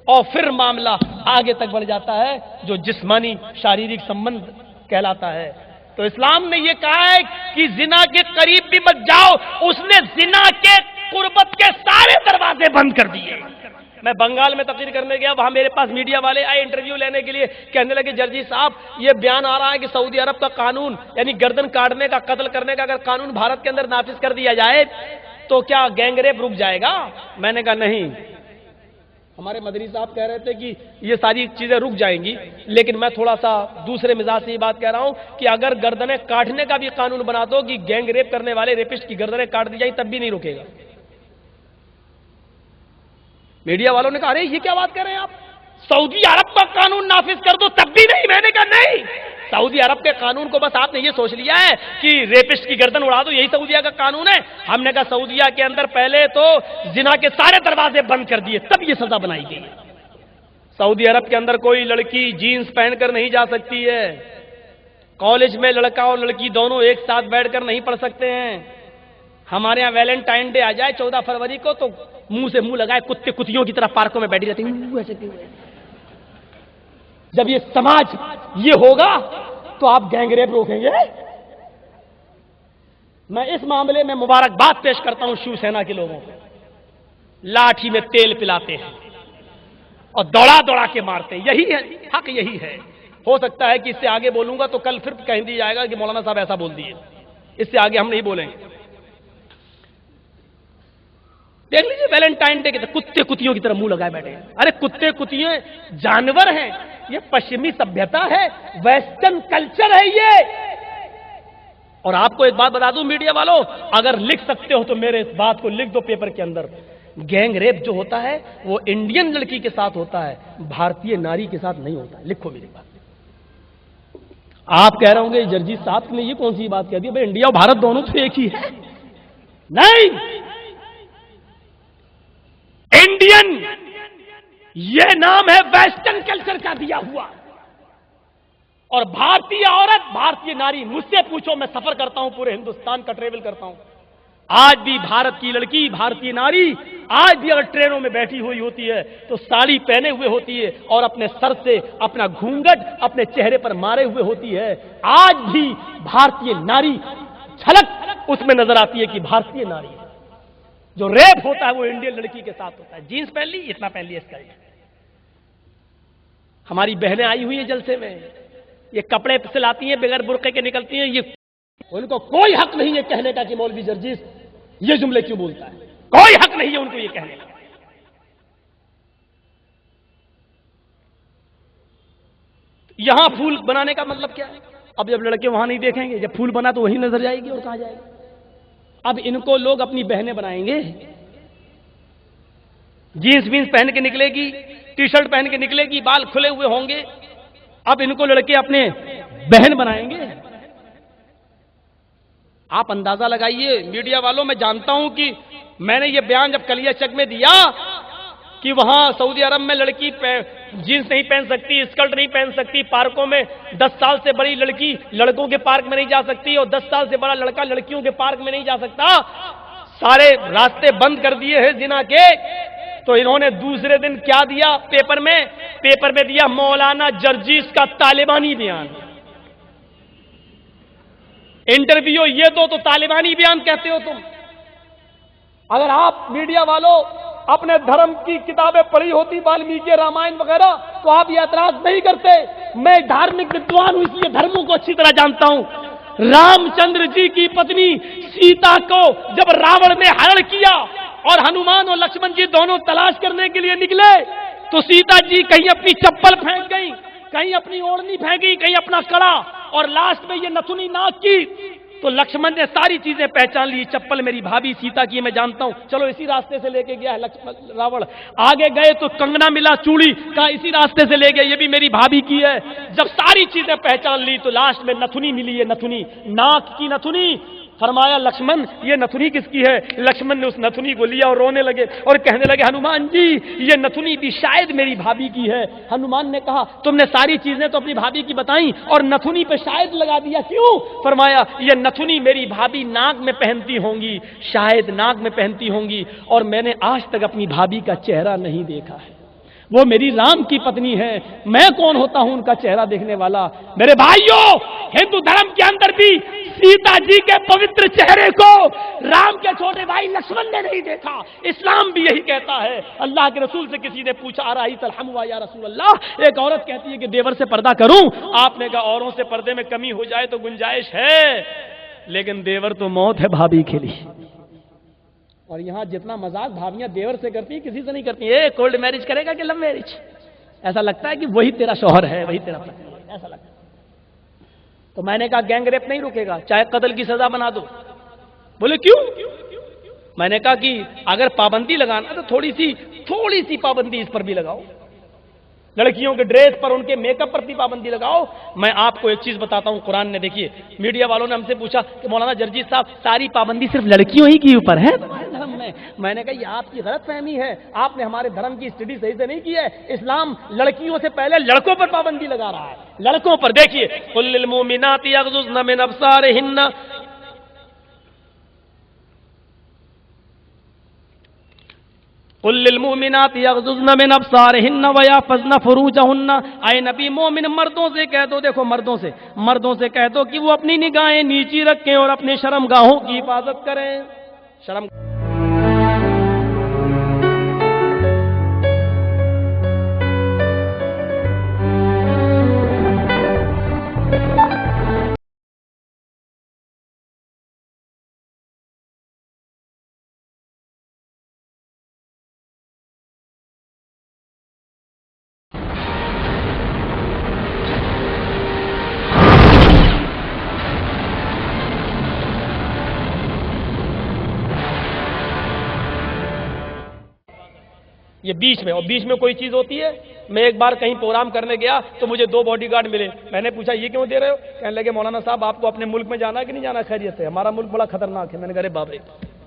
اور پھر معاملہ آگے تک بڑھ جاتا ہے جو جسمانی شاریرک سمبند کہلاتا ہے۔ تو اسلام نے یہ کہا ہے کہ زنا کے قریب بھی مت جاؤ، اس نے زنا کے قربت کے سارے دروازے بند کر دیے۔ میں بنگال میں تقریر کرنے گیا، وہاں میرے پاس میڈیا والے آئے انٹرویو لینے کے لیے، کہنے لگے جرجی صاحب یہ بیان آ رہا ہے کہ سعودی عرب کا قانون یعنی گردن کاٹنے کا، قتل کرنے کا اگر قانون بھارت کے اندر نافذ کر دیا جائے تو کیا گینگ ریپ رک جائے گا؟ میں نے کہا نہیں، ہمارے مدنی صاحب کہہ رہے تھے کہ یہ ساری چیزیں رک جائیں گی، لیکن میں تھوڑا سا دوسرے مزاج سے یہ بات کہہ رہا ہوں کہ اگر گردنیں کاٹنے کا بھی قانون بنا دو کہ گینگ ریپ کرنے والے ریپسٹ کی گردنیں کاٹ دی جائیں تب بھی نہیں رکے گا۔ میڈیا والوں نے کہا ارے یہ کیا بات کر رہے ہیں آپ، سعودی عرب کا قانون نافذ کر دو تب بھی نہیں۔ میں نے کہا نہیں، سعودی عرب کے قانون کو بس آپ نے یہ سوچ لیا ہے کہ ریپسٹ کی گردن اڑا دو، یہی سعودیہ کا قانون ہے۔ ہم نے کہا سعودیہ کے اندر پہلے تو زنا کے سارے دروازے بند کر دیے تب یہ سزا بنائی گئی ہے۔ سعودی عرب کے اندر کوئی لڑکی جینز پہن کر نہیں جا سکتی ہے، کالج میں لڑکا اور لڑکی دونوں ایک ساتھ بیٹھ کر نہیں پڑھ سکتے ہیں۔ ہمارے یہاں ویلنٹائن ڈے آ جائے 14 فروری کو تو منہ سے منہ لگائے کتے کتیوں کی طرح پارکوں میں بیٹھی رہتی ہیں۔ جب یہ سماج یہ ہوگا تو آپ گینگ ریپ روکیں گے؟ میں اس معاملے میں مبارکباد پیش کرتا ہوں شیو سینا کے لوگوں کو، لاٹھی میں تیل پلاتے ہیں اور دوڑا دوڑا کے مارتے ہیں، یہی ہے حق، یہی ہے۔ ہو سکتا ہے کہ اس سے آگے بولوں گا تو کل پھر کہہ دیا جائے گا کہ مولانا صاحب ایسا بول دیے، اس سے آگے ہم نہیں بولیں گے۔ دیکھ لیجیے ویلنٹائن ڈے کے کتے کتیوں کی طرح منہ لگائے بیٹھے ہیں۔ ارے کتے کتیاں جانور ہیں، یہ پشچمی سبھیتا ہے، ویسٹرن کلچر ہے یہ۔ اور آپ کو ایک بات بتا دوں میڈیا والوں، اگر لکھ سکتے ہو تو میرے اس بات کو لکھ دو پیپر کے اندر گینگ ریپ جو ہوتا ہے وہ انڈین لڑکی کے ساتھ ہوتا ہے, بھارتیہ ناری کے ساتھ نہیں ہوتا ہے. لکھو میری بات. آپ کہہ رہے ہوں گے جرجیت صاحب نے یہ کون سی بات کہہ دی, بھائی انڈیا اور بھارت دونوں تو ایک ہی ہے. نہیں, انڈین یہ نام ہے ویسٹرن کلچر کا دیا ہوا, اور بھارتیہ عورت, بھارتیہ ناری, مجھ سے پوچھو, میں سفر کرتا ہوں, پورے ہندوستان کا ٹریول کرتا ہوں, آج بھی بھارت کی لڑکی, بھارتیہ ناری آج بھی اگر ٹرینوں میں بیٹھی ہوئی ہوتی ہے تو ساڑی پہنے ہوئے ہوتی ہے اور اپنے سر سے اپنا گھونگٹ اپنے چہرے پر مارے ہوئے ہوتی ہے. آج بھی بھارتیہ ناری جھلک اس میں نظر آتی ہے کہ بھارتیہ ناری ہے. جو ریپ ہوتا ہے وہ انڈین لڑکی کے ساتھ ہوتا ہے. جینس پہن لی, اتنا پہن لی اسکرٹ. ہماری بہنیں آئی ہوئی ہیں جلسے میں, یہ کپڑے سلاتی ہیں, بغیر برقعے کے نکلتی ہیں, یہ ان کو کوئی حق نہیں ہے کہنے کا کہ مولوی جرجیس یہ جملے کیوں بولتا ہے. کوئی حق نہیں ہے ان کو یہ کہنے کا. یہاں پھول بنانے کا مطلب کیا ہے؟ اب جب لڑکے وہاں نہیں دیکھیں گے, جب پھول بنا تو وہی نظر جائے گی, اور کہاں جائے گی؟ اب ان کو لوگ اپنی بہنیں بنائیں گے, جینس وینس پہن کے نکلے گی, ٹی شرٹ پہن کے نکلے گی, بال کھلے ہوئے ہوں گے, اب ان کو لڑکے اپنے بہن بنائیں گے. آپ اندازہ لگائیے میڈیا والوں, میں جانتا ہوں کہ میں نے یہ بیان جب کلیہ چک میں دیا کہ وہاں سعودی عرب میں لڑکی جینس نہیں پہن سکتی, اسکرٹ نہیں پہن سکتی, پارکوں میں 10 سال سے بڑی لڑکی لڑکوں کے پارک میں نہیں جا سکتی, اور 10 سال سے بڑا لڑکا لڑکیوں کے پارک میں نہیں جا سکتا, سارے راستے بند کر دیے ہیں زنا کے. تو انہوں نے دوسرے دن کیا دیا پیپر میں دیا مولانا جرجیس کا طالبانی بیان. انٹرویو یہ تو طالبانی بیان کہتے ہو تم. اگر آپ میڈیا والوں اپنے دھرم کی کتابیں پڑھی ہوتی, والمیکی رامائن وغیرہ, تو آپ یہ اعتراض نہیں کرتے. میں دھارمک ودوان ہوں, اس لیے دھرموں کو اچھی طرح جانتا ہوں. رام چندر جی کی پتنی سیتا کو جب راوڑ نے ہرن کیا اور ہنومان اور لکشمن جی دونوں تلاش کرنے کے لیے نکلے, تو سیتا جی کہیں اپنی چپل پھینک گئی, کہیں اپنی اوڑھنی پھینکی, کہیں اپنا کڑا, اور لاسٹ میں یہ نتھنی ناک کی. تو لکشمن نے ساری چیزیں پہچان لی, چپل میری بھابھی سیتا کی, میں جانتا ہوں, چلو اسی راستے سے لے کے گیا راوڑ. آگے گئے تو کنگنا ملا, چوڑی کا اسی راستے سے لے گئے, یہ بھی میری بھابھی کی ہے. جب ساری چیزیں پہچان لی تو لاسٹ میں نتھنی ملی, ہے نتھنی, ناک کی نتھنی. فرمایا لکشمن یہ نتھنی کس کی ہے؟ لکشمن نے اس نتھنی کو لیا اور رونے لگے اور کہنے لگے ہنومان جی یہ نتھنی بھی شاید میری بھابھی کی ہے. ہنومان نے کہا تم نے ساری چیزیں تو اپنی بھابھی کی بتائیں اور نتھنی پہ شاید لگا دیا, کیوں؟ فرمایا یہ نتھنی میری بھابھی ناک میں پہنتی ہوں گی, شاید ناک میں پہنتی ہوں گی, اور میں نے آج تک اپنی بھابھی کا چہرہ نہیں دیکھا ہے. وہ میری رام کی پتنی ہے, میں کون ہوتا ہوں ان کا چہرہ دیکھنے والا؟ میرے بھائیوں, ہندو دھرم کے اندر بھی سیتا جی کے پوتر چہرے کو رام کے چھوٹے بھائی لکشمن نے نہیں دیکھا. اسلام بھی یہی کہتا ہے. اللہ کے رسول سے کسی نے پوچھا ارائیت الحموا یا رسول اللہ, ایک عورت کہتی ہے کہ دیور سے پردہ کروں. آپ نے کہا اوروں سے پردے میں کمی ہو جائے تو گنجائش ہے, لیکن دیور تو موت ہے بھابھی کے لیے. اور یہاں جتنا مذاق بھابیاں دیور سے کرتی ہیں کسی سے نہیں کرتی. اے کولڈ میرج کرے گا کہ لو میرج؟ ایسا لگتا ہے کہ وہی تیرا شوہر ہے, وہی تیرا پتی ہے, ایسا لگتا ہے. تو میں نے کہا گینگ ریپ نہیں رکے گا, چاہے قتل کی سزا بنا دو. بولے کیوں؟ میں نے کہا کہ اگر پابندی لگانا تو تھوڑی سی پابندی اس پر بھی لگاؤ. لڑکیوں کے ڈریس پر, ان کے میک اپ پر بھی پابندی لگاؤ. میں آپ کو ایک چیز بتاتا ہوں, قرآن نے, دیکھیے میڈیا والوں نے ہم سے پوچھا کہ مولانا جرجیت صاحب ساری پابندی صرف لڑکیوں ہی کے اوپر ہے تمہارے دھرم میں. میں نے کہا یہ آپ کی غلط فہمی ہے, آپ نے ہمارے دھرم کی اسٹڈی صحیح سے نہیں کی ہے. اسلام لڑکیوں سے پہلے لڑکوں پر پابندی لگا رہا ہے, لڑکوں پر. دیکھیے قل للمؤمنات یغضضن من ابصارهن قل للمؤمنات یغضضن من ابصارهن ويحفظن فروجهن. اے نبی مومن مردوں سے کہہ دو, دیکھو مردوں سے کہہ دو کہ وہ اپنی نگاہیں نیچی رکھیں اور اپنے شرمگاہوں کی حفاظت کریں. شرم یہ بیچ میں، اور بیچ میں کوئی چیز ہوتی ہے. میں ایک بار کہیں پروگرام کرنے گیا تو مجھے 2 باڈی گارڈ ملے. میں نے پوچھا یہ کیوں دے رہے ہو؟ کہنے لگے مولانا صاحب آپ کو اپنے ملک میں جانا ہے کہ نہیں جانا خیریت سے؟ ہمارا ملک بڑا خطرناک ہے. میں نے کہا ارے باپ رے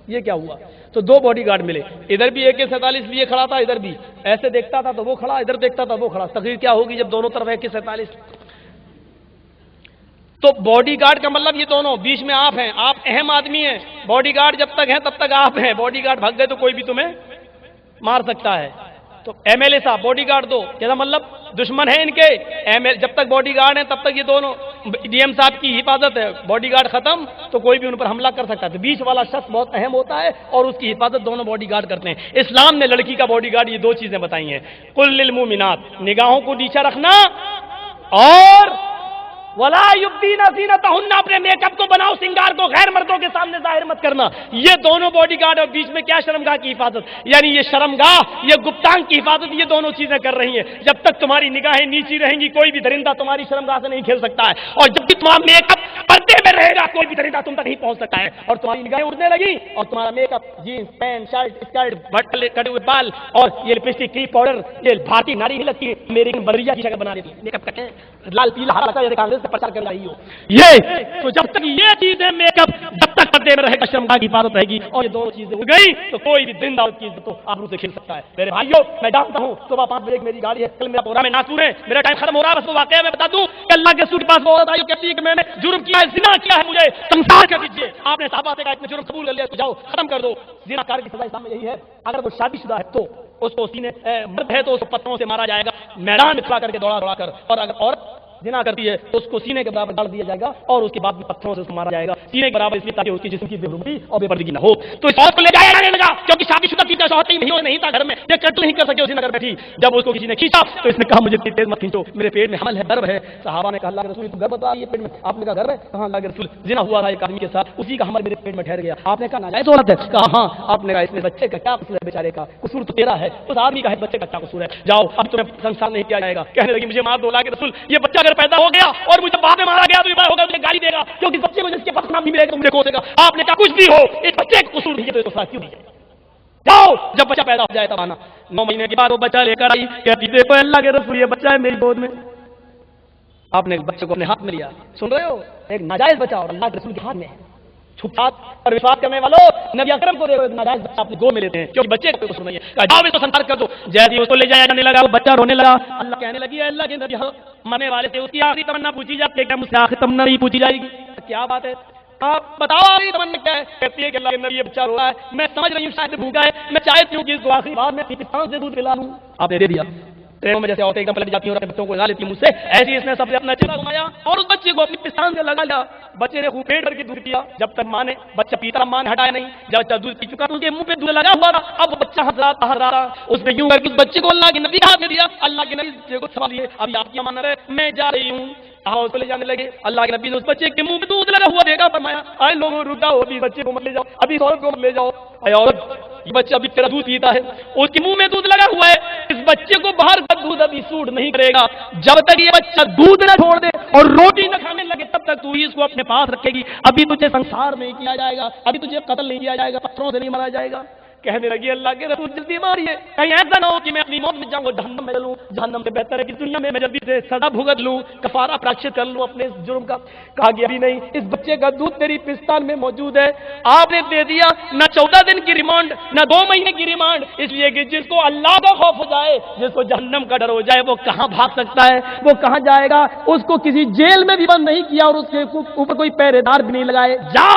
یہ کیا ہوا؟ تو 2 باڈی گارڈ ملے. ادھر بھی AK-47 لیے کھڑا تھا، ادھر بھی ایسے دیکھتا تھا تو وہ کھڑا، ادھر دیکھتا تھا وہ کھڑا. تقریر کیا ہوگی جب دونوں طرف AK-47. تو باڈی گارڈ کا مطلب یہ دونوں، بیچ میں آپ ہیں، آپ اہم آدمی ہیں. باڈی گارڈ جب تک ہیں تب تک آپ ہیں، باڈی گارڈ بھگ گئے تو کوئی بھی تمہیں مار سکتا ہے. تو MLA صاحب باڈی گارڈ دو، کیا مطلب دشمن ہیں ان کے. جب تک باڈی گارڈ ہیں تب تک یہ دونوں. DM صاحب کی حفاظت ہے، باڈی گارڈ ختم تو کوئی بھی ان پر حملہ کر سکتا ہے. تو بیچ والا شخص بہت اہم ہوتا ہے اور اس کی حفاظت دونوں باڈی گارڈ کرتے ہیں. اسلام نے لڑکی کا باڈی گارڈ یہ 2 چیزیں بتائی ہیں. قل للمؤمنات، نگاہوں کو نیچا رکھنا، اور ولا یبدین زینتہن، اپنے میک اپ کو بناؤ سنگار کو غیر مردوں کے سامنے ظاہر مت کرنا. یہ دونوں باڈی گارڈ، اور بیچ میں کیا شرمگاہ کی حفاظت، یعنی یہ شرمگاہ، یہ گپتانگ کی حفاظت، یہ دونوں چیزیں کر رہی ہیں. جب تک تمہاری نگاہیں نیچی رہیں گی کوئی بھی درندہ تمہاری شرمگاہ سے نہیں کھیل سکتا ہے، اور جب بھی تمہارا میک اپ پردے میں رہے گا کوئی بھی درندہ تم تک نہیں پہنچ سکتا ہے. اور تمہاری نگاہیں اڑنے لگی اور تمہارا make up, jeans pant shirt skirt بٹلے کٹے ہوئے بال اور یہ لپسٹک کی پاؤڈر، یہ بھارتی ناری نہیں لگتی میری بریہ کی شکل بنا دیتی. میک اپ کرتے ہیں لال پیلا ہرا لگتا ہے کانگریس سے پرچار کر رہی ہو. یہ تو جب تک یہ چیزیں میک اپ جب تک پردے میں رہے گا شرمگاہ کی حفاظت رہے گی، اور یہ دونوں چیزیں اڑ گئی تو کوئی بھی درندہ اس کی عزت کو آبرو سے کھیل سکتا ہے. میرے بھائیو میں جانتا ہوں صبح 5 بجے میری گاڑی ہے، کل میرا پروگرام ہے ناسور ہے، میرا ٹائم ختم ہو رہا ہے. بس وہ واقعہ میں بتا دوں کہ اللہ کے رسول کے پاس وہ عورت آئی کہتی ہے کہ میں نے جرم کیا ہے، زنا کیا ہے، مجھے سنسار کر دیجیے. آپ نے صحابہ سے کہا اتنے جرم قبول کر لیا تو جاؤ ختم کر دو. زنا کار کی سزا اسلام میں یہی ہے، اگر وہ شادی شدہ ہے تو اس کو سینے مرد ہے تو اس کو پتھروں سے مارا جائے گا، میدان میں کھڑا کر کے دوڑا کر. اور اگر عورت زنا کرتی ہے تو اس کو سینے کے برابر ڈال دیا جائے گا اور اس کے بعد بھی پتھروں سے اس کو مارا جائے گا سینے کے برابر، اس لیے تاکہ اس کی جسم کی بے حرمتی اور بے پردگی نہ ہو. تو اس عورت کو لے جایا جانے لگا کیونکہ شادی شدہ کی شوہر نہیں تھا گھر میں، یہ کنٹرول نہیں کر سکے، اسی نگر بیٹھی. جب اس کو کسی نے کھینچا تو اس نے کہا مجھے تیز مت کھینچو، میرے پیٹ میں حمل ہے، درد ہے. صحابہ نے کہا اللہ کے رسول تو گھر بتا یہ پیٹ میں، آپ نے کہا گھر ہے، کہاں اللہ کے رسول زنا ہوا تھا ایک آدمی کے ساتھ، اسی کا حمل میرے پیٹ میں ٹھہر گیا. آپ نے کہا ناجائز عورت ہے، کہا ہاں. آپ نے کہا اس میں بچے کا کیا قصور ہے، بیچارے کا قصور تو تیرا ہے، اس آدمی کا ہے، بچے کا کیا قصور ہے، جاؤ اب تمہیں سنسار نہیں کیا جائے گا. کہنے لگی مجھے مار دو اللہ کے رسول، یہ بچہ اگر پیدا ہو گیا اور مجھے بعد میں مارا گیا تو یہ بڑا ہوگا مجھے گالی دے گا، کیونکہ بچے کو جس کے پاس نام نہیں ملے گا مجھے کوسے گا. آپ نے کہا کچھ بھی ہو اس بچے کا قصور نہیں ہے تو اس کو ساتھ کیوں نہیں جائے. جاؤ جب بچہ پیدا ہو جائے تب آنا. 9 مہینے کے بعد وہ بچہ لے کر آئی، کہتی دیکھو اللہ کے رسول یہ بچہ ہے میری گود میں. آپ نے بچے کو اپنے ہاتھ میں لیا، سن رہے ہو، ایک ناجائز بچہ اور اللہ کے رسول کے ہاتھ میں ہے. چھپات اور وشواس کرنے والوں نبی اکرم کو دیکھو ناجائز بچہ اپنی گود میں لیتے ہیں کیونکہ بچے کو قصور نہیں ہے. جاؤ اس کو سنسار کر دو. جیسے اس کو لے جایا جانے لگا وہ بچہ رونے لگا. اللہ کہنے لگی ہے اللہ کے نبی مرنے والے سے اس کی آخری تمنا پوچھی جاتی ہے، کیا مجھ سے آخری تمنا نہیں پوچھی جائے گی؟ کیا بات ہے آپ بتاؤ آخری تمنا کیا ہے؟ کہتی ہے کہ اللہ کے نبی یہ بچہ رو رہا ہے، میں سمجھ رہی ہوں شاید بھوکا ہے، میں چاہتی ہوں کہ اس کو آخری بار میں پستان سے دودھ پلا لوں. آپ نے دے دیا. ٹرینوں میں جیسے عورتیں ایک دم پلٹ جاتی ہیں اور اپنے بچوں کو لگا لیتی ہیں مجھ سے، ایسی اس نے سب سے اپنا چہرہ گھمایا اور اس بچے کو اپنی پستان سے لگا لیا. بچے نے خوب پیٹ بھر کے دودھ پیا. جب تک ماں نے بچہ پیتا ماں نے ہٹایا نہیں. جب بچہ دودھ پی چکا تو اس کے منہ پہ دودھ لگا ہوا تھا. اب وہ بچہ ہنس رہا اس نے یوں کر کے اس بچے کو اللہ کے نبی کے ہاتھ میں دیا. اللہ کے نبی کو سوال یہ ابھی آپ کی امانت ہے میں جا رہی ہوں. اس کو لے جانے لگے. اللہ کے نبی نے اس بچے کے منہ میں دودھ لگا ہوا دیکھا، فرمایا آئے لوگوں رکا ہو، ابھی بچے کو مت لے جاؤ، ابھی عورت کو مت لے جاؤ. اے عورت یہ بچہ ابھی تیرا دودھ پیتا ہے، اس کے منہ میں دودھ لگا ہوا ہے، اس بچے کو باہر کا دودھ ابھی سوٹ نہیں کرے گا. جب تک یہ بچہ دودھ نہ چھوڑ دے اور روٹی نہ کھانے لگے تب تک تو اس کو اپنے پاس رکھے گی. ابھی تجھے سنسار نہیں کیا جائے گا، ابھی تجھے قتل نہیں کیا جائے گا، پتھروں سے نہیں مارا جائے گا. کہنے لگی اللہ کے رسول جلدی ماریے، کہیں ایسا نہ ہو کہ میں اپنی موت میں جاؤں اور جہنم میں چلوں. جہنم سے بہتر ہے کہ دنیا میں جلدی سے سزا بھگت لوں، کفارہ پراشت کر لوں اپنے اس جرم کا. کہا کہ ابھی نہیں، اس بچے کا دودھ تیری پستان میں موجود ہے. آپ نے دے دیا نہ 14 دن کی ریمانڈ نہ 2 مہینے کی ریمانڈ، اس لیے کہ جس کو اللہ کا خوف ہو جائے، جس کو جہنم کا ڈر ہو جائے، وہ کہاں بھاگ سکتا ہے، وہ کہاں جائے گا. اس کو کسی جیل میں بھی بند نہیں کیا اور اس کے اوپر کوئی پہرے دار بھی نہیں لگائے. جا.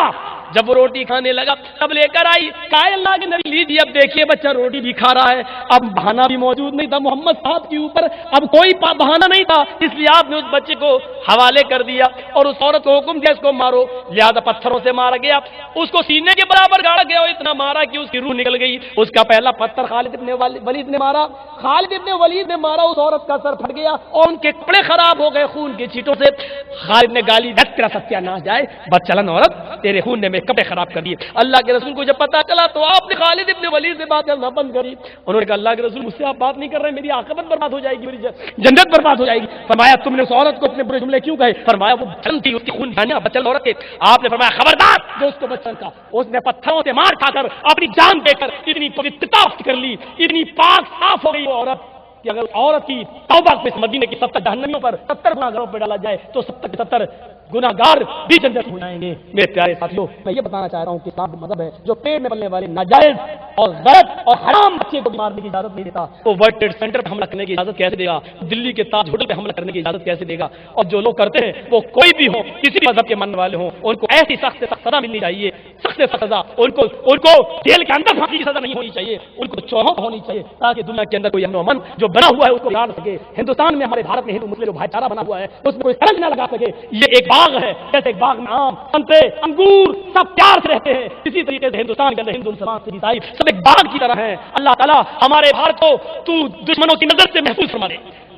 جب وہ روٹی کھانے لگا تب لے کر آئی، کہا اللہ کے نبی لیجیے اب دیکھیے بچہ روٹی بھی کھا رہا ہے. اب بہانہ بھی موجود نہیں تھا محمد صاحب کے اوپر، اب کوئی بہانہ نہیں تھا، اس لیے آپ نے اس بچے کو حوالے کر دیا اور اس عورت کو حکم دیا اس کو مارو. لہذا پتھروں سے مارا گیا، اس کو سینے کے برابر گاڑا گیا اور اتنا مارا کہ اس کی روح نکل گئی. اس کا پہلا پتھر خالد ابن ولید نے مارا. خالد ابن ولید نے مارا، اس عورت کا سر پھٹ گیا اور ان کے کپڑے خراب ہو گئے خون کے چھینٹوں سے. خالد نے گالی دھت تیرا ستیہ ناش جائے بدچلن عورت، تیرے خون نے میرے کپڑے خراب کر دیے۔ اللہ کے رسول کو جب پتا چلا تو آپ نے خالد ابن ولید سے بات کرنا بند کری۔ انہوں نے کہا اللہ کے رسول مجھ سے آپ بات نہیں کر رہے، میری عاقبت برباد ہو جائے گی، میری جنت برباد ہو جائے گی۔ فرمایا تم نے اس عورت کو اتنے برے جملے کیوں کہے؟ فرمایا وہ بچن تھی، اس کی خون بہنا بچن عورت ہے۔ آپ نے فرمایا خبردار جو اس کو بچن کا، اس نے پتھروں سے مار کھا کر اپنی جان دے کر اتنی پوترتا کر لی، اتنی پاک صاف ہو گئی وہ عورت کہ اگر عورت کی توبہ کو اس مدینے کی 70 جہنمیوں پر 70 گناہ گاروں پہ ڈالا جائے تو 70 کے 70 گناہ گار بھی جنت ہو جائیں گے۔ میرے پیارے ساتھیوں، میں یہ بتانا چاہ رہا ہوں کہ اسلام مذہب ہے جو پیٹ میں پلنے والے ناجائز اور غلط اور حرام بچے کو مارنے کی اجازت نہیں دیتا۔ وہ ورلڈ ٹریڈ سینٹر پہ حملہ کرنے کی اجازت کیسے دے گا؟ دلی کے تاج ہوٹل پہ حملہ کرنے کی اجازت کیسے دے گا؟ اور جو لوگ کرتے ہیں وہ کوئی بھی ہو، کسی بھی مذہب کے ماننے والے ہوں، ان کو ایسی سخت سے سخت سزا ملنی چاہیے، سخت سے سخت سزا۔ ان کو جیل کے اندر پھانسی کی سزا نہیں ہونی چاہیے، ان کو چوہوں ہونی چاہیے تاکہ دنیا کے اندر کوئی امن و امن جو بنا ہوا ہے اس کو بگاڑ سکے۔ ہندوستان میں ہمارے بھارت میں ہندو مسلم جو بھائی چارہ بنا ہوا ہے اس میں کوئی فرق نہ لگا سکے۔ یہ ایک باغ ہے، جیسے ایک باغ میں آم، سنترے، انگور سب پیار سے رہتے ہیں، اسی طریقے سے ہندوستان کے اندر ہندو مسلمان سکھ عیسائی سب ایک باغ کی طرح ہیں۔ اللہ تعالیٰ ہمارے بھارت کو تو دشمنوں کی نظر سے محفوظ فرما دے۔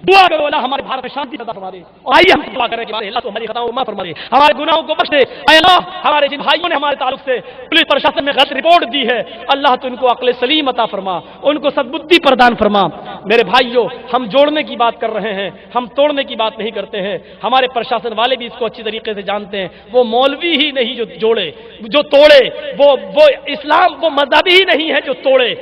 دعا کرو اللہ ہمارے بھارت میں شانتی پیدا فرما دے، اور آئیے ہم دعا کریں کہ اللہ تو ہماری خطاؤں کو معاف فرما دے، ہمارے گناہوں کو بخش دے۔ اے اللہ ہمارے جن بھائیوں نے ہمارے تعلق سے پولیس پرشاسن میں غلط رپورٹ دی ہے، اللہ تو ان کو عقل سلیم عطا فرما، ان کو سدبدھی پردان فرما۔ میرے بھائیوں، ہم جوڑنے کی بات کر رہے ہیں، ہم توڑنے کی بات نہیں کرتے ہیں۔ ہمارے پرشاسن والے بھی اس کو اچھی طریقے سے جانتے ہیں۔ وہ مولوی ہی نہیں جو جوڑے، جو توڑے، وہ اسلام وہ مذہب ہی نہیں ہے جو توڑے۔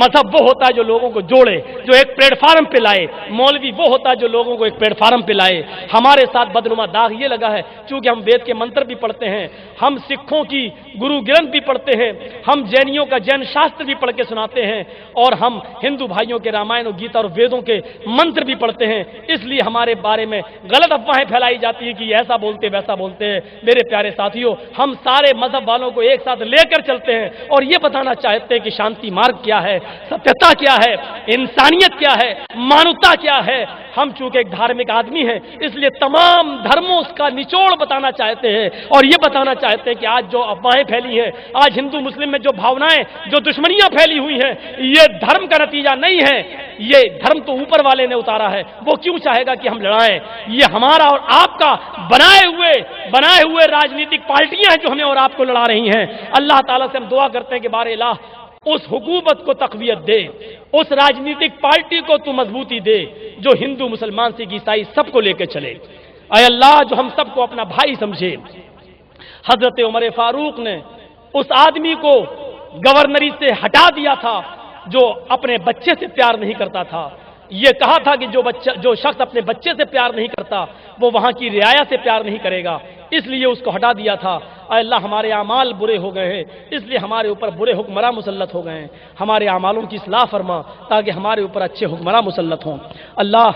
مذہب وہ ہوتا ہے جو لوگوں کو جوڑے، جو ایک پلیٹ فارم پہ لائے۔ مولوی وہ ہوتا ہے جو لوگوں کو ایک پلیٹ فارم پہ لائے۔ ہمارے ساتھ بدنما داغ یہ لگا ہے چونکہ ہم وید کے منتر بھی پڑھتے ہیں، ہم سکھوں کی گرو گرنتھ بھی پڑھتے ہیں، ہم جینیوں کا جین شاستر بھی پڑھ کے سناتے ہیں، اور ہم ہندو بھائیوں کے رامائن اور گیتا اور ویدوں کے منتر بھی پڑھتے ہیں۔ اس لیے ہمارے بارے میں غلط افواہیں پھیلائی جاتی ہیں کہ ایسا بولتے ویسا بولتے ہیں۔ میرے پیارے ساتھیوں، ہم سارے مذہب والوں کو ایک ساتھ لے کر چلتے ہیں اور یہ بتانا چاہتے ہیں کہ شانتی مارگ کیا ہے، ستیہتا کیا ہے، انسانیت کیا ہے، مانوتا کیا ہے۔ ہم چونکہ ایک دھارمک آدمی ہیں اس لیے تمام دھرموں کا نچوڑ بتانا چاہتے ہیں، اور یہ بتانا چاہتے ہیں کہ آج جو افواہیں پھیلی ہیں، آج ہندو مسلم میں جو بھاونائیں، جو دشمنیاں پھیلی ہوئی ہیں، یہ دھرم کا نتیجہ نہیں ہے، یہ دھرم تو اوپر والے نے اتارا ہے۔ وہ کیوں چاہے گا کہ ہم لڑائیں؟ یہ ہمارا اور آپ کا بنائے ہوئے راجنیتک پارٹیاں ہیں جو ہمیں اور آپ کو لڑا رہی ہیں۔ اللہ تعالیٰ سے ہم دعا کرتے ہیں کہ بار الہ اس حکومت کو تقویت دے، اس راجنیتک پارٹی کو تو مضبوطی دے جو ہندو مسلمان سکھ عیسائی سب کو لے کے چلے۔ اے اللہ جو ہم سب کو اپنا بھائی سمجھے۔ حضرت عمر فاروق نے اس آدمی کو گورنری سے ہٹا دیا تھا جو اپنے بچے سے پیار نہیں کرتا تھا۔ یہ کہا تھا کہ جو شخص اپنے بچے سے پیار نہیں کرتا وہ وہاں کی رعایا سے پیار نہیں کرے گا، اس لیے اس کو ہٹا دیا تھا۔ اے اللہ ہمارے اعمال برے ہو گئے ہیں، اس لیے ہمارے اوپر برے حکمراں مسلط ہو گئے ہیں، ہمارے اعمالوں کی اصلاح فرما تاکہ ہمارے اوپر اچھے حکمراں مسلط ہوں۔ اللہ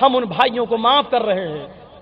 ہم ان بھائیوں کو معاف کر رہے ہیں،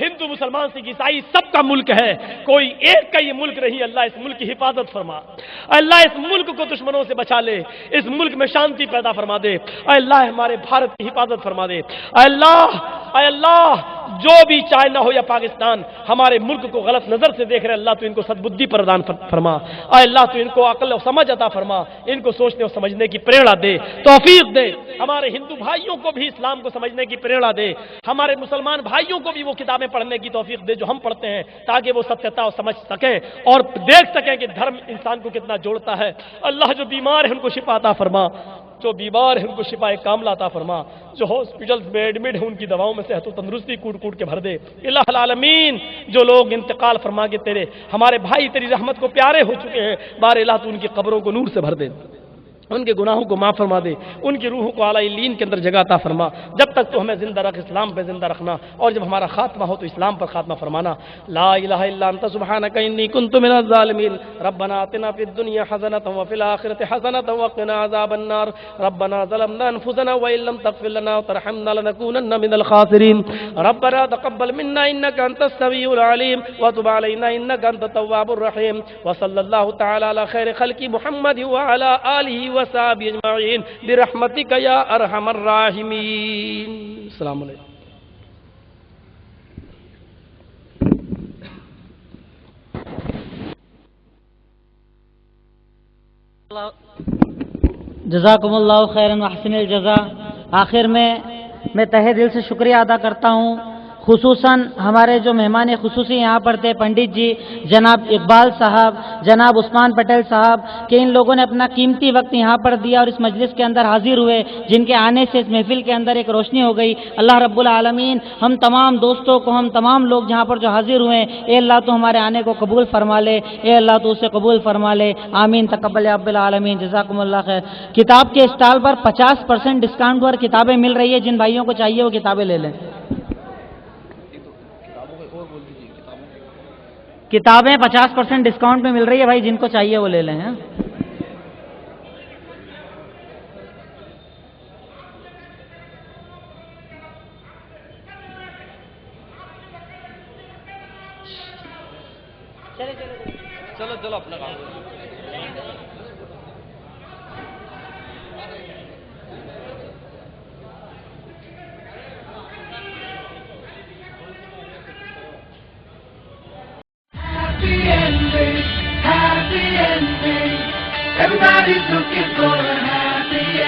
ہندو مسلمان سکھ عیسائی سب کا ملک ہے، کوئی ایک کا یہ ملک نہیں۔ اللہ اس ملک کی حفاظت فرما، اللہ اس ملک کو دشمنوں سے بچا لے، اس ملک میں شانتی پیدا فرما دے، اے اللہ ہمارے بھارت کی حفاظت فرما دے، اے اللہ جو بھی چائنا ہو یا پاکستان ہمارے ملک کو غلط نظر سے دیکھ رہے، اللہ تو ان کو سدبدھی پردان فرما، اے اللہ تو ان کو عقل و سمجھ عطا فرما، ان کو سوچنے اور سمجھنے کی پریرنا دے، توفیق دے، ہمارے ہندو بھائیوں کو بھی اسلام کو سمجھنے کی پریرنا دے، ہمارے مسلمان بھائیوں کو بھی وہ کتابیں پڑھنے کی توفیق دے جو ہم پڑھتے ہیں، تاکہ وہ ستیتا اور سمجھ سکیں اور دیکھ سکیں کہ دھرم انسان کو کتنا جوڑتا ہے۔ اللہ جو بیمار ہے ان کو شفا عطا فرما، جو بیمار ہے ان کو شفا کاملہ عطا فرما، جو ہاسپٹلز میں ایڈمٹ ہیں ان کی دواؤں میں صحت و تندرستی کوٹ کوٹ کے بھر دے۔ الہ العالمین جو لوگ انتقال فرما کے تیرے ہمارے بھائی تیری رحمت کو پیارے ہو چکے ہیں، بار الہ تو ان کی قبروں کو نور سے بھر دے، ان کے گناہوں کو معاف فرما دے، ان کی روحوں کو اعلیٰ علیین کے اندر جگہ عطا فرما۔ جب تک تو ہمیں زندہ رکھ، اسلام پہ زندہ رکھنا، اور جب ہمارا خاتمہ ہو تو اسلام پر خاتمہ فرمانا۔ لا الہ الا انت سبحانک انی کنت من الظالمین۔ ربنا آتنا فی الدنیا حسنۃ وفی الآخرۃ حسنۃ وقنا عذاب النار۔ ربنا ظلمنا انفسنا وان لم تغفر لنا وترحمنا لنکونن من الخاسرین۔ ربنا تقبل منا انک انت السمیع العلیم وتب علینا انک انت التواب الرحیم۔ وصلی اللہ تعالی علی خیر خلق محمد وعلی آلہ وصحبہ اجمعین برحمتک یا ارحم الراحمین۔ السلام علیکم۔ جزاکم اللہ خیرا وحسن الجزا۔ آخر میں تہہ دل سے شکریہ ادا کرتا ہوں، خصوصاً ہمارے جو مہمان خصوصی یہاں پر تھے، پنڈت جی، جناب اقبال صاحب، جناب عثمان پٹیل صاحب، کہ ان لوگوں نے اپنا قیمتی وقت یہاں پر دیا اور اس مجلس کے اندر حاضر ہوئے، جن کے آنے سے اس محفل کے اندر ایک روشنی ہو گئی۔ اللہ رب العالمین ہم تمام دوستوں کو، ہم تمام لوگ جہاں پر جو حاضر ہوئے، اے اللہ تو ہمارے آنے کو قبول فرما لے، اے اللہ تو اسے قبول فرما لے، آمین تقبل یا رب العالمین۔ جزاکم اللہ خیر۔ کتاب کے اسٹال پر 50% ڈسکاؤنٹ پر کتابیں مل رہی ہے، جن بھائیوں کو چاہیے وہ کتابیں لے لیں۔ کتابیں 50% ڈسکاؤنٹ میں مل رہی ہے بھائی، جن کو چاہیے وہ لے لیں۔ چلو اپنا کام Happy ending. Everybody's looking for a happy ending.